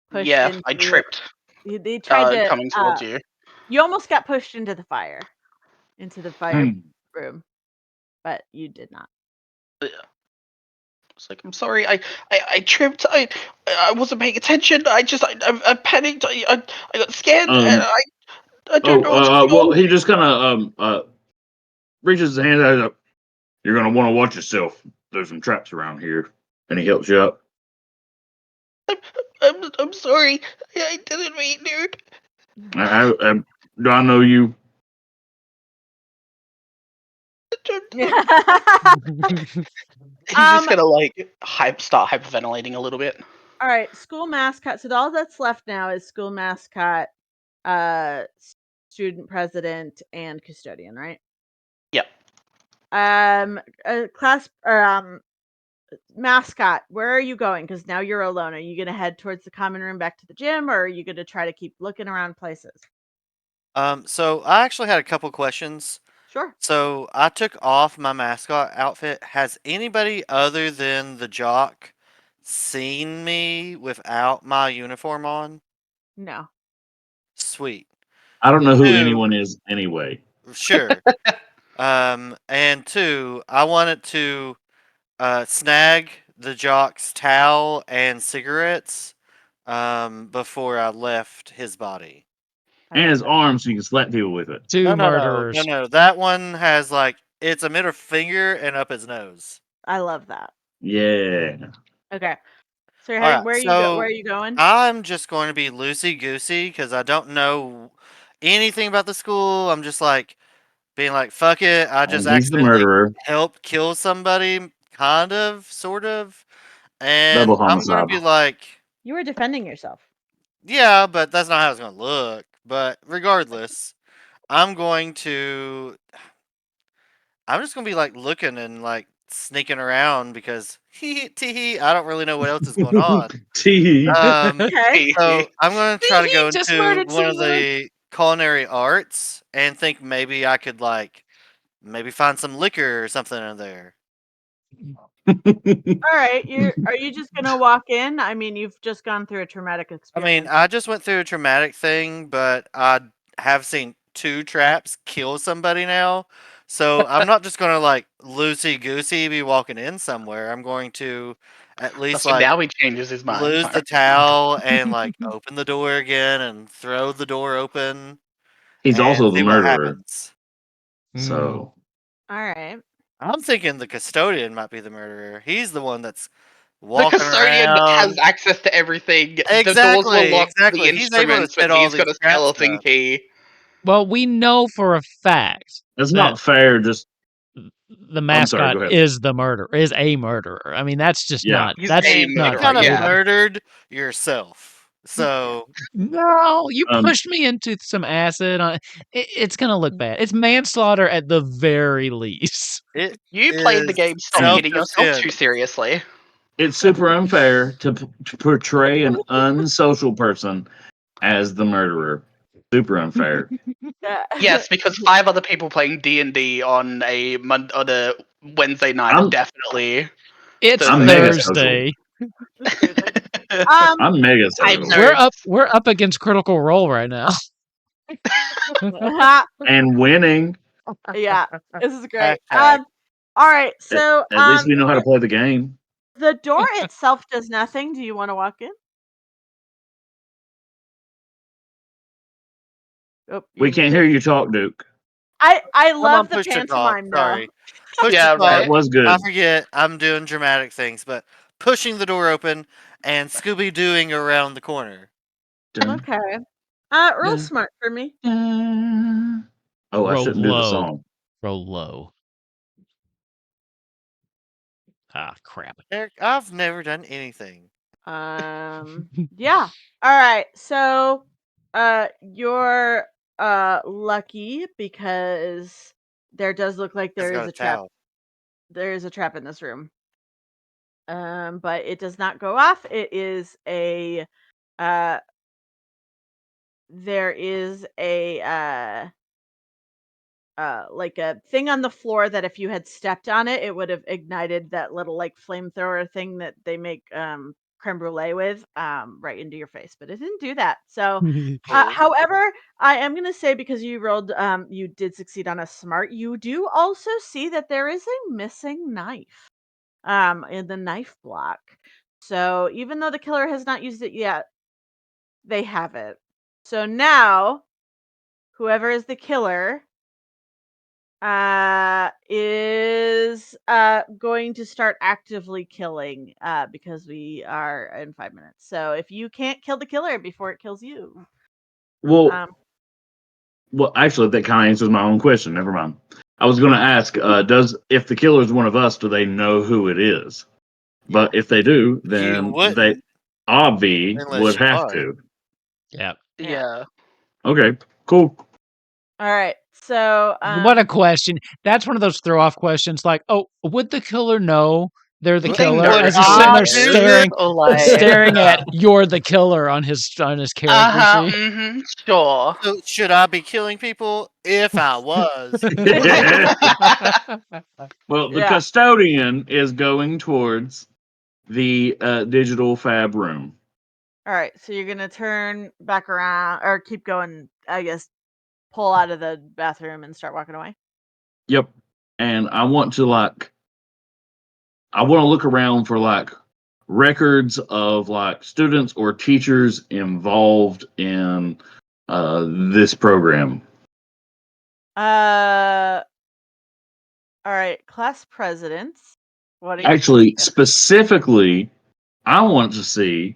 pushed Yeah, into. I tripped. They tried to. Coming towards you. You almost got pushed into the fire room, but you did not. It's like, I'm sorry, I tripped. I wasn't paying attention. I panicked. I got scared. And I don't know what's going Well, on. he just kind of reaches his hand out. You're gonna want to watch yourself. There's some traps around here, and he helps you up. I'm sorry. I didn't mean, dude. Do I know you? He's just gonna like start hyperventilating a little bit. All right, school mascot. So all that's left now is school mascot, student president, and custodian, right? Yep. Class or mascot. Where are you going? Because now you're alone. Are you gonna head towards the common room back to the gym, or are you gonna try to keep looking around places? So I actually had a couple questions. Sure. So I took off my mascot outfit. Has anybody other than the jock seen me without my uniform on? No. Sweet. I don't know who Two. anyone is anyway. Sure. And two, I wanted to snag the jock's towel and cigarettes before I left his body. And his arms, so you can slap people with it. Two No. murderers. That one has like it's a middle finger and up his nose. I love that. Yeah. Okay. So you're All heading, right, where are you going? I'm just going to be loosey goosey because I don't know anything about the school. I'm just like being like, fuck it. I just He's the accidentally murderer. helped kill somebody, kind of, sort of. And Double I'm going to homicide. be like, You were defending yourself. yeah, but that's not how it's going to look. But regardless, I'm just going to be like looking and like sneaking around because I don't really know what else is going on. Okay. So I'm going to try to go Just into murdered one of someone. the culinary arts and think maybe I could like maybe find some liquor or something in there. All right, are you just gonna walk in? I mean, you've just gone through a traumatic I mean, experience. I just went through a traumatic thing, but I have seen 2 traps kill somebody now. So I'm not just gonna like loosey goosey be walking in somewhere. I'm going to at least So like now he changes his mind. lose the towel and like open the door again and throw the door open He's and also the see what murderer. happens. So All right. I'm thinking the custodian might be the murderer. He's the one that's The walking custodian around. has access to everything. The doors were Exactly, locked to the exactly. He's able to instruments, but set all he's got these a traps skeleton up. key. Well, we know for a fact it's that not fair. Just the I'm sorry. mascot Go ahead. is the murderer, is a murderer. I mean, that's just Yeah. not. He's That's a You not murderer, kind of arguable. yeah. murdered yourself. So No, you Um, pushed me into some acid. It's gonna look bad. It's manslaughter at the very least. it You played the is game. Stop kidding yourself too self-defense. seriously. It's super unfair to portray an unsocial person as the murderer. Super unfair. Yeah. Yes, because 5 other people playing D&D on a Wednesday night I'm- definitely. It's I'm mega social. Thursday. I'm mega I'm social. We're up against Critical Role right now. And winning. Yeah, this is great. Hashtag. All right, so At least we know how to play the game. the door itself does nothing. Do you want to walk in? Oh, We can't hear you talk, Duke. I Come love on, the push to talk. pantomime now. Sorry. Push Yeah, to talk. That was good. I forget I'm doing dramatic things, but pushing the door open and Scooby Dooing around the corner. Okay. Real smart for me. Oh, I Roll shouldn't do the low. song. Roll low. Ah, crap. Eric, I've never done anything. Yeah. All right. So, you're lucky because there does look like there is a trap. There is a trap in this room. But it does not go off. It is a there is a like a thing on the floor that if you had stepped on it, it would have ignited that little like flamethrower thing that they make creme brulee with right into your face, but it didn't do that. So however, I am going to say, because you rolled you did succeed on a smart, you do also see that there is a missing knife in the knife block. So even though the killer has not used it yet, they have it. So now whoever is the killer is going to start actively killing because we are in 5 minutes. So if you can't kill the killer before it kills you, Well, actually, that kind of answers my own question. Never mind. I was going to ask, if the killer is one of us, do they know who it is? But if they do, then they would have to. Yeah. Yeah. Okay, cool. All right. So What a question. That's one of those throw off questions like, oh, would the killer know they're the They killer? would As he's sitting there staring at you're the killer on his character sheet. Sure. So should I be killing people? If I was. Well, the custodian is going towards the digital fab room. All right. So you're gonna turn back around or keep going, I guess, pull out of the bathroom and start walking away. Yep. And I want to look around for records of students or teachers involved in this program. All right, class presidents. What are you Actually, specifically, I want to see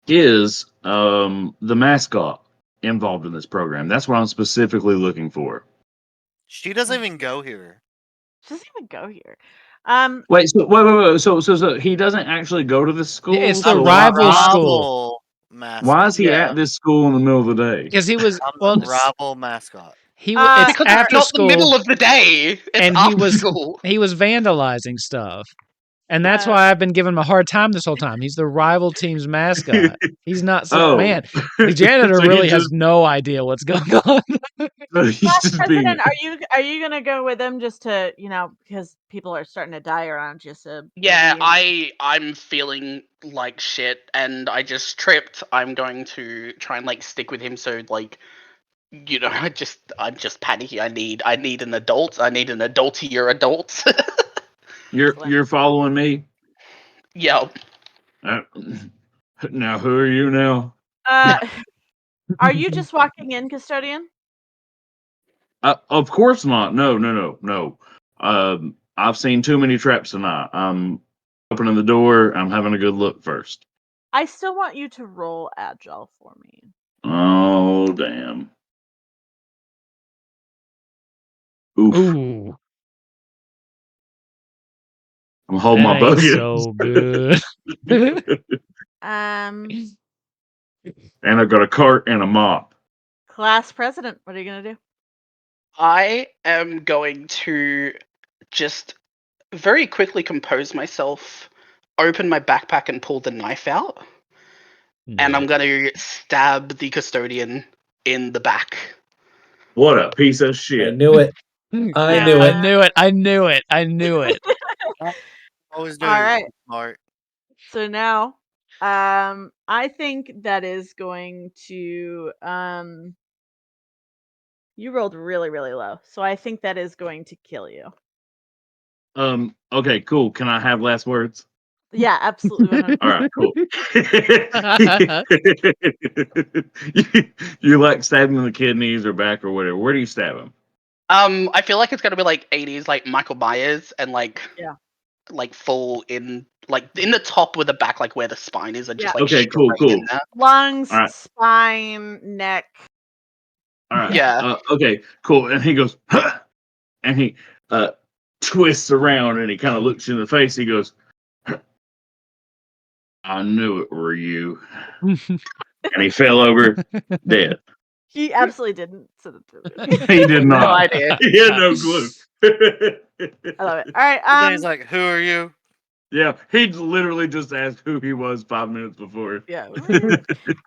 is the mascot involved in this program. That's what I'm specifically looking for. She doesn't even go here. She doesn't even go here. Wait. So he doesn't actually go to this school. It's the So rival school. Mascot. Why is he at this school in the middle of the day? Because he was the rival mascot. It's because after it's not school, the middle of the day. It's and after school. he was vandalizing stuff. And that's why I've been giving him a hard time this whole time. He's the rival team's mascot. He's not man. The janitor So he really has no idea what's going on. He's Class just being. president, are you gonna go with him just to because people are starting to die around you? So Yeah, maybe- I'm feeling like shit, and I just tripped. I'm going to try and like stick with him. So like, I'm just panicky. I need an adult. I need an adultier adult. You're following me. Yeah. Now, who are you now? Are you just walking in, custodian? Of course not. No. I've seen too many traps tonight. I'm opening the door. I'm having a good look first. I still want you to roll agile for me. Oh, damn. Oof. Ooh, I'm holding that my bow ain't against. so good. Um, And I've got a cart and a mop. class president, what are you gonna do? I am going to just very quickly compose myself, open my backpack, and pull the knife out. And I'm going to stab the custodian in the back. What a piece of I shit. knew it. I knew I it. knew it. I knew it. I knew it. Always do. All right. Smart. So now, I think that is going to you rolled really, really low, so I think that is going to kill you. Okay, cool. Can I have last words? Yeah, absolutely. 100%. All right, cool. you like stabbing in the kidneys or back or whatever. Where do you stab him? I feel like it's gonna be like 80s, like Michael Myers, and like Yeah. like full in like in the top with the back, like where the spine is, and just Yeah. like Okay, cool, straight in cool. there. Lungs, All right. spine, neck. All right. Yeah. Okay, cool. And he goes, huh! And he twists around and he kind of looks you in the face. He goes, huh, I knew it were you. And he fell over dead. He absolutely didn't. So He did No not. idea. He had no clue. I love it. All right. Then he's like, "Who are you?" Yeah, he literally just asked who he was 5 minutes before. Yeah.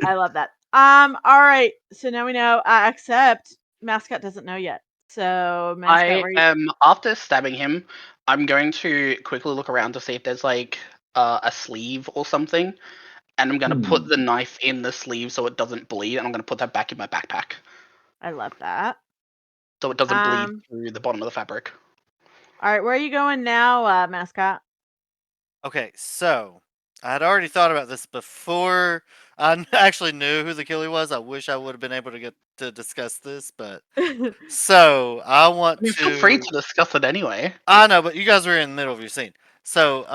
I love that. All right. So now we know. Except mascot doesn't know yet. So mascot, I where you? am after stabbing him. I'm going to quickly look around to see if there's like a sleeve or something, and I'm gonna put the knife in the sleeve so it doesn't bleed, and I'm gonna put that back in my backpack I love that. so it doesn't bleed through the bottom of the fabric. All right. Where are you going now, mascot? Okay, so I had already thought about this before I actually knew who the killer was. I wish I would have been able to get to discuss this, but so I want I mean, feel free to discuss it anyway. I know, but you guys were in the middle of your scene. So,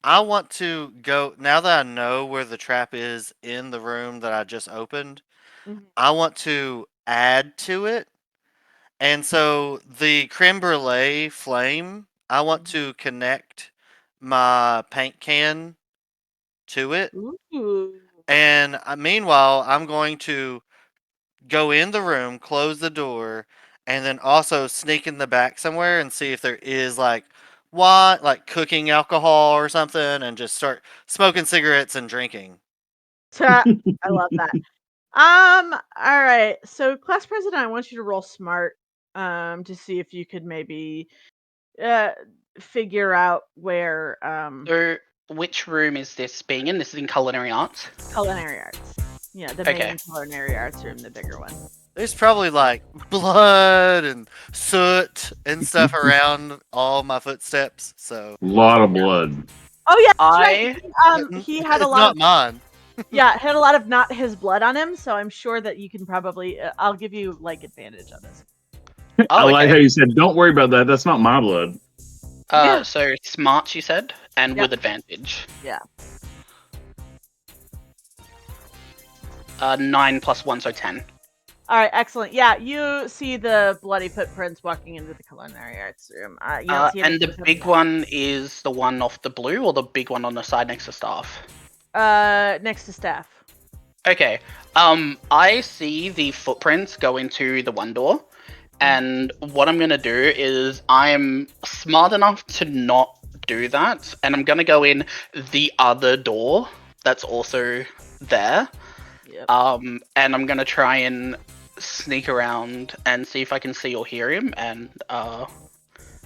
I want to go now that I know where the trap is in the room that I just opened. Mhm. I want to add to it. And so the creme brulee flame, I want to connect my paint can to it. Ooh. And meanwhile, I'm going to go in the room, close the door, and then also sneak in the back somewhere and see if there is like cooking alcohol or something, and just start smoking cigarettes and drinking. I love that. All right. So class president, I want you to roll smart to see if you could maybe figure out where So, which room is this being in? This is in culinary arts. culinary arts. Yeah, the Okay. main culinary arts room, the bigger one. There's probably like blood and soot and stuff around all my footsteps. So A lot of blood. Oh yeah, that's right. He had a it's lot not of mine. yeah, had a lot of not his blood on him, so I'm sure that you can probably I'll give you like advantage on this. I like okay. how you said, don't worry about that. That's not my blood. Yeah. So smart, you said, and Yep. with advantage. Yeah. 9 plus 1, so 10. All right, excellent. Yeah, you see the bloody footprints walking into the culinary arts room. You don't see And anything the coming big out. one is the one off the blue, or the big one on the side next to staff? Next to staff. Okay. I see the footprints go into the one door, and what I'm gonna do is I'm smart enough to not do that, and I'm gonna go in the other door that's also there. Yep. And I'm gonna try and sneak around and see if I can see or hear him, and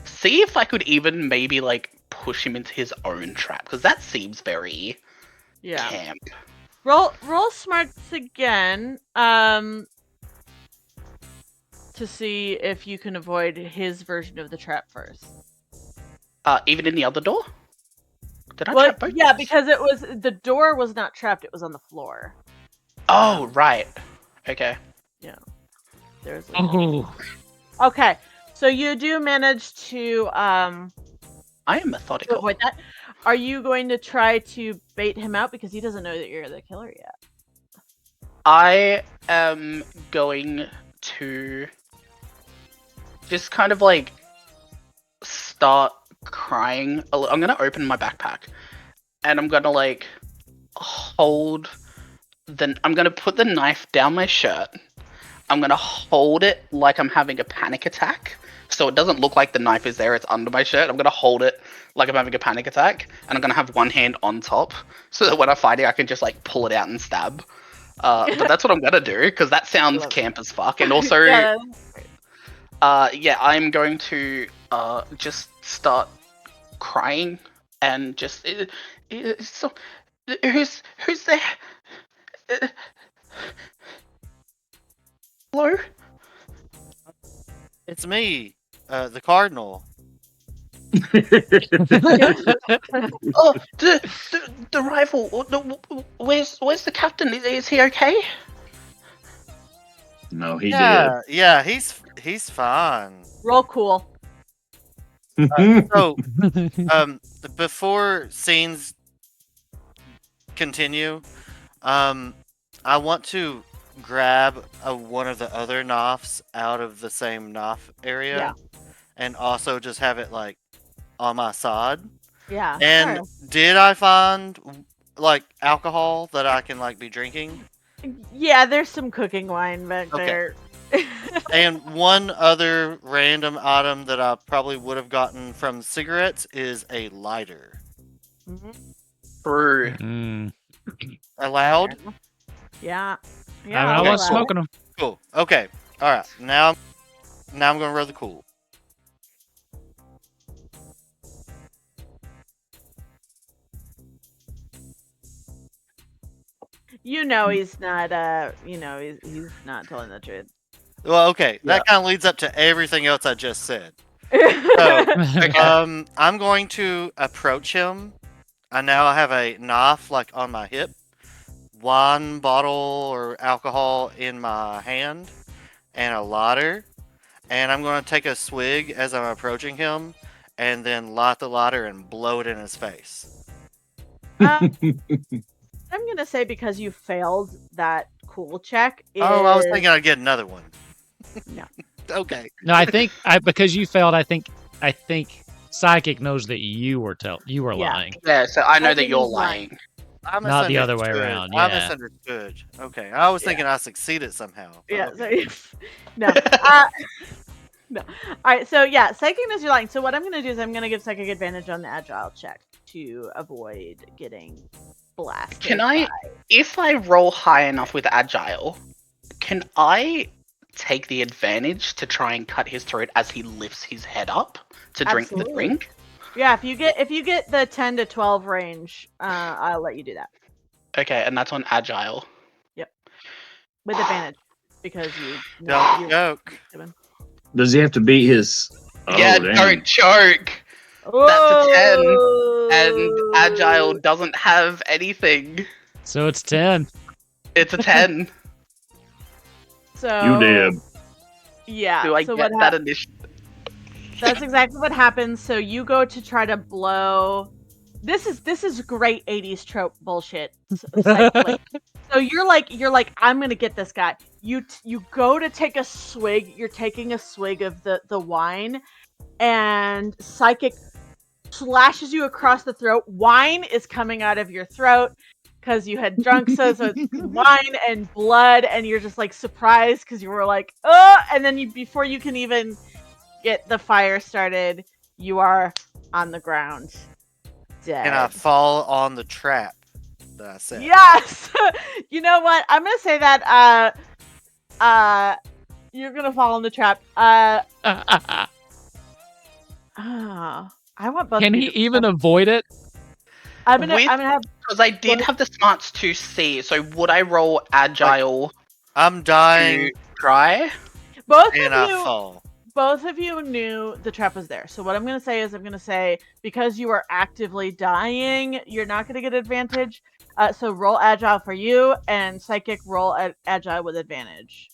see if I could even maybe like push him into his own trap, because that seems very Yeah. camp. Roll smarts again. To see if you can avoid his version of the trap first. Even in the other door? Did I Well, trap both? yeah, doors? because the door was not trapped; it was on the floor. Oh, right. Okay. There's. Oh, Okay, so you do manage to I am methodical. avoid that. Are you going to try to bait him out because he doesn't know that you're the killer yet? I am going to just kind of like start crying. I'm gonna open my backpack and I'm gonna like hold I'm gonna put the knife down my shirt. I'm gonna hold it like I'm having a panic attack. So it doesn't look like the knife is there, it's under my shirt. I'm gonna hold it like I'm having a panic attack, and I'm gonna have one hand on top, so that when I'm fighting I can just like pull it out and stab. But that's what I'm gonna do, because that sounds Love camp as fuck. And also, Yeah. I'm going to just start crying and just so who's there? Hello? It's me, the Cardinal. Oh, the rival. Where's the captain? Is he okay? No, he Yeah, he's fine. Roll cool. did. So, before scenes continue, I want to grab one of the other knifes out of the same knife area, Yeah. and also just have it like on my side. Yeah. And sure. did I find like alcohol that I can like be drinking? Yeah, there's some cooking wine back Okay. there. And one other random item that I probably would have gotten from cigarettes is a lighter. Mhm. True. Mm. Allowed? Yeah. I Yeah. mean, I I'll was allow it. smoking them. Cool. Okay. All right. Now I'm gonna roll the cool. You know he's not. He's not telling the truth. Well, okay. That kind of leads up to everything else I just said. So, Okay. I'm going to approach him. I now have a knife like on my hip, wine bottle or alcohol in my hand, and a lighter. And I'm going to take a swig as I'm approaching him, and then light the lighter and blow it in his face. I'm gonna say because you failed that cool check. Oh, I was thinking I'd get another one. No. Okay. No, I think because you failed. I think Psychic knows that you were Yeah. lying. Yeah, so I know I that think you're he's lying. lying. I Not the other way misunderstood. around, I yeah. misunderstood. Okay, I was thinking I succeeded somehow. but Yeah. okay. So, no. No. All right. So yeah, Psychic knows you're lying. So what I'm gonna do is I'm gonna give Psychic advantage on the agile check to avoid getting blasted. Can I, if I roll high enough with agile, can I take the advantage to try and cut his throat as he lifts his head up to drink the Absolutely. drink? Yeah. If you get the 10 to 12 range, I'll let you do that Okay, and that's on agile. with advantage because you. Don't joke. Does he have to beat his? Oh, Yeah, dang. don't choke. That's a 10, and agile doesn't have anything. So it's 10. It's a 10. So You did. Yeah. Do I so get what that initiative? That's exactly what happens. So you go to try to blow. This is great 80s trope bullshit. Like, so you're like I'm gonna get this guy. You go to take a swig. You're taking a swig of the wine, and Psychic slashes you across the throat. Wine is coming out of your throat because you had drunk, so it's wine and blood, and you're just like surprised because you were like, oh, and then before you can even get the fire started, you are on the ground, dead. And I fall on the trap that I set. Yes. You know what? I'm gonna say that You're gonna fall in the trap. I want both Can of he you to even avoid it? I'm gonna have Because I did both- have the smarts to see, so would I roll agile I'm to dying try? both and of I you. fall. Both of you knew the trap was there. So what I'm gonna say is, because you are actively dying, you're not gonna get advantage. So roll agile for you, and psychic roll agile with advantage.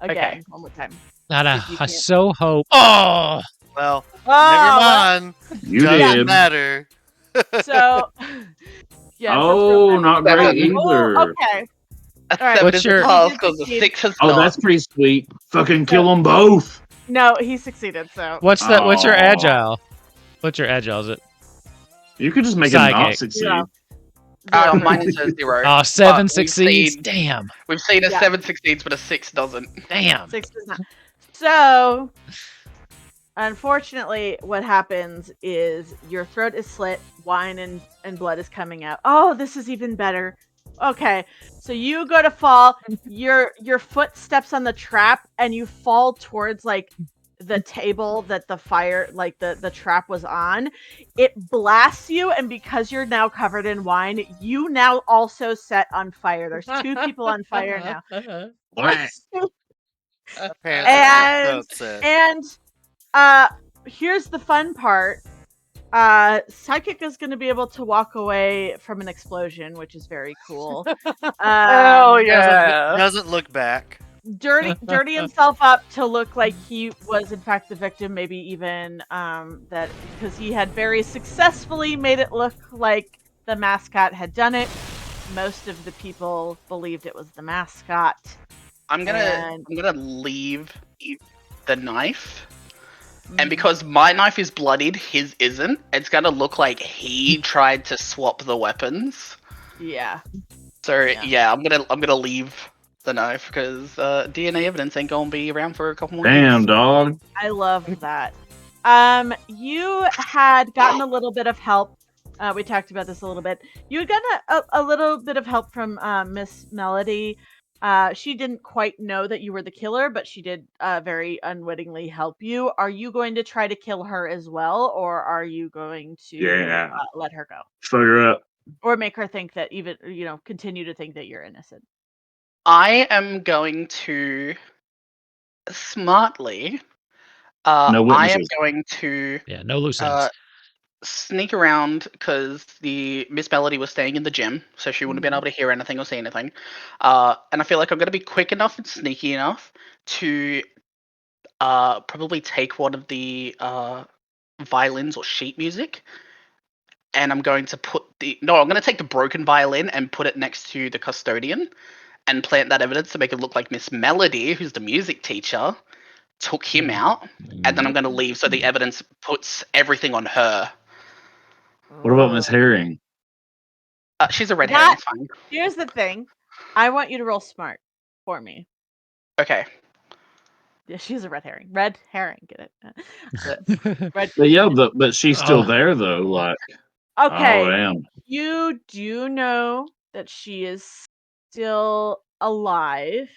Again, one more time. God, If you I can't- so hope. Oh, Well, Oh, never well, mind. You Doesn't did. matter. so yeah, so it's Oh, real not bad. great Seven. either. Okay. A All right. 7 What's is your- a pass because a 6 is Oh, not. that's pretty sweet. Fucking kill them both. No, he succeeded. So what's that? What's your Aw. agile? What's your agile? Is it? You could just make it not Psychic. succeed. Zero. Mine is a 0. Oh, 7 But we've succeeds. seen- Damn. We've seen a Yeah. 7 succeeds, but a 6 doesn't. Damn. 6 does not. So, unfortunately, what happens is your throat is slit, wine and blood is coming out. Oh, this is even better. Okay, so you go to fall, your foot steps on the trap, and you fall towards like the table that the fire, like the trap was on. It blasts you, and because you're now covered in wine, you now also set on fire. There's 2 people on fire now. What? Apparently, And- I'm upset. And here's the fun part. Psychic is going to be able to walk away from an explosion, which is very cool. Oh, Doesn't look back. Dirty himself up to look like he was in fact the victim, maybe even that because he had very successfully made it look like the mascot had done it. Most of the people believed it was the mascot. I'm gonna And- leave the knife. And because my knife is bloodied, his isn't. It's gonna look like he tried to swap the weapons. Yeah. So Yeah. yeah, I'm gonna leave the knife because DNA evidence ain't gonna be around for a couple more Damn, years. dog. I love that. You had gotten a little bit of help. We talked about this a little bit. You had gotten a little bit of help from Miss Melody. She didn't quite know that you were the killer, but she did very unwittingly help you. Are you going to try to kill her as well, or are you going to Yeah. let her go? Fuck her up. Or make her think that continue to think that you're innocent? I am going to smartly. No I am witnesses. going to Yeah, no loose ends. sneak around because the Miss Melody was staying in the gym, so she wouldn't have been able to hear anything or see anything. And I feel like I'm going to be quick enough and sneaky enough to probably take one of the violins or sheet music, and I'm going to I'm going to take the broken violin and put it next to the custodian and plant that evidence to make it look like Miss Melody, who's the music teacher, took him out, and then I'm going to leave so the evidence puts everything on her. What about Miss Herring? She's a red That- herring, it's fine. Here's the thing. I want you to roll smart for me. Okay. Yeah, she's a red herring. Red herring, get it? Red. But yeah, but she's still Oh. there though. Like, Okay. oh damn. You do know that she is still alive.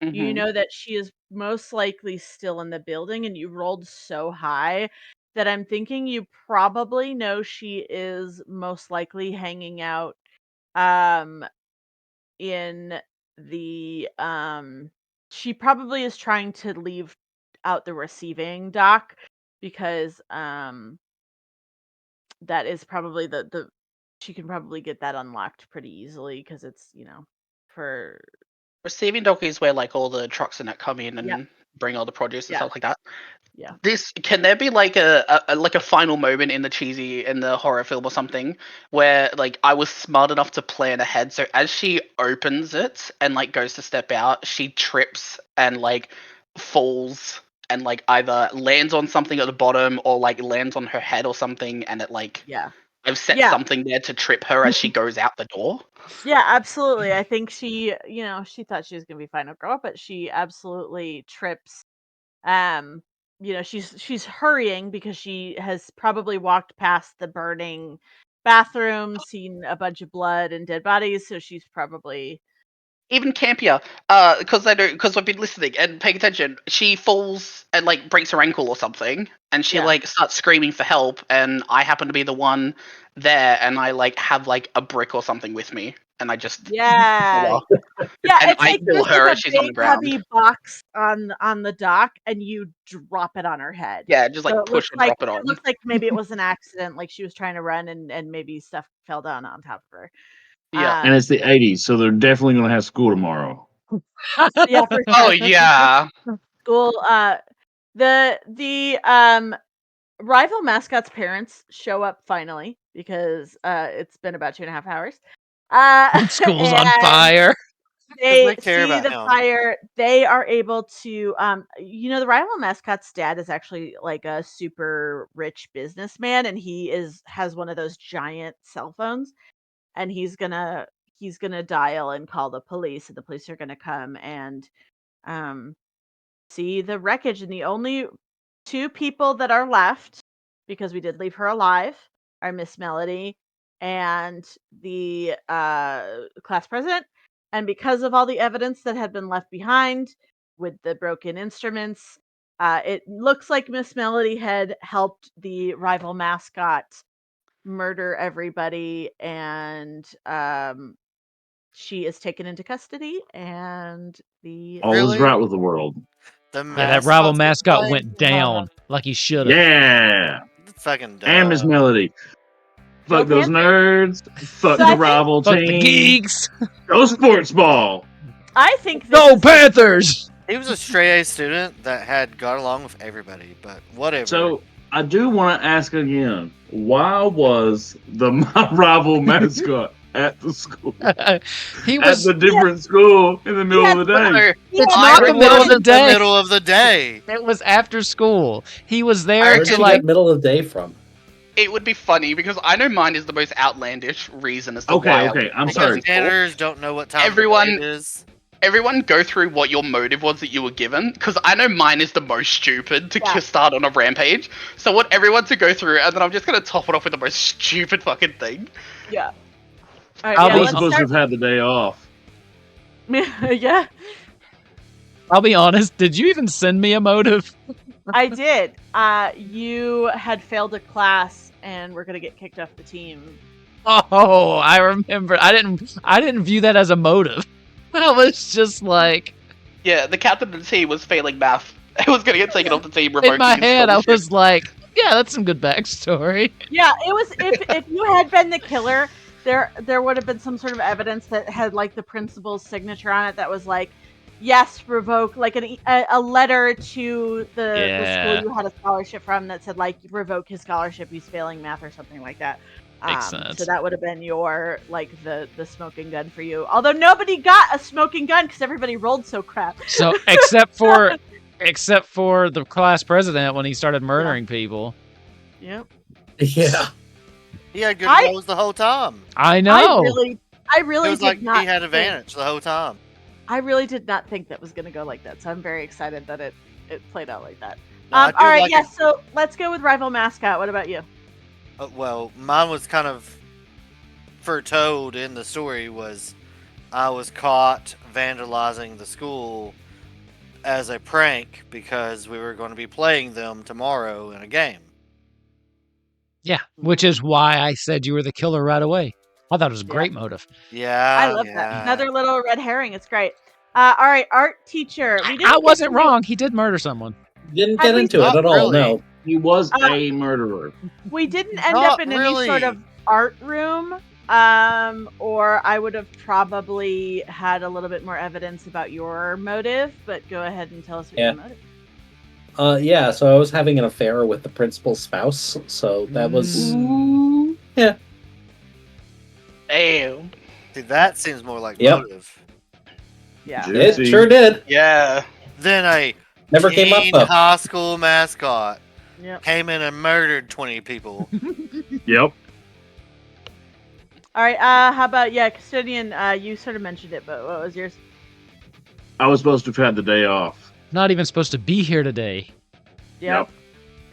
You Mhm. know that she is most likely still in the building, and you rolled so high that I'm thinking you probably know she is most likely hanging out in the she probably is trying to leave out the receiving dock because that is probably the she can probably get that unlocked pretty easily because it's for Receiving dock is where like all the trucks and that come in and Yep. bring all the produce and Yeah. stuff like that. Yeah. Can there be like a final moment in the horror film or something where like I was smart enough to plan ahead, so as she opens it and like goes to step out, she trips and like falls and like either lands on something at the bottom or like lands on her head or something, and it like Yeah. I've set Yeah. something there to trip her as she goes out the door. Yeah, absolutely. I think she, she thought she was gonna be final girl, but she absolutely trips. She's hurrying because she has probably walked past the burning bathroom, seen a bunch of blood and dead bodies, so she's probably even campier, because I've been listening and paying attention. She falls and like breaks her ankle or something, and she Yeah. like starts screaming for help. And I happen to be the one there, and I like have like a brick or something with me, and I just Yeah. Yeah, and it's I like kill there's her like as a she's on the big ground. heavy box on the dock, and you drop it on her head. Yeah, just like So push or drop it on. It looks like maybe it was an accident, like she was trying to run and maybe stuff fell down on top of her. Yeah. And it's the 80s, so they're definitely going to have school tomorrow. Yeah, for Oh sure. yeah. School. The rival mascot's parents show up finally because it's been about 2.5 hours. School's on and fire. they care see about the him. fire. They are able to the rival mascot's dad is actually like a super rich businessman, and he has one of those giant cell phones, and he's gonna dial and call the police, and the police are gonna come and see the wreckage. And the only two people that are left, because we did leave her alive, are Miss Melody and the class president. And because of all the evidence that had been left behind with the broken instruments, it looks like Miss Melody had helped the rival mascot murder everybody, and she is taken into custody. And the All is Really? right with the world. The Yeah, that rival mascot's mascot playing? went down like he should have. Yeah. Fucking dumb. And Miss Melody. Go Fuck those Panthers. nerds. Fuck So I the think- rival Fuck the team. geeks. Go sports ball. I think this Go is- Panthers. He was a straight A student that had got along with everybody, but whatever. So I do want to ask again, why was the rival mascot at the school? He At was. the different school in the middle of the day. It's Yeah, not the It middle of wasn't the day. middle of the day. It was after school. He was there Where'd to you like. get middle of the day from? It would be funny because I know mine is the most outlandish reason as to Okay, why. okay, I'm Because sorry. Tanners don't know what time Everyone- of the day it is. Everyone go through what your motive was that you were given, because I know mine is the most stupid to Yeah. start on a rampage. So I want everyone to go through, and then I'm just gonna top it off with the most stupid fucking thing. Yeah. All right, I'll I be was let's supposed to start- have had the day off. yeah, I'll be honest. Did you even send me a motive? I did. You had failed a class and we're gonna get kicked off the team. Oh, I remember. I didn't view that as a motive. I was just like, Yeah, the captain of the team was failing math. It was gonna get taken off the team. in my his head, I scholarship. was like, yeah, that's some good backstory. Yeah, it was. If you had been the killer, there would have been some sort of evidence that had like the principal's signature on it that was like, yes, revoke, like a letter to the Yeah. school you had a scholarship from that said like revoke his scholarship, he's failing math or something like that. Makes sense. So that would have been your like the smoking gun for you. Although nobody got a smoking gun because everybody rolled so crap. So except for the class president when he started murdering people. Yep. Yeah. He had good I- rolls the whole time. I know. I It really was did like not he had think- advantage the whole time. I really did not think that was going to go like that. So I'm very excited that it played out like that. No, I All do right, like yeah. it. So let's go with rival mascot. What about you? Well, mine was kind of foretold in the story. Was I was caught vandalizing the school as a prank because we were going to be playing them tomorrow in a game. Yeah, which is why I said you were the killer right away. I thought it was a great motive. Yeah, I love that. Another little red herring. It's great. All right, art teacher. We didn't I get wasn't to- wrong. He did murder someone. Didn't At get least into it not at all, really. no. He was Uh, a murderer. We didn't end Not up in any sort really. of art room. Or I would have probably had a little bit more evidence about your motive. But go ahead and tell us what Yeah. your motive. Yeah, so I was having an affair with the principal's spouse, so that was... Yeah. Damn. See, that seems more like Yep. motive. Yeah. It Juicy. sure did. Yeah. Then a Never came up, teen though. high school mascot Yep. came in and murdered 20 people. Yep. All right. How about custodian? You sort of mentioned it, but what was yours? I was supposed to have had the day off. Not even supposed to be here today. Yep.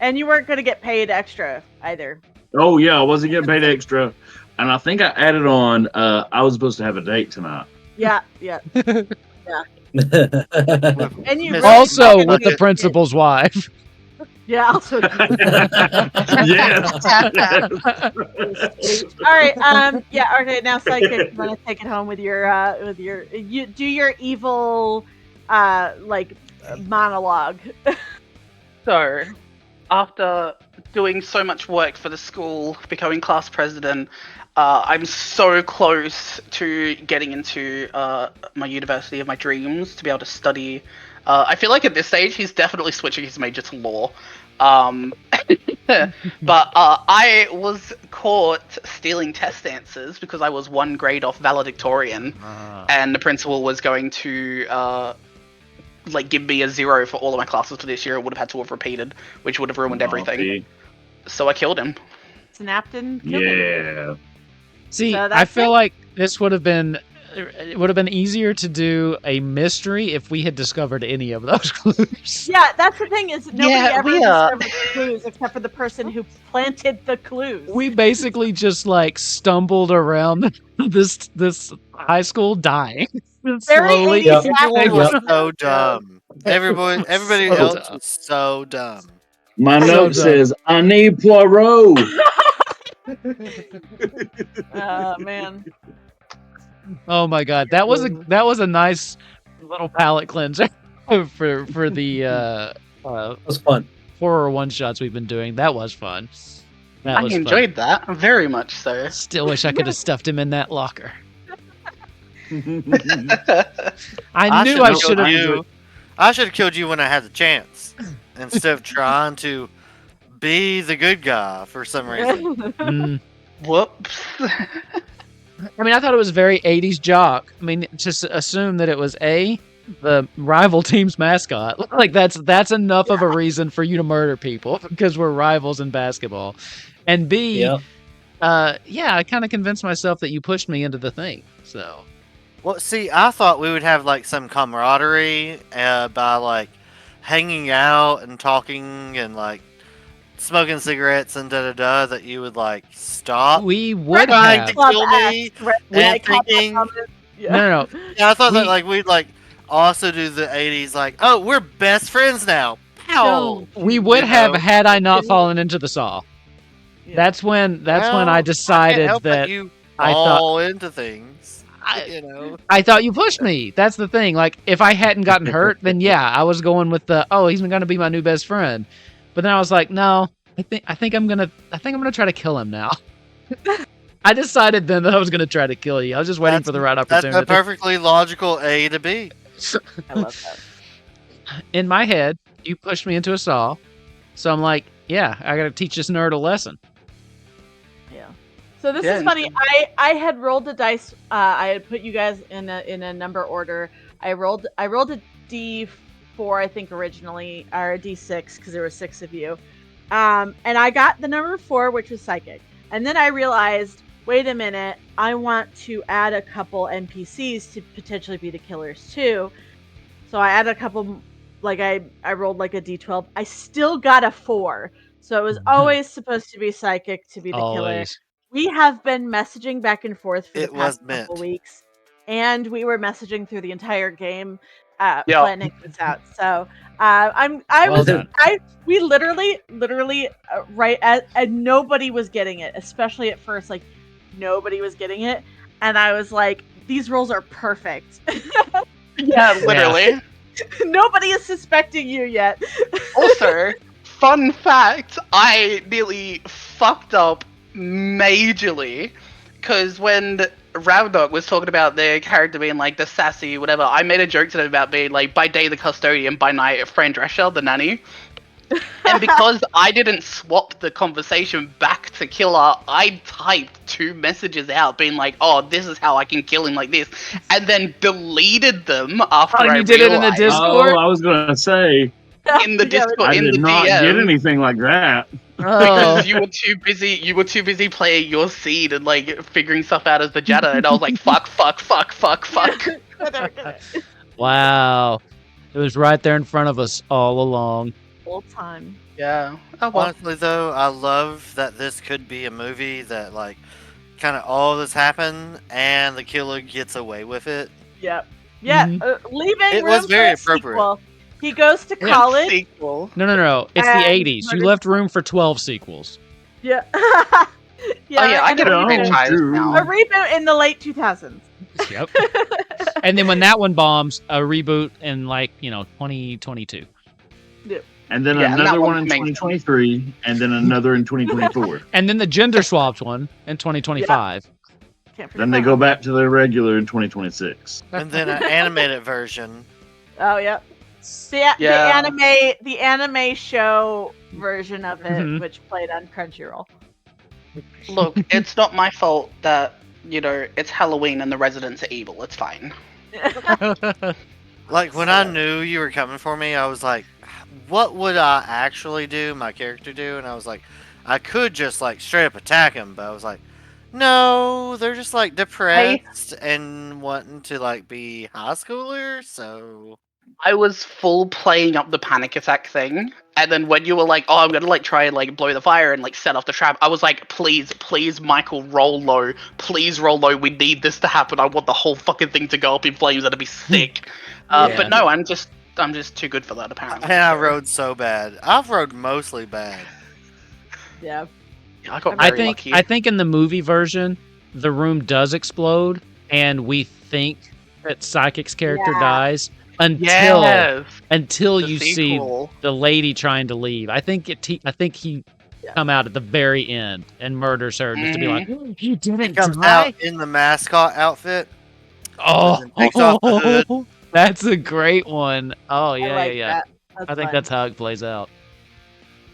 And you weren't going to get paid extra either. Oh yeah, I wasn't getting paid extra, and I think I added on. I was supposed to have a date tonight. Yeah. And you Miss- really Also fucking with the need- principal's wife. Yeah. Also. Yes. All right. Yeah. Okay. Now, Psychic, you want to take it home with your you do your evil, monologue. So, after doing so much work for the school, becoming class president, I'm so close to getting into my university of my dreams to be able to study. I feel like at this stage he's definitely switching his major to law. But I was caught stealing test answers because I was one grade off valedictorian, and the principal was going to give me a 0 for all of my classes for this year. I would have had to have repeated, which would have ruined everything. So I killed him. Snapped and killed him. Yeah. See, So I that's feel it. like this would have been easier to do a mystery if we had discovered any of those clues. Yeah, that's the thing is nobody Yeah, ever we, discovered clues except for the person who planted the clues. We basically just stumbled around this high school dying. Very Slowly. 80s Everyone was Yep. so dumb. Everybody So else dumb. was so dumb. My So note dumb. says, I need Poirot. Oh man. Oh my god, that was a nice little palate cleanser for the It was fun. horror one shots we've been doing. That was fun. That I was fun. enjoyed that very much so. Still wish I could have stuffed him in that locker. Yeah. I knew I should've should killed have. you. I should have killed you when I had the chance, instead of trying to be the good guy for some reason. Mm. Whoops. I mean, I thought it was very 80s jock. I mean, just assume that it was the rival team's mascot. Like that's enough of a reason for you to murder people because we're rivals in basketball. And B, Yeah. I kind of convinced myself that you pushed me into the thing. So Well, see, I thought we would have some camaraderie by hanging out and talking and smoking cigarettes and that you would stop we would trying have. to kill me and thinking. No. Yeah, I thought We- that we'd also do the 80s oh, we're best friends now. Pow! We would You have know? had I not fallen into the saw. That's when Well, I can't decided help that you I thought- fall into things. I- You know. I thought you pushed me. That's the thing. If I hadn't gotten hurt, then yeah, I was going with he's going to be my new best friend. But then I was like, no, I think I'm gonna try to kill him now. I decided then that I was gonna try to kill you. I was just waiting for the right That's opportunity. a perfectly logical A to B. I love that. In my head, you pushed me into a saw, so I'm like, yeah, I gotta teach this nerd a lesson. Yeah. So this Yeah, is funny. I had rolled the dice. I had put you guys in a number order. I rolled a D4, I think originally, or a D6 because there were 6 of you. And I got the number 4, which was psychic. And then I realized, wait a minute, I want to add a couple NPCs to potentially be the killers too. So I added a couple. I rolled a D12. I still got a 4. So it was always supposed to be psychic to be the killer. Always. We have been messaging back and forth for the It was past couple meant. weeks, and we were messaging through the entire game, Yeah. planning this out. So Well done. we literally, right and nobody was getting it, especially at first. Nobody was getting it, and I was like, these rolls are perfect. Yeah, literally. Nobody is suspecting you yet. Also, fun fact, I nearly fucked up majorly because when Ravdog was talking about their character being the sassy whatever, I made a joke to them about being by day the custodian, by night Fran Drescher, the nanny. And because I didn't swap the conversation back to killer, I typed 2 messages out being oh, this is how I can kill him like this, and then deleted them after I You did it in the realized- Discord? Oh, I was going to say, in the Discord, I in did the not DM. get anything like that. Oh, Because you were too busy playing your seed and figuring stuff out as the Jetta, and I was like, fuck. wow. It was right there in front of us all along. Whole time. Yeah. Oh well. Honestly, though, I love that this could be a movie that kind of all this happened and the killer gets away with it. Yep. Yeah, Mhm. leaving It room was for very a appropriate. sequel. He goes to Yeah. college. Sequel. No. It's the And 80s. You murders- left room for 12 sequels. Yeah. Oh yeah, I and get a a Don't reboot. franchise do- A now. reboot in the late 2000s. Yep. And then when that one bombs, a reboot in 2022. And then Yeah, and that another one one's in amazing. 2023, and then another in 2024. And then the gender swapped one in 2025. Can't forget Then they that go one. back to their regular in 2026. And then an animated version. Oh, yep. The Yeah. anime show version of it, Mhm. which played on Crunchyroll. Look, it's not my fault that it's Halloween and the residents are evil. It's fine. Like when I knew you were coming for me, I was like, what would I actually do, my character do? And I was like, I could just like straight up attack him, but I was like, no, they're just like depressed and wanting to like be high schoolers, so I was full playing up the panic attack thing, and then when you were like, "Oh, I'm gonna like try and like blow the fire and like set off the trap," I was like, "Please, Michael, roll low. Please roll low. We need this to happen. I want the whole fucking thing to go up in flames. That'd be sick." Yeah. But no, I'm just too good for that apparently. and I so- rode so bad. I've rode mostly bad. Yeah. Yeah, I got I very think lucky. I think in the movie version, the room does explode, and we think that Psychic's character Yeah. dies until yes, the you see sequel. the lady trying to leave. I think he come out at the very end and murders her just to be like, "You He didn't comes die." out in the mascot outfit. Oh, and takes off the hood. that's a great one. Oh I yeah, like yeah. that. That's I think fun. that's how it plays out.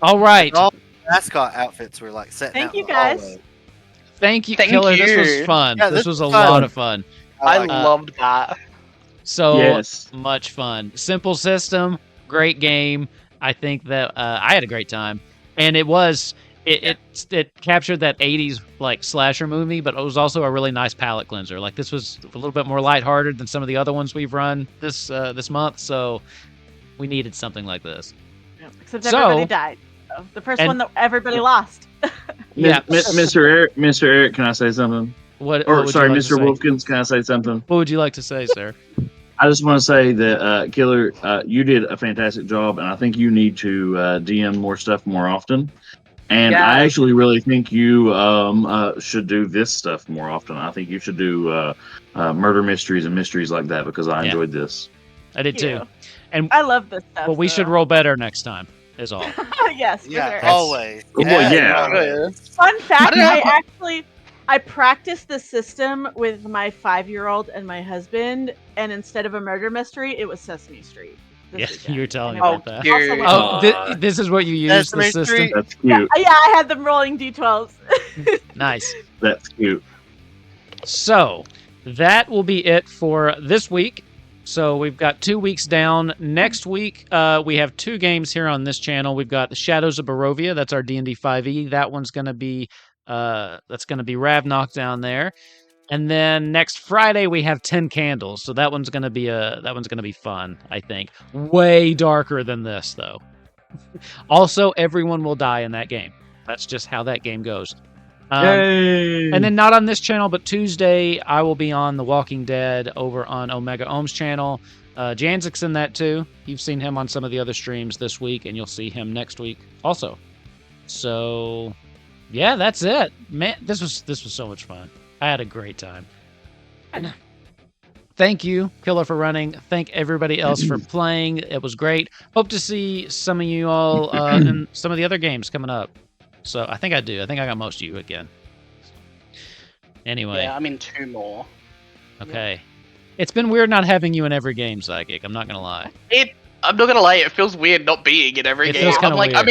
All right. All mascot outfits were like set. Thank out you, in the guys. hallway. Thank you, Thank Killer. This was you. fun. Yeah, this this was a was fun. lot of fun. I like that. loved that. So Yes. much fun. Simple system, great game. I think that I had a great time, and it captured that 80s like slasher movie, but it was also a really nice palate cleanser. Like this was a little bit more lighthearted than some of the other ones we've run this month, so we needed something like this. Yeah, except So- everybody died. So the first and- one that everybody lost. Yeah. Mr. Eric, can I say something? What Or would sorry, you like to Mr. say? Wolfkins, can I say something? What would you like to say, sir? I just want to say that Killer, you did a fantastic job, and I think you need to DM more stuff more often. And Yeah. I actually really think you should do this stuff more often. I think you should do murder mysteries and mysteries like that because I Yeah. enjoyed this. I did Thank too. you. And I love this stuff. but we should roll better next time. Is all. Yes, for Yeah, sure. always. Well, yeah. Good. Fun fact: don't know. I practiced the system with my 5-year-old and my husband, and instead of a murder mystery, it was Sesame Street. this Yeah, weekend. you were telling me And it about that. was also dude. with- Oh, Aw. this is what you use Sesame the system. Street. That's yeah, cute. yeah, I had them rolling d12s. Nice. That's cute. So that will be it for this week. So we've got 2 weeks down. Next week, we have 2 games here on this channel. We've got the Shadows of Barovia. That's our D&D 5e. That one's going to be Rav Knockdown there. And then next Friday we have 10 Candles. So that one's going to be fun, I think. Way darker than this though. Also, everyone will die in that game. That's just how that game goes. Yay! And then not on this channel, but Tuesday I will be on The Walking Dead over on Omega Ohm's channel. Janzik's in that too. You've seen him on some of the other streams this week, and you'll see him next week also. So, yeah, that's it. Man, this was so much fun. I had a great time. Thank you, Killer, for running. Thank everybody else for playing. It was great. Hope to see some of you all in some of the other games coming up. So I think I do. I think I got most of you again. Anyway, Yeah, I'm in 2 more. okay. It's been weird not having you in every game, Psychic. I'm not gonna lie. I'm not gonna lie, it feels weird not being in every It game. feels kinda I'm like, weird.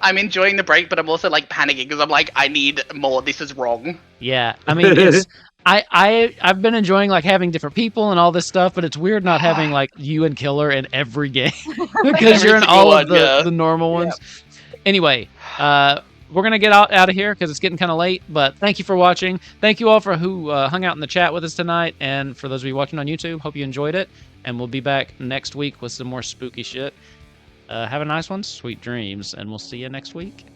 I'm enjoying the break, but I'm also like panicking because I'm like, I need more. This is wrong. Yeah, I mean, it's I've been enjoying like having different people and all this stuff, but it's weird not having like you and Killer in every game because Every you're in single all one, of yeah. the normal ones. Anyway, we're gonna get out of here because it's getting kind of late. But thank you for watching. Thank you all for who hung out in the chat with us tonight, and for those of you watching on YouTube, hope you enjoyed it. And we'll be back next week with some more spooky shit. Have a nice one, sweet dreams, and we'll see you next week.